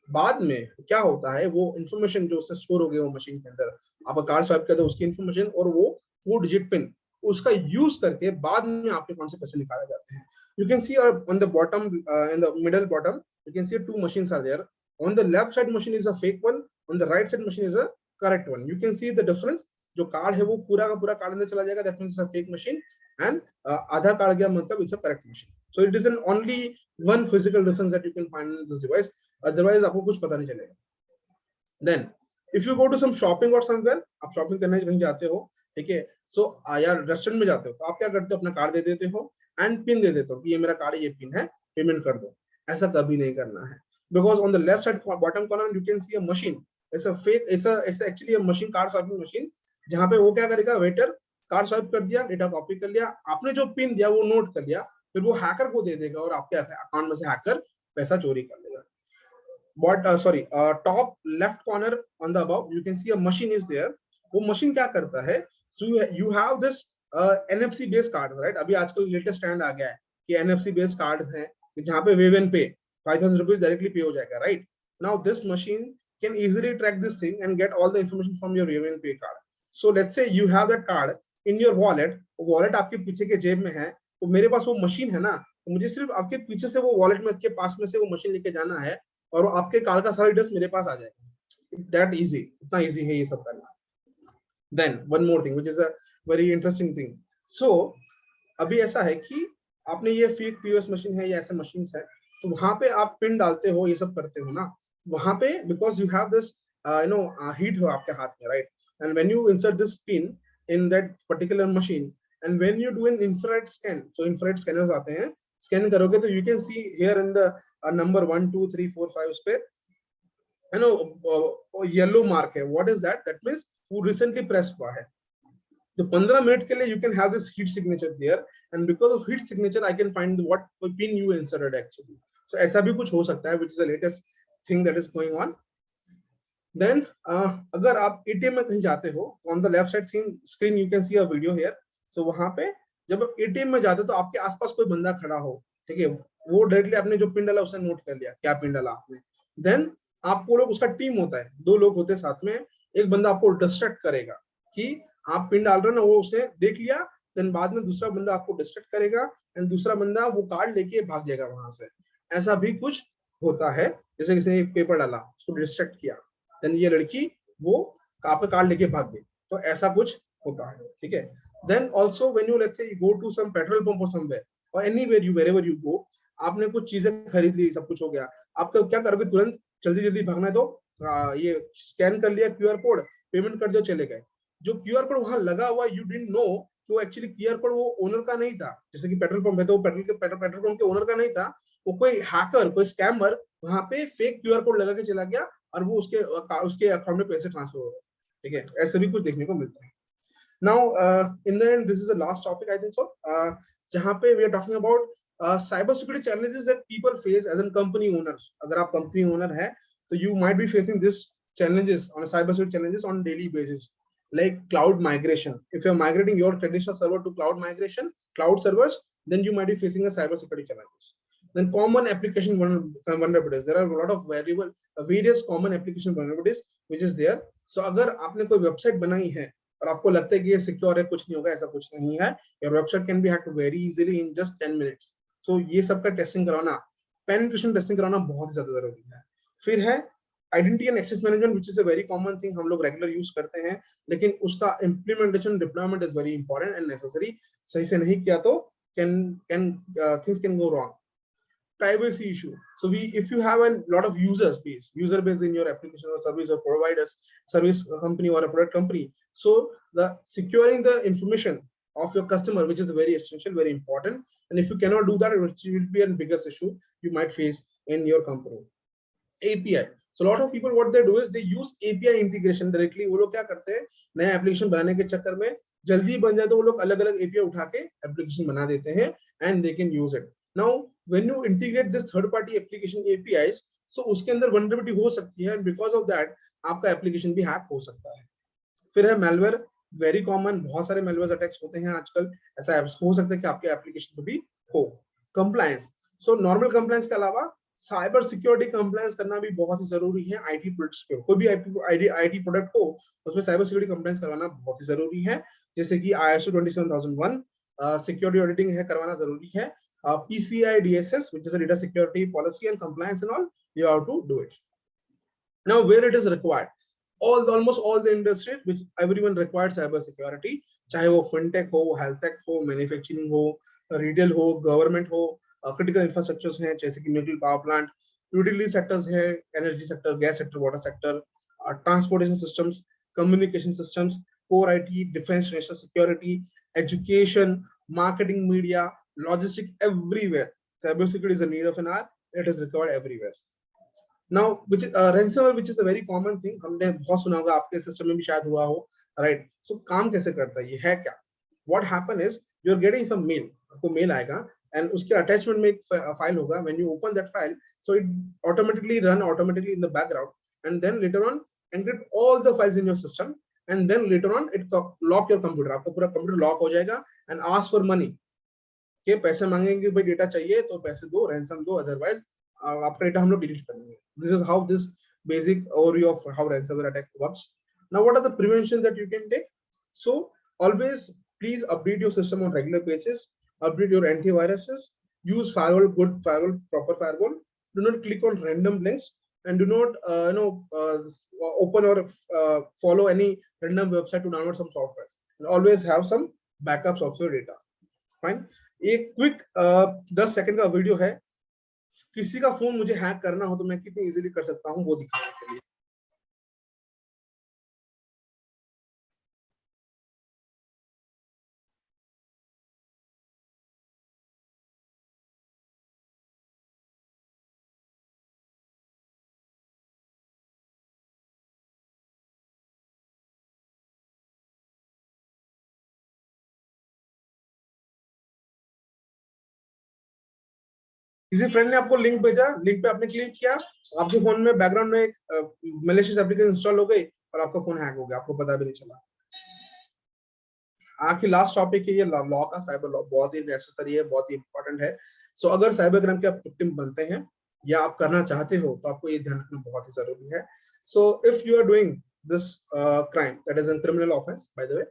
बाद में क्या होता है, वो इन्फॉर्मेशन जो उससे स्टोर हो गई वो मशीन के अंदर, आप कार्ड स्वाइप करते हो उसकी इन्फॉर्मेशन और वो 4 डिजिट पिन, उसका यूज करके बाद में आपके अकाउंट से पैसे निकाले जाते हैं. You can see on the bottom, in the middle bottom, you can see 2 machines are there. On the left side machine is a fake one, on the right side machine is a correct one. You can see the difference. जो card है वो पूरा का पूरा card अंदर चला जाएगा, that means it's a fake machine, and आधा कार्ड गया मतलब it's a correct machine. So it is an only one physical difference that you can find in this device. Otherwise आपको कुछ पता नहीं चलेगा. Then if you go to some shopping or somewhere, आप shopping करने कहीं जाते हो, ठीक है, सो यार रेस्टोरेंट में जाते हो, तो आप क्या करते हो, अपना कार्ड दे देते हो एंड पिन दे देते हो कि ये मेरा कार्ड है, ये पिन है, पेमेंट कर दो. ऐसा कभी नहीं करना है, because on the left side bottom corner you can see a machine. It's a fake, it's actually a machine, card swiping machine, जहाँ पे वो क्या करेगा, वेटर कार्ड स्वाइप कर दिया, डेटा कॉपी कर लिया, आपने जो पिन दिया वो नोट कर लिया, फिर वो हैकर को दे देगा और आपके अकाउंट में से हैकर पैसा चोरी कर लेगा. But top left corner on the above you can see a machine is there. वो मशीन क्या करता है, so you have this NFC based cards, right? अभी आजकल लेटेस्ट ट्रेंड आ गया है कि NFC based कार्ड हैं जहाँ पे वेव एंड पे 5,000 rupees directly पे हो जाएगा, right? Now this machine can easily track this thing and get all the information from your Wave and Pay card. So let's say you have that card in your wallet, wallet आपके पीछे के जेब में है, तो मेरे पास वो machine है ना, तो मुझे सिर्फ आपके पीछे से वो वॉलेट में के पास में से वो मशीन लेके जाना है और आपके कार्ड का सारा डिटेल्स मेरे पास आ जाएगा. That easy, इतना easy है ये सब करना. Then one more thing which is a very interesting thing. So अभी ऐसा है कि आपने ये फेक पीओएस मशीन है या ऐसे मशीन है, तो वहां पे आप पिन डालते हो, ये सब करते हो ना, वहां पे because you have this heat हो आपके हाथ में, right? And when you insert this pin in that particular machine and when you do an infrared scan, जो इंफ्रारेड स्कैनर्स आते हैं, स्कैन करोगे तो you can see here in the number 1 2 3 4 5 उस पे येलो मार्क है. What is that? That means वो recently press हुआ है. तो 15 मिनट के लिए you can have this heat signature there, and because of heat signature I can find what pin you inserted actually. So ऐसा भी कुछ हो सकता है, which is the latest thing that is going on. Then अगर आप ATM में कहीं जाते हो, on the left side screen you can see a video here. So वहां पे जब आप ATM में जाते हो तो आपके आसपास कोई बंदा खड़ा हो, ठीक है, वो डायरेक्टली आपने जो पिन डाला उसे नोट कर लिया, क्या पिन डाला आपने. देन आपको लोग, उसका टीम होता है, 2 लोग होते हैं साथ में, एक बंदा आपको डिस्ट्रैक्ट करेगा कि आप पिन डाल रहे हो ना, वो उसने देख लिया, देन बाद में दूसरा बंदा आपको डिस्ट्रैक्ट करेगा एंड दूसरा बंदा वो कार्ड लेके भाग जाएगा वहां से. ऐसा भी कुछ होता है, जैसे किसी ने पेपर डाला, उसको डिस्ट्रैक्ट किया, देन ये लड़की वो आपका कार्ड लेके भाग गई, तो ऐसा कुछ होता है, ठीक है. Then also when you let's say you go to some petrol pump और समवेयर और anywhere you wherever you go, आपने कुछ चीजें खरीद ली, सब कुछ हो गया, आपको क्या करोगे, तुरंत जल्दी जल्दी भागना है तो ये स्कैन कर लिया क्यूआर कोड, पेमेंट कर दिया, चले गए. जो क्यूआर कोड वहां लगा हुआ, यू डिडंट नो कि वो एक्चुअली क्यूआर कोड वो ओनर का नहीं था. जैसे कि पेट्रोल पंप है तो पेट्रोल पंप के ओनर का नहीं था, वो कोई हैकर, कोई स्कैमर वहां पे फेक क्यूआर कोड लगा के चला गया और वो उसके अकाउंट में पैसे ट्रांसफर हो गए, ठीक है. ऐसे भी कुछ देखने को मिलता है. Now in the end this is the last topic I think so, जहां पे we are talking about cyber security challenges that people face as an company owners. अगर आप कंपनी ओनर है तो you might be facing this challenges on a cyber security challenges on daily basis, like cloud migration. If you're migrating your traditional server to cloud migration, cloud servers, then you might be facing a cyber security challenges. Then common application vulnerabilities. There are a lot of various common application vulnerabilities which is there. So अगर आपने कोई website बनाई है और आपको लगता है कि ये सिक्योर है, कुछ नहीं होगा, ऐसा कुछ नहीं है. Your website can be hacked very easily in just 10 minutes. So ये सब का टेस्टिंग कराना, पेनिट्रेशन टेस्टिंग कराना बहुत ज्यादा जरूरी है. फिर है identity and access management, which is a very common thing, हम लोग रेगुलर यूज करते हैं, लेकिन उसका implementation, deployment is very important and necessary. सही से नहीं किया तो things can go wrong. Privacy issue. So if you have a lot of user base in your application or service or providers, service company or a product company, so the securing the information of your customer, which is very essential, very important. And if you cannot do that, it will be a biggest issue you might face in your company. API. So a lot of people, what they do is they use API integration directly. वो लोग क्या करते हैं, नया application बनाने के चक्कर में जल्दी बन जाए तो वो लोग अलग-अलग API उठा के एप्लीकेशन बना देते हैं and they can use it. Now when you integrate this third party application APIs, so उसके अंदर vulnerability हो सकती है, and because of that आपका एप्लीकेशन भी हैक हो सकता है. फिर है malware, very common, बहुत सारे malware attacks होते हैं आजकल. ऐसा हो सकता है कि आपके एप्लीकेशन पे भी हो. Compliance. So normal compliance के अलावा साइबर सिक्योरिटी कंप्लायंस करना भी बहुत ही जरूरी है. आईटी प्रोडक्ट्स पे कोई भी आईटी प्रोडक्ट हो उसमें साइबर सिक्योरिटी कंप्लायंस करवाना बहुत ही जरूरी है. जैसे कि ISO 27001 सिक्योरिटी ऑडिटिंग है करवाना जरूरी है. PCI DSS, which is a data security policy and compliance and all, you have to do it. Now where it is required, almost all the industries which everyone requires cyber security, चाहे वो fintech हो, health tech हो, manufacturing हो, retail हो, government हो, critical infrastructures हैं जैसे कि nuclear power plant, utility sectors है, energy sector, gas sector, water sector, transportation systems, communication systems, core IT, defense, national security, education, marketing, media, logistics, everywhere. Cyber security is a need of an hour. It is required everywhere. Now, which ransomware, which is a very common thing, हमने बहुत सुना होगा, आपके system में भी शायद हुआ हो, right? So काम कैसे करता है, ये है क्या? What happen is you're getting some mail, आपको mail आएगा, and उसके attachment में एक file होगा. When you open that file, so it automatically run in the background, and then later on encrypt all the files in your system, and then later on it lock your computer. आपका पूरा computer lock हो जाएगा and ask for money. के पैसे मांगेंगे, भाई data चाहिए तो पैसे दो, ransom दो, otherwise आपका डेटा हम लोग डिलीट करेंगे. This is how this basic overview of how ransomware attack works. Now, what are the prevention that you can take? So always please update your system on regular basis. Update your antiviruses. Use firewall, good firewall, proper firewall. Do not click on random links, and do not open or follow any random website to download some software. And always have some backups of your data. Fine. एक quick 10 second का video है. किसी का phone मुझे hack करना हो तो मैं कितनी इजीली कर सकता हूं वो दिखाने के लिए. किसी फ्रेंड ने आपको लिंक भेजा, लिंक पे आपने क्लिक किया, आपके फोन में बैकग्राउंड में एक मैलिशियस एप्लीकेशन इंस्टॉल हो गई और आपका फोन हैक हो गया, आपको पता भी नहीं चला. आखिर लास्ट टॉपिक है ये लॉ का. साइबर लॉ बहुत ही नेसेसरी है, बहुत ही इंपॉर्टेंट है. सो अगर साइबर क्राइम के आप विक्टिम बनते हैं या आप करना चाहते हो तो आपको ये ध्यान रखना बहुत ही जरूरी है. So if you are doing this crime, that is a criminal offence by the way,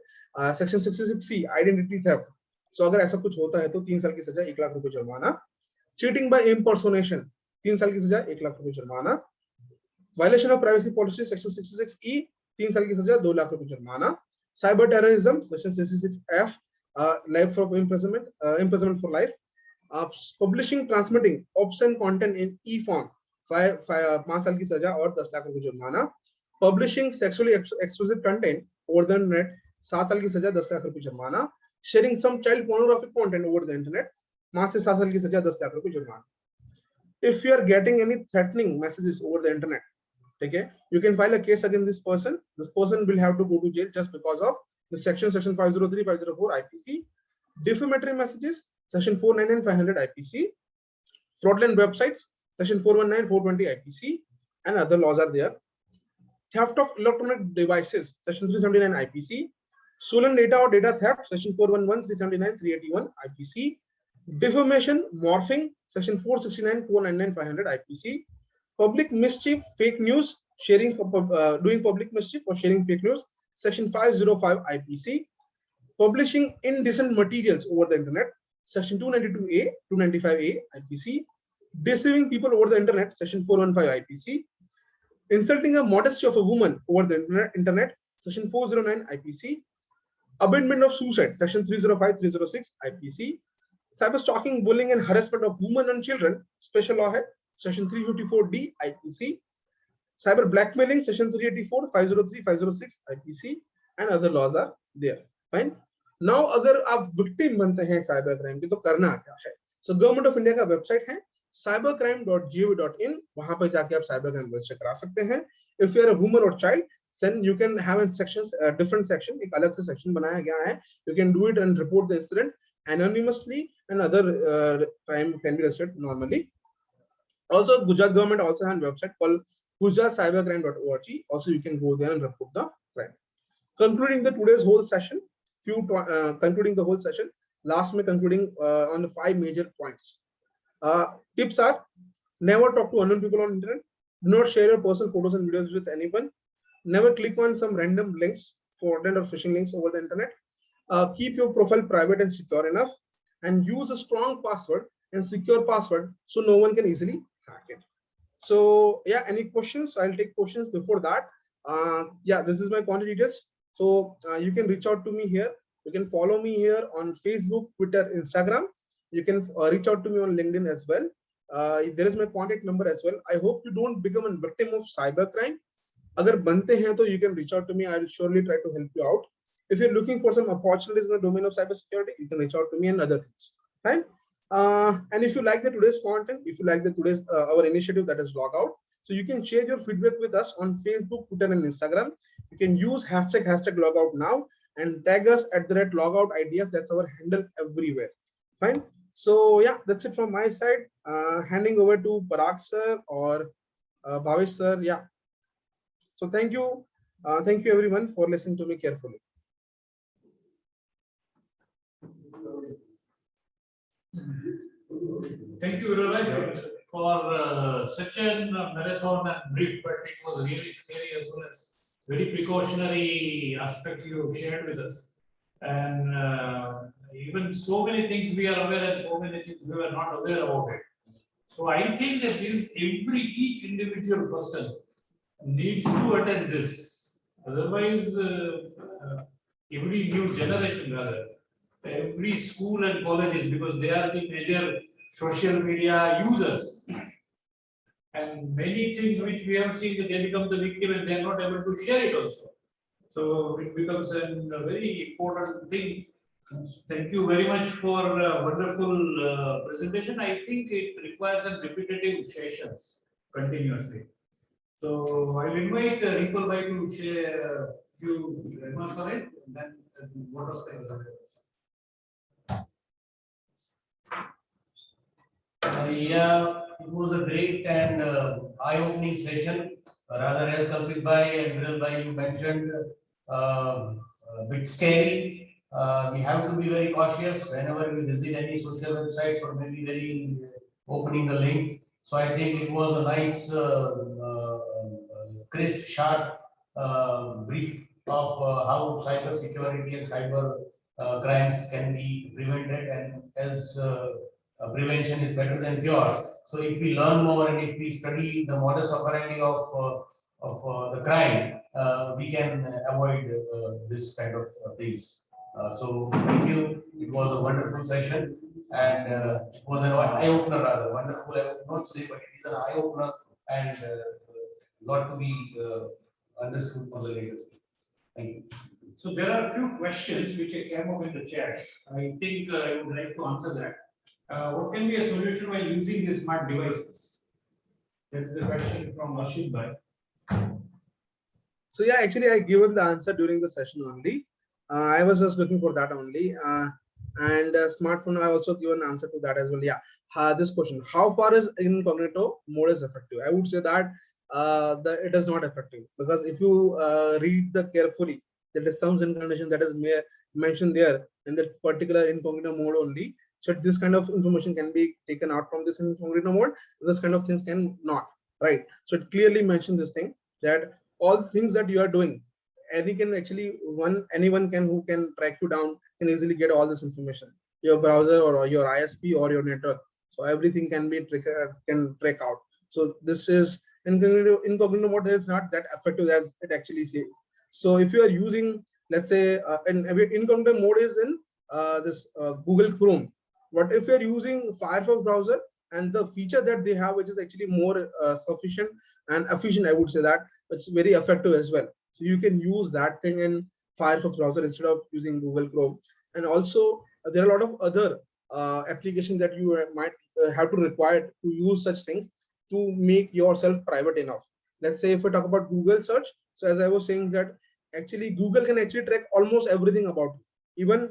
section 66C identity theft. So अगर ऐसा कुछ होता है तो 3 साल की सजा, 1 लाख रुपए जुर्माना. चीटिंग बाय इम्पर्सोनेशन, 3 साल की सजा, 1 लाख रुपए जुर्माना. Violation of privacy policy, section 66E, 3 साल की सजा, 2 लाख रुपए जुर्माना. Cyber terrorism, section 66F, life of imprisonment for life. Publishing, transmitting obscene content in e-form, 5 साल की सजा और 10 लाख रुपए जुर्माना. Publishing sexually explicit content over the internet, 7 साल की सजा, 10 लाख रुपए जुर्माना. Sharing some child pornographic content over the internet, 5 से 7 साल की सजा, 10 लाख रुपए जुर्माना. If you are getting any threatening messages over the internet, okay, you can file a case against this person. This person will have to go to jail just because of the section 503, 504 IPC. Defamatory messages, section 499, 500 IPC. Fraudulent websites, section 419, 420 IPC, and other laws are there. Theft of electronic devices, section 379 IPC. Stolen data or data theft, section 411, 379, 381 IPC. Defamation, morphing, section 469, 499, 500 IPC. Public mischief, fake news, sharing, doing public mischief or sharing fake news, section 505 IPC. Publishing indecent materials over the internet, section 292A, 295A IPC. Deceiving people over the internet, section 415 IPC. Insulting a modesty of a woman over the internet, section 409 IPC. Abandonment of suicide, section 305, 306 IPC. Cyber stalking, bullying and harassment of women and children, special law hai, section 354D IPC. Cyber blackmailing, section 384, 503, 506 IPC, and other laws are there. Fine. Now अगर आप victim बनते हैं cyber crime की तो करना क्या है? So government of India का वेबसाइट है cybercrime.gov.in, वहां पर जाके आप साइबर क्राइम रजिस्टर करा सकते हैं. If you are a woman और child, then you can have in sections, different section, एक अलग से section बनाया गया है. You can do it and report the incident anonymously, and other crime can be registered normally. Also, Gujarat government also has a website called gujaratcybercrime.org. Also, you can go there and report the crime. Concluding the today's whole session, concluding the whole session, last me concluding on the 5 major points. Tips are: never talk to unknown people on internet. Do not share your personal photos and videos with anyone. Never click on some random links, fraudulent or phishing links over the internet. Keep your profile private and secure enough, and use a strong password and secure password so no one can easily hack it. So yeah, any questions? I'll take questions before that. Yeah, this is my contact details. So you can reach out to me here. You can follow me here on Facebook, Twitter, Instagram. You can reach out to me on LinkedIn as well. There is my contact number as well. I hope you don't become a victim of cybercrime. अगर बनते हैं तो you can reach out to me. I will surely try to help you out. If you're looking for some opportunities in the domain of cybersecurity, you can reach out to me and other things. Fine. And if you like the today's content, if you like the today's our initiative, that is Logout, so you can share your feedback with us on Facebook, Twitter, and Instagram. You can use hashtag Logout now and tag us at the @Logout ideas. That's our handle everywhere. Fine. So yeah, that's it from my side. Handing over to Parag sir or Bhavesh sir. Yeah. So thank you everyone for listening to me carefully. Thank you, Viraj, for such a marathon and brief, but it was really scary as well as very precautionary aspect you shared with us. And even so many things we are aware and so many things we are not aware about it. So I think that each individual person needs to attend this. Otherwise, every new generation rather, every school and colleges, because they are the major social media users. And many things which we have seen that they become the victim and they are not able to share it also. So it becomes a very important thing. Thank you very much for wonderful presentation. I think it requires a repetitive sessions continuously. So I will invite Ripple Bhai to share a few remarks on it, and then what was the Yeah, it was a great and eye-opening session. Rather, as Kalpit Bhai and Viral Bhai, you mentioned, a bit scary. We have to be very cautious whenever we visit any social websites or maybe very opening the link. So I think it was a nice, crisp, sharp brief of how cyber security and cyber crimes can be prevented, and as prevention is better than cure. So if we learn more and if we study the modus operandi of the crime, we can avoid this kind of things. So thank you. It was a wonderful session, and it was an eye opener rather. Wonderful, I would not say, but it is an eye opener and lot to be understood for the latest. Thank you. So there are a few questions which came up in the chat. I think I would like to answer that. What can be a solution while using these smart devices? That's the question from Ashit Bhai. So yeah, actually I given the answer during the session only. I was just looking for that only. And smartphone, I also given answer to that as well. Yeah, this question: how far is incognito mode is effective? I would say that it is not effective, because if you read the carefully, there is some condition that is mentioned there in that particular incognito mode only. So this kind of information can be taken out from this incognito mode. This kind of things can not, right? So it clearly mentioned this thing that all things that you are doing, anyone can who can track you down can easily get all this information, your browser or your ISP or your network. So everything can be track out. So this is incognito mode is not that effective as it actually says. So if you are using, let's say, incognito mode is in this Google Chrome. What if you're using Firefox browser, and the feature that they have, which is actually more sufficient and efficient, I would say that it's very effective as well. So you can use that thing in Firefox browser instead of using Google Chrome. And also there are a lot of other applications that you might have to require to use such things to make yourself private enough. Let's say if we talk about Google search, so as I was saying that actually Google can actually track almost everything about you. Even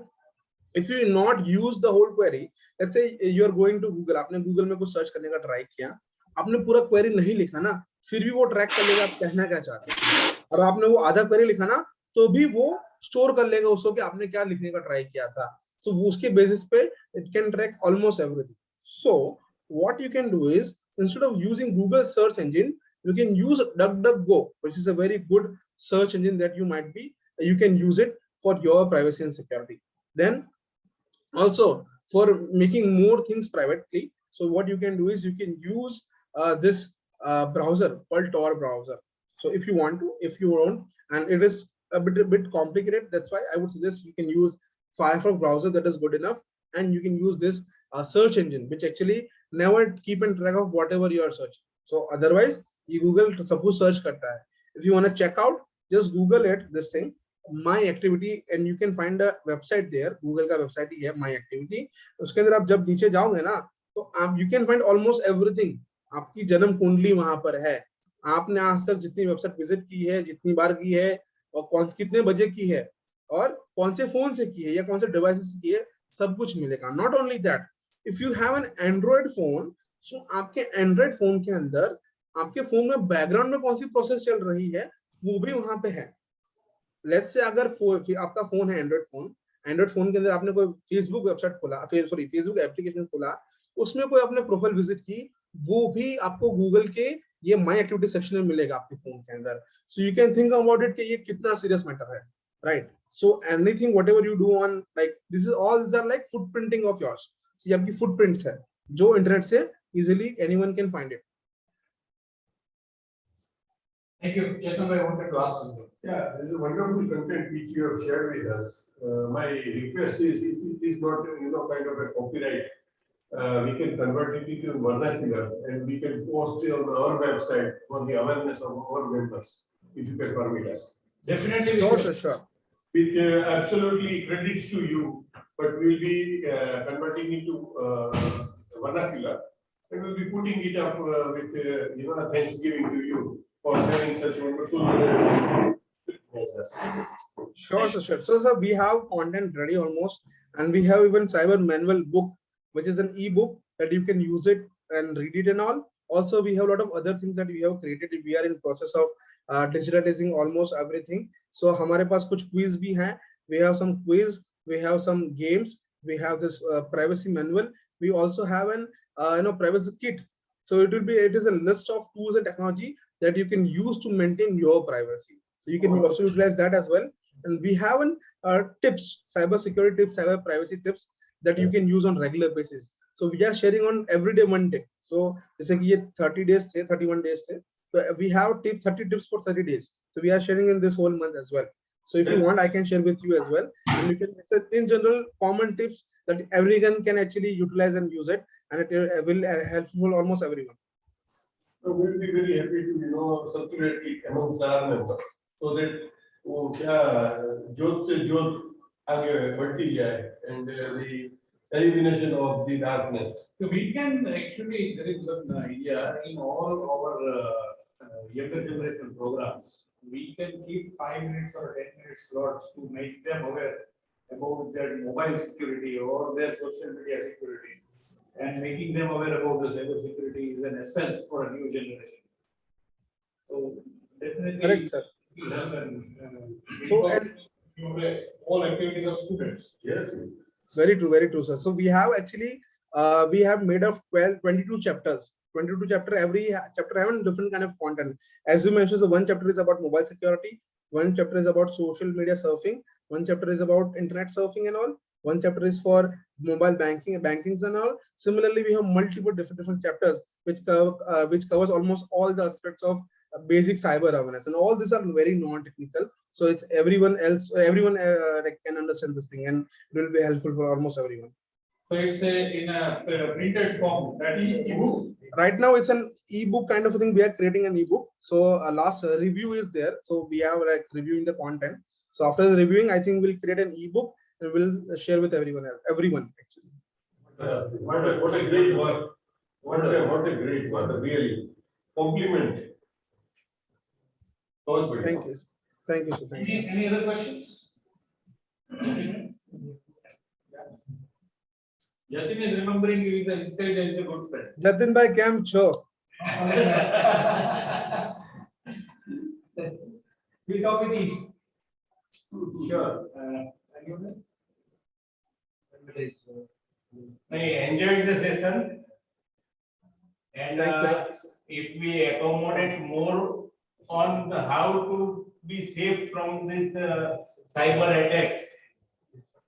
if you not use the whole query, let's say you are going to Google, आपने Google में कुछ search करने का try किया, आपने पूरा query नहीं लिखा ना, फिर भी वो ट्रैक कर लेगा आप कहना क्या चाहते हैं, और आपने वो आधा क्वेरी लिखा ना, तो भी वो स्टोर कर लेगा उसको कि आपने क्या लिखने का ट्राई किया था. So वो उसके बेसिस पे it can track almost everything. So what you can do is, instead of using Google search engine, you can use DuckDuckGo, which is a very good search engine that you can use it for your privacy and security. Then also for making more things privately, so what you can do is you can use this browser called Tor browser. So if you want to, if you want, and it is a bit complicated, that's why I would suggest you can use Firefox browser, that is good enough, and you can use this search engine which actually never keep in track of whatever you are searching. So otherwise you Google suppose search karta hai, if you want to check out, just Google it, this thing, my activity, and you can find a website there. Google का website ही है my activity. उसके अंदर आप जब नीचे जाओगे ना, तो आप you can find almost everything. आपकी जन्म कुंडली वहां पर है, आपने आज तक जितनी वेबसाइट विजिट की है, जितनी बार की है, और कौन कितने बजे की है, और कौन से फोन से की है या कौन से डिवाइस से की है, सब कुछ मिलेगा. Not only that, if you have an android phone, so आपके एंड्रॉइड फोन के अंदर आपके फोन में बैकग्राउंड में कौन सी प्रोसेस चल रही है वो भी वहां पे है. लेट्स से अगर आपका फोन है एंड्रॉइड फोन के अंदर आपने कोई फेसबुक वेबसाइट खोला, फेसबुक एप्लीकेशन खोला, उसमें कोई आपने प्रोफाइल विजिट की, वो भी आपको गूगल के ये माई एक्टिविटी सेक्शन में मिलेगा आपके फोन के अंदर. So you can think about it कि ये कितना सीरियस मैटर है, right. So anything whatever you do on, like this is all are like footprinting of yours. ये आपकी फुटप्रिंट्स है जो इंटरनेट से easily anyone can find it. Thank you. Chetan, I wanted to ask something. Yeah, this is wonderful content which you have shared with us. My request is, if it is not, kind of a copyright, we can convert it into vernacular and we can post it on our website for the awareness of our members, if you can permit us. Definitely. Sure. With absolutely credits to you, but we will be converting into vernacular and we'll be putting it up with thanksgiving to you for sharing such wonderful measures. Sure. So sir, we have content ready almost, and we have even Cyber Manual book, which is an e-book that you can use it and read it and all. Also, we have a lot of other things that we have created. We are in process of digitalizing almost everything. So हमारे पास कुछ quiz भी हैं. We have some quiz, we have some games, we have this privacy manual. We also have an privacy kit. So it is a list of tools and technology that you can use to maintain your privacy. So you can also utilize that as well. And we have tips, cyber security tips, cyber privacy tips that you can use on regular basis. So we are sharing on everyday one tip. So जैसे कि ये 30 days थे, 31 days थे, so we have 30 tips for 30 days. So we are sharing in this whole month as well. So if you want, I can share with you as well. And you can, in general, common tips that everyone can actually utilize and use it, and it will helpful almost everyone. So we'll be very happy to circulate it amongst our members so that वो क्या जोत से जोत आगे बढ़ती जाए and the elimination of the darkness. So we can actually, there is one idea in all our younger generation programs. We can keep 5 minutes or 10 minutes slots to make them aware about their mobile security or their social media security, and making them aware about the cyber security is an essence for a new generation. So definitely. Correct, sir. Will help and So as all activities of students. Yes. very true, sir. So we have actually we have made of 22 chapters. 22 chapter, every chapter have a different kind of content. As you mentioned, so one chapter is about mobile security, one chapter is about social media surfing, one chapter is about internet surfing and all, one chapter is for mobile bankings and all. Similarly, we have multiple different chapters which covers almost all the aspects of basic cyber awareness, and all these are very non-technical. So it's everyone can understand this thing, and it will be helpful for almost everyone. So it's in a printed form, that is ebook. Right now it's an ebook kind of a thing. We are creating an ebook. So last review is there. So we are reviewing the content. So after the reviewing, I think we'll create an ebook and we'll share with everyone else, everyone actually. What a great work. What a great work, really. Compliment. बहुत बढ़िया. Thank you. Thank you, sir. Thank you. Any other questions? Jatin is remembering you the inside as a good friend. Jatin bhai, केम છો? We'll copy these. Sure. I enjoyed the session. And Thank you. if we accommodate more on the how to be safe from this cyber attacks,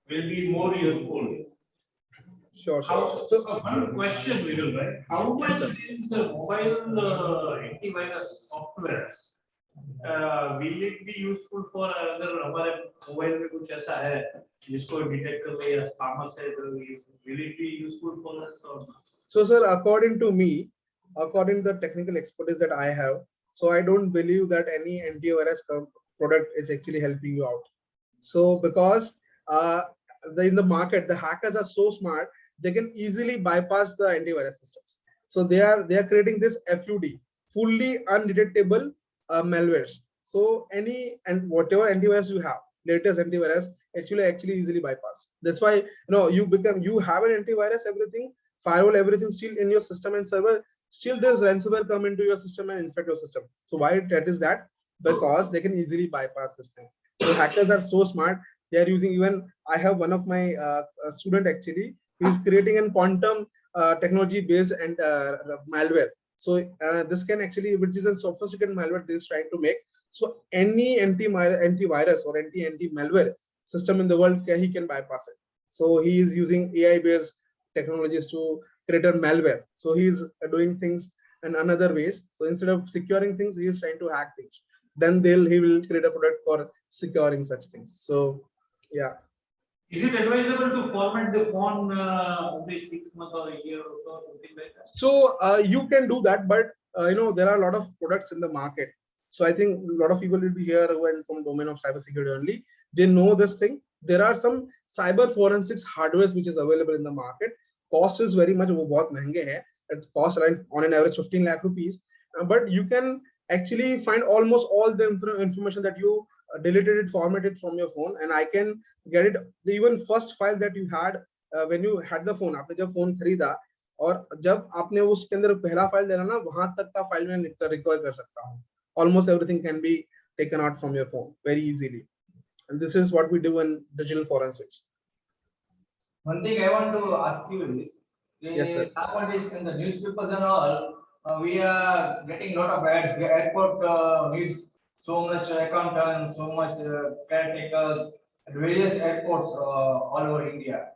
will be more useful. Sure, How, sure. so one question, Viral, right? How much Yes, sir. is the mobile antivirus software? Will it be useful for अगर हमारे mobile में कुछ ऐसा है जिसको detect कर ले या स्पैमर्स है तो will it be useful for us or not? So, sir, according to me, according to the technical expertise that I have, so I don't believe that any antivirus product is actually helping you out. So, because in the market, the hackers are so smart, they can easily bypass the antivirus systems. So they are creating this FUD, fully undetectable malwares. So whatever antivirus you have, latest antivirus actually easily bypass. That's why you have an antivirus, everything, firewall, everything still in your system and server. Still, there's ransomware come into your system and infect your system. So why that is that? Because they can easily bypass this thing. So hackers are so smart. They are using, even I have one of my student actually, is creating a quantum technology based and malware. So this can actually, which is a sophisticated malware they is trying to make. So any antivirus or anti-malware system in the world, he can bypass it. So he is using AI based technologies to create a malware. So he is doing things in another ways. So instead of securing things, he is trying to hack things. Then he will create a product for securing such things. So yeah. Is it advisable to format the phone every 6 months or a year or so, something like that? So you can do that, but there are a lot of products in the market. So I think a lot of people will be here who are from domain of cybersecurity only. They know this thing. There are some cyber forensics hardware which is available in the market. Cost is very much, वो बहुत महंगे हैं. It costs around on an average 15 lakh rupees. But you can actually find almost all the information that you deleted it, formatted from your phone, and I can get it. Even first file that you had when you had the phone, आपने जब phone खरीदा और जब आपने उसके अंदर पहला file देना ना, वहां तक का फाइल मैं रिकवर कर सकता हूँ. Almost everything can be taken out from your phone very easily, and this is what we do in digital forensics. One thing I want to ask you is, Yes, sir. nowadays in the newspapers and all, we are getting a lot of ads. The airport needs so much accountants, so much caretakers at various airports all over India.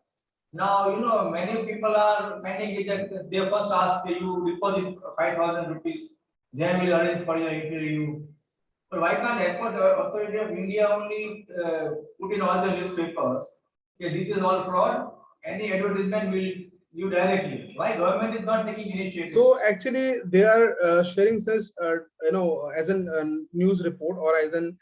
Now, many people are finding it that they first ask you deposit 5,000 rupees, then we'll arrange for your interview. But why can't Airport Authority of India only put in all the newspapers? Okay, this is all fraud. Any advertisement will you directly. Why government is not taking initiative? So actually, they are sharing this, as a news report or as an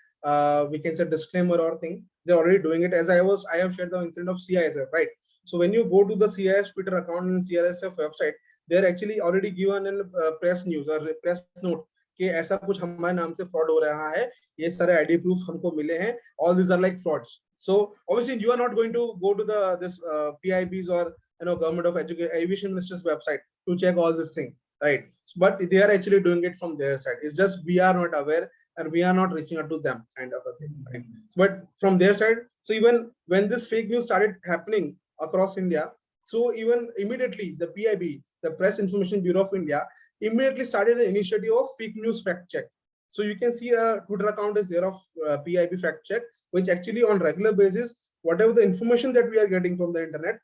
we can say disclaimer or thing. They're already doing it. As I have shared the incident of CISF, right? So when you go to the CIS Twitter account and CISF website, they're actually already given in press news or press note कि ऐसा कुछ हमारे नाम से fraud हो रहा है. ये सारे ID proofs हमको मिले हैं. All these are like frauds. So obviously you are not going to go to this PIB's or government of aviation minister's website to check all this thing, right? But they are actually doing it from their side. It's just we are not aware and we are not reaching out to them, kind of a thing, right? But from their side, so even when this fake news started happening across India, so even immediately the PIB, the Press Information Bureau of India, immediately started an initiative of fake news fact check. So you can see a Twitter account is there of PIB fact check, which actually on regular basis, whatever the information that we are getting from the internet,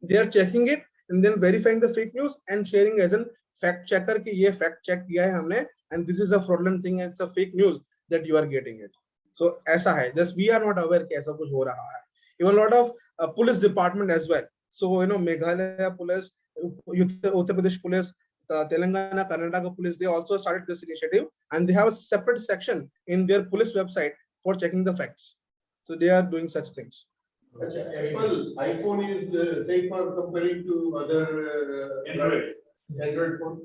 they are checking it and then verifying the fake news and sharing as a fact checker कि ये fact check किया है हमने and this is a fraudulent thing and it's a fake news that you are getting it. So ऐसा है, just we are not aware कि ऐसा कुछ हो रहा है. Even a lot of police department as well. So Meghalaya police, Uttar Pradesh police, Telangana, Karnataka police, they also started this initiative and they have a separate section in their police website for checking the facts. So they are doing such things. Achha, Apple iPhone is safer comparing to other Android phone.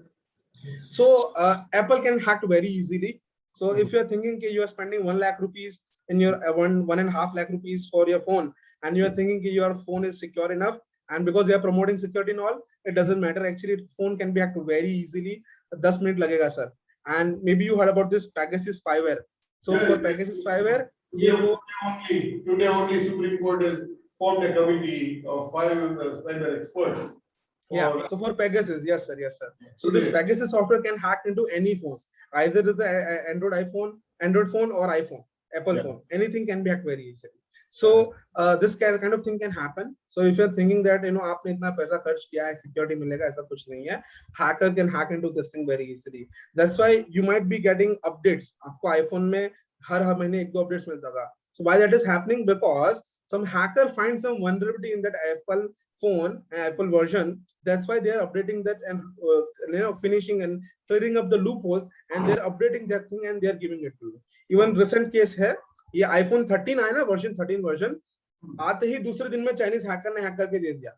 So Apple can hack very easily. So if you're thinking you are spending 1 lakh rupees in your 1.5 lakh rupees for your phone, and you're thinking your phone is secure enough, and because they are promoting security and all, it doesn't matter. Actually, phone can be hacked very easily. 10 minutes lagega, sir. And maybe you heard about this Pegasus spyware. So for Pegasus spyware, Today only Supreme Court has formed a committee of 5 cyber experts. Yeah, so for Pegasus, yes, sir, yes, sir. So this Pegasus software can hack into any phones, either it's an Android phone or iPhone, Apple phone. Anything can be hacked very easily. So this kind of thing can happen. So if you're thinking that आपने इतना पैसा खर्च किया है, security मिलेगा, ऐसा कुछ नहीं है. Hacker can hack into this thing very easily. That's why you might be getting updates. आपको iPhone में हर महीने 1-2 updates मिलता होगा. So why that is happening? Because some hacker finds some vulnerability in that Apple phone, Apple version. That's why they are updating that and finishing and clearing up the loopholes, and they're updating that thing and they're giving it to you. Even recent case है, ये iPhone 13 आया ना, version 13 version, आते ही दूसरे दिन में Chinese hacker ने hack करके दे दिया.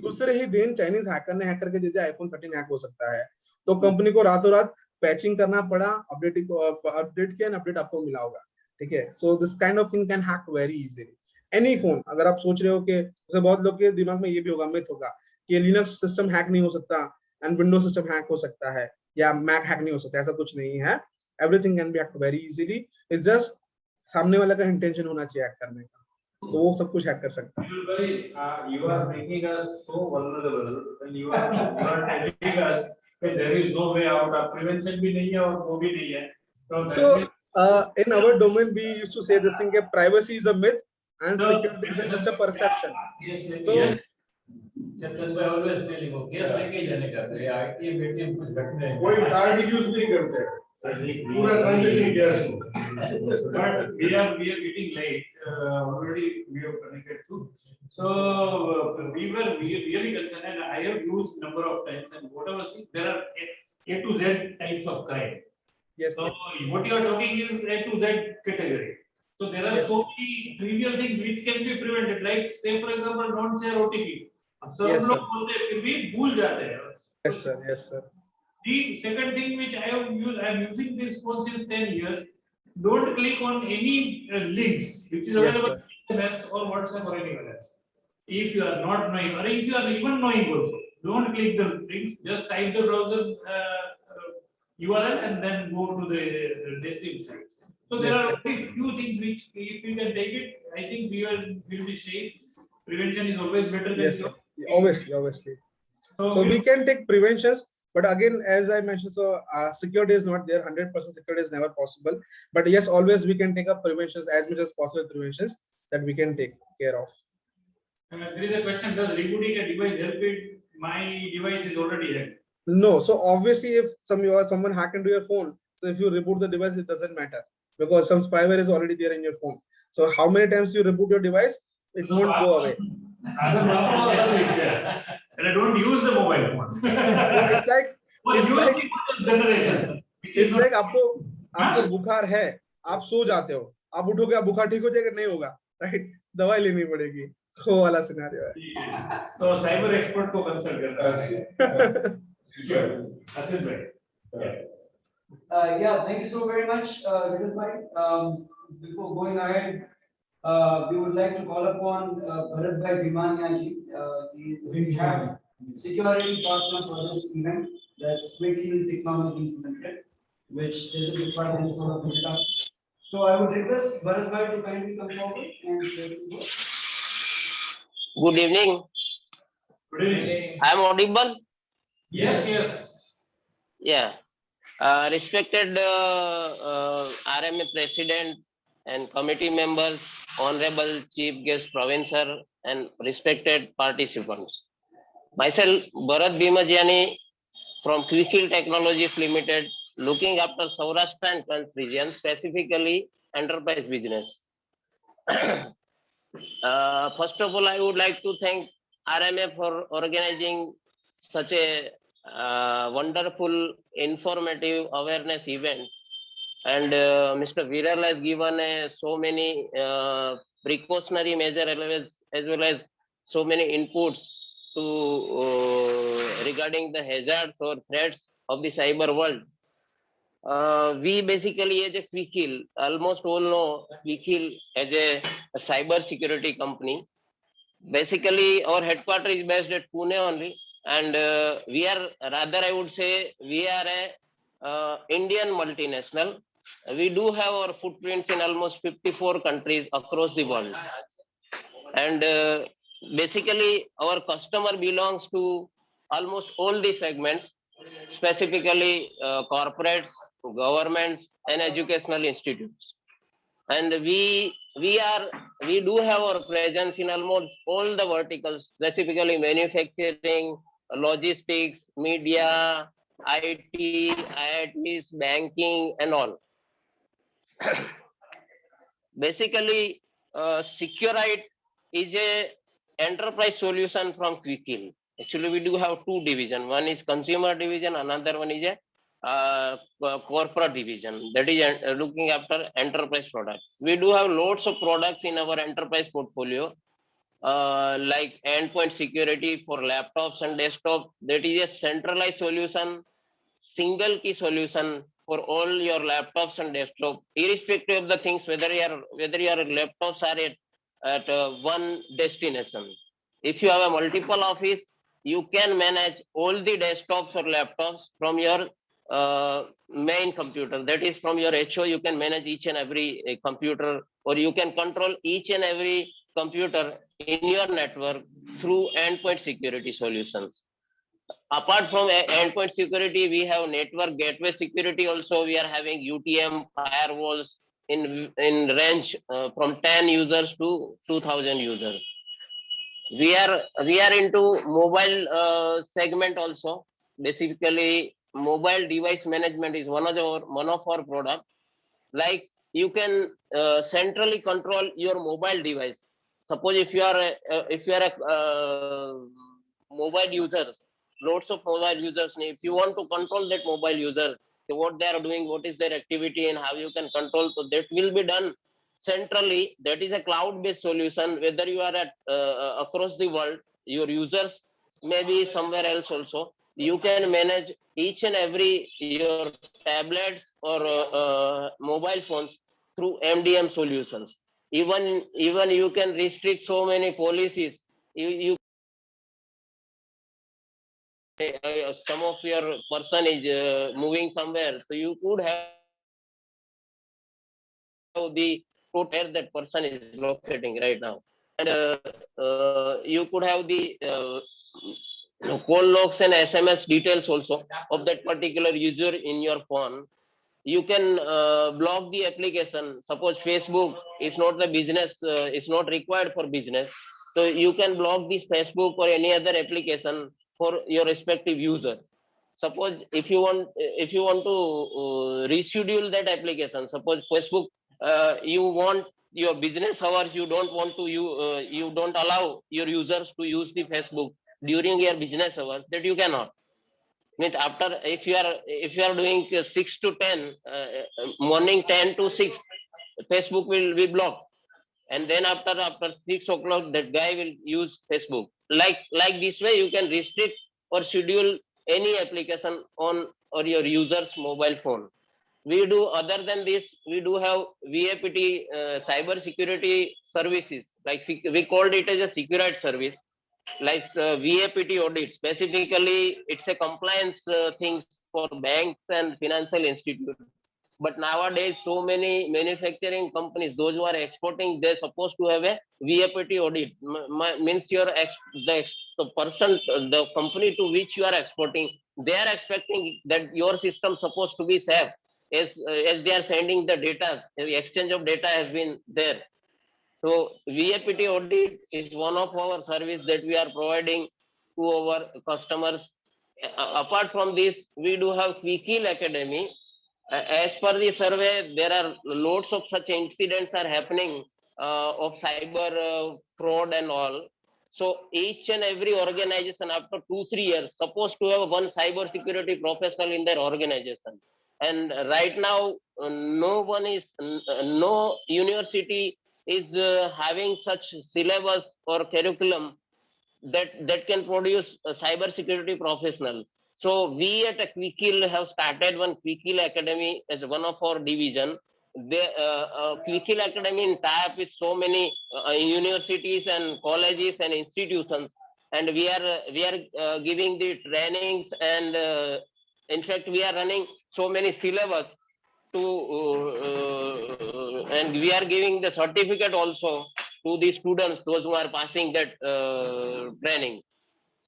दूसरे ही दिन चाइनीज हैकर ने हैक करके दे दिया iPhone 13 हैक हो सकता है. तो कंपनी को रातों रात पैचिंग करना पड़ा, अपडेट किया, अपडेट आपको मिला होगा. ठीक है. So this kind of thing can hack very easily. Any phone, अगर आप सोच रहे हो कि जैसे बहुत लोग के दिमाग में ये भी होगा, मिथ होगा कि लिनक्स सिस्टम हैक नहीं हो सकता एंड विंडोज सिस्टम हैक हो सकता है या मैक हैक नहीं हो सकता, ऐसा कुछ नहीं है. Everything can be hacked very easily. It's just सामने वाला का इंटेंशन होना चाहिए हैक करने का, तो वो सब कुछ हैक कर सकता है. You are making us so vulnerable and you are telling us that there is no way out. Prevention भी नहीं है और वो भी नहीं है. So in our domain we used to say this thing that privacy is a myth and security is just a perception. Yes, So चंदन भाई always telling वो केस लेके जाने का है, आईटी बेटी में कुछ घटना है. कोई कार्ड यूज नहीं करते, पूरा transaction cash. But we are getting late. Already we have connected to. So we were really concerned, and I have used number of times, and whatever there are A to Z types of crime. yes, So what you are talking is A to Z category. So there are Yes. so many trivial things which can be prevented. Like say for example, don't share OTP. सब Yes, लोग sir. बोलते हैं, फिर भी भूल जाते हैं. yes sir, yes sir. The second thing which I have used, I am using this phone since 10 years. Don't click on any links which is Yes, available on SMS or WhatsApp or anywhere else. If you are not knowing, or if you are even knowing also, don't click the links. Just type the browser URL and then go to the destination site. So there Yes, are only few things which, if you can take it, I think we will be safe. Prevention is always better than Yes, sir. cure. Obviously. So we can take preventions, but again, as I mentioned, so security is not there. 100% security is never possible. But yes, always we can take up preventions as much as possible. Preventions that we can take care of. There is a question: does rebooting a device help it? My device is already hacked. No, so obviously, if someone hack into your phone, so if you reboot the device, it doesn't matter because some spyware is already there in your phone. So how many times you reboot your device, it won't go away. And I don't use the mobile phone. It's like generation. it's like आपको बुखार है, आप सो जाते हो, आप उठोगे, आप बुखार ठीक हो जाएगा, नहीं होगा, राइट? दवाई लेनी पड़ेगी. वो वाला सिनेरियो है. तो साइबर एक्सपर्ट को कंसल्ट करना है. Atul bhai. Yeah, thank you so very much, Vidit bhai. Before going ahead, we would like to call upon Bharat bhai Bhimania ji. We have security partner for this event. That's Quickly Technologies Limited, which doesn't require any sort of introduction. So I would request Bharat bhai to kindly come forward and share the words. Good evening. Good evening. I am audible. Yes, yes. Yeah. Respected RMA President and committee members, Honorable Chief Guest Praveen sir, and respected participants. Myself, Bharat Bhimajani from Quickly Technologies Limited, looking after Saurashtra and Kutch region, specifically enterprise business. First of all, I would like to thank RMA for organizing such a wonderful, informative awareness event and Mr. Viral has given so many precautionary measure as well as so many inputs to regarding the hazards or threats of the cyber world. We basically as a Quickheal, almost all know Quickheal as a cyber security company. Basically, our headquarters is based at Pune only, and we are rather, I would say, we are a Indian multinational. We do have our footprints in almost 54 countries across the world, and basically, our customer belongs to almost all the segments, specifically corporates, governments, and educational institutes. And we do have our presence in almost all the verticals, specifically manufacturing, logistics, media, IT, IITs, banking, and all. Basically, Securite is a enterprise solution from Quickheal. Actually, we do have two division. One is consumer division, another one is a corporate division that is looking after enterprise products. We do have lots of products in our enterprise portfolio, like endpoint security for laptops and desktop. That is a centralized solution, single key solution for all your laptops and desktop, irrespective of the things, whether your laptops are at one destination. If you have a multiple office, you can manage all the desktops or laptops from your main computer. That is from your HO, you can manage each and every computer, or you can control each and every computer in your network through endpoint security solutions. Apart from endpoint security, we have network gateway security also. We are having UTM firewalls in range from 10 users to 2000 users. We are into mobile segment also. Basically, mobile device management is one of our product. Like, you can centrally control your mobile device. Suppose if you are a mobile users, lots of mobile users, if you want to control that mobile users, what they are doing, what is their activity, and how you can control, so that will be done centrally. That is a cloud based solution. Whether you are at across the world, your users may be somewhere else also, you can manage each and every your tablets or mobile phones through MDM solutions. Even you can restrict so many policies. You some of your person is moving somewhere, so you could have the where that person is locating right now, and you could have the call logs and SMS details also of that particular user in your phone. You can block the application. Suppose Facebook is not the business, is not required for business, so you can block this Facebook or any other application for your respective user. Suppose if you want to reschedule that application. Suppose Facebook, you want your business hours, you don't want to you don't allow your users to use the Facebook during your business hours, that you cannot. Means after, if you are doing 6 to 10, morning 10 to 6, Facebook will be blocked, and then after 6 o'clock, that guy will use Facebook. Like this way, you can restrict or schedule any application on or your user's mobile phone. We do, other than this, we do have VAPT, cyber security services. Like, we called it as a Securite service, like VAPT audit. Specifically, it's a compliance things for banks and financial institutes. But nowadays, so many manufacturing companies, those who are exporting, they're supposed to have a VAPT audit. Means the person, the company to which you are exporting, they are expecting that your system supposed to be safe, as they are sending the data. The exchange of data has been there. So VAPT audit is one of our service that we are providing to our customers. Apart from this, we do have Quickheal Academy. As per the survey, there are lots of such incidents are happening of cyber fraud and all. So each and every organization after 2-3 years supposed to have one cyber security professional in their organization. And right now, no university is having such syllabus or curriculum that can produce a cyber security professional. So we at Quickheal have started one Quickheal Academy as one of our division. The Quickheal Academy in tie-up with so many universities and colleges and institutions, and we are giving the trainings, and in fact we are running so many syllabus to and we are giving the certificate also to the students, those who are passing that training.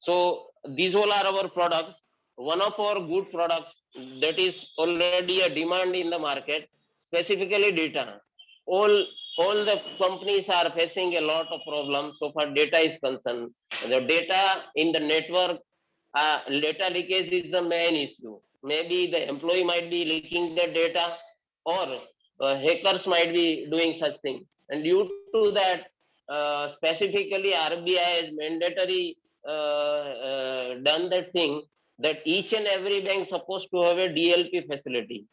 So these all are our products. One of our good products that is already a demand in the market, specifically data. All the companies are facing a lot of problems so far data is concerned. The data in the network, data leakage is the main issue. Maybe the employee might be leaking the data, or hackers might be doing such thing. And due to that, specifically RBI has mandatory done that thing that each and every bank supposed to have a DLP facility,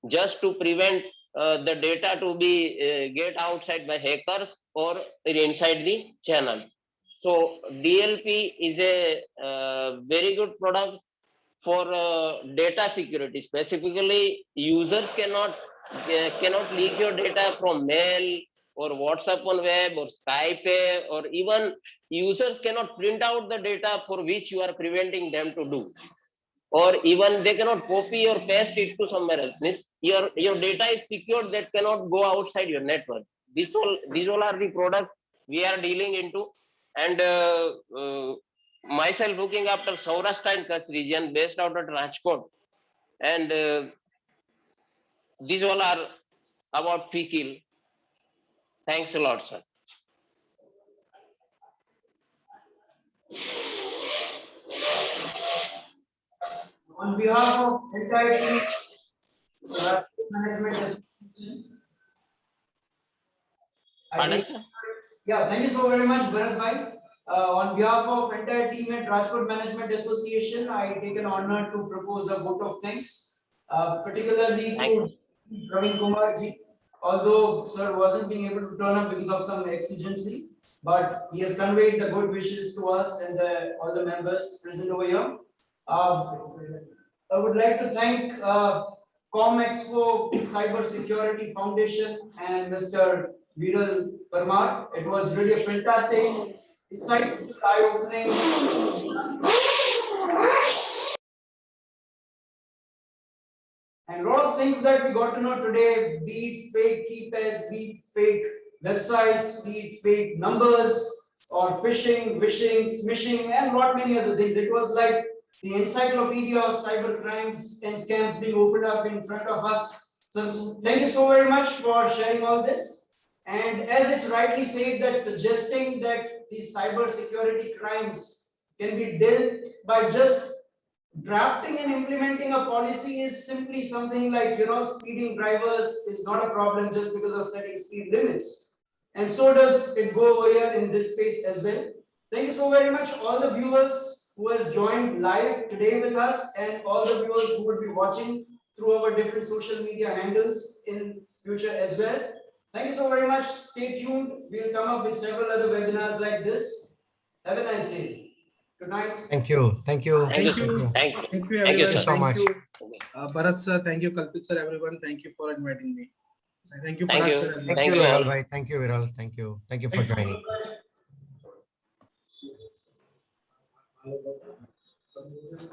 just to prevent the data to be get outside by hackers or inside the channel. So DLP is a very good product for data security. Specifically, users cannot leak your data from mail or WhatsApp on web or Skype, or even users cannot print out the data for which you are preventing them to do, or even they cannot copy or paste it to somewhere else. Means your data is secured, that cannot go outside your network. These all are the products we are dealing into, and myself looking after Saurashtra and Kutch region, based out at Rajkot, and these all are about Quickheal. Thanks a lot, sir. On behalf of entire team, management association, Pardon, sir? yeah, thank you so very much, Bharat Bhai. On behalf of entire team at Rajkot Management Association, I take an honor to propose a vote of thanks, particularly to Praveen Kumar ji. Although sir wasn't being able to turn up because of some exigency, but he has conveyed the good wishes to us and all the members present over here. I would like to thank ComExpo Cyber Security Foundation and Mr. Viral Parmar. It was really a fantastic, insightful, eye-opening. And a lot of things that we got to know today, be it fake keypads, be it fake websites, be it fake numbers, or phishing, wishing, smishing, and lot many other things. It was like the encyclopedia of cyber crimes and scams being opened up in front of us. So thank you so very much for sharing all this. And as it's rightly said, that suggesting that these cyber security crimes can be dealt by just drafting and implementing a policy is simply something like, speeding drivers is not a problem just because of setting speed limits. And so does it go over here in this space as well. Thank you so very much, all the viewers who has joined live today with us, and all the viewers who would be watching through our different social media handles in future as well. Thank you so very much. Stay tuned. We'll come up with several other webinars like this. Have a nice day. Good night. Thank you. Thank you. Thank you. you. Thank you. Thank you, Thank you, everyone. sir. So much. Bharat sir. Thank you, Kalpit sir, everyone. Thank you for inviting me. Thank you, Thank Parag you. sir, as well. Thank you, you all. Viral bhai. Thank you, Viral. Thank you. Thank you for joining. Thank you.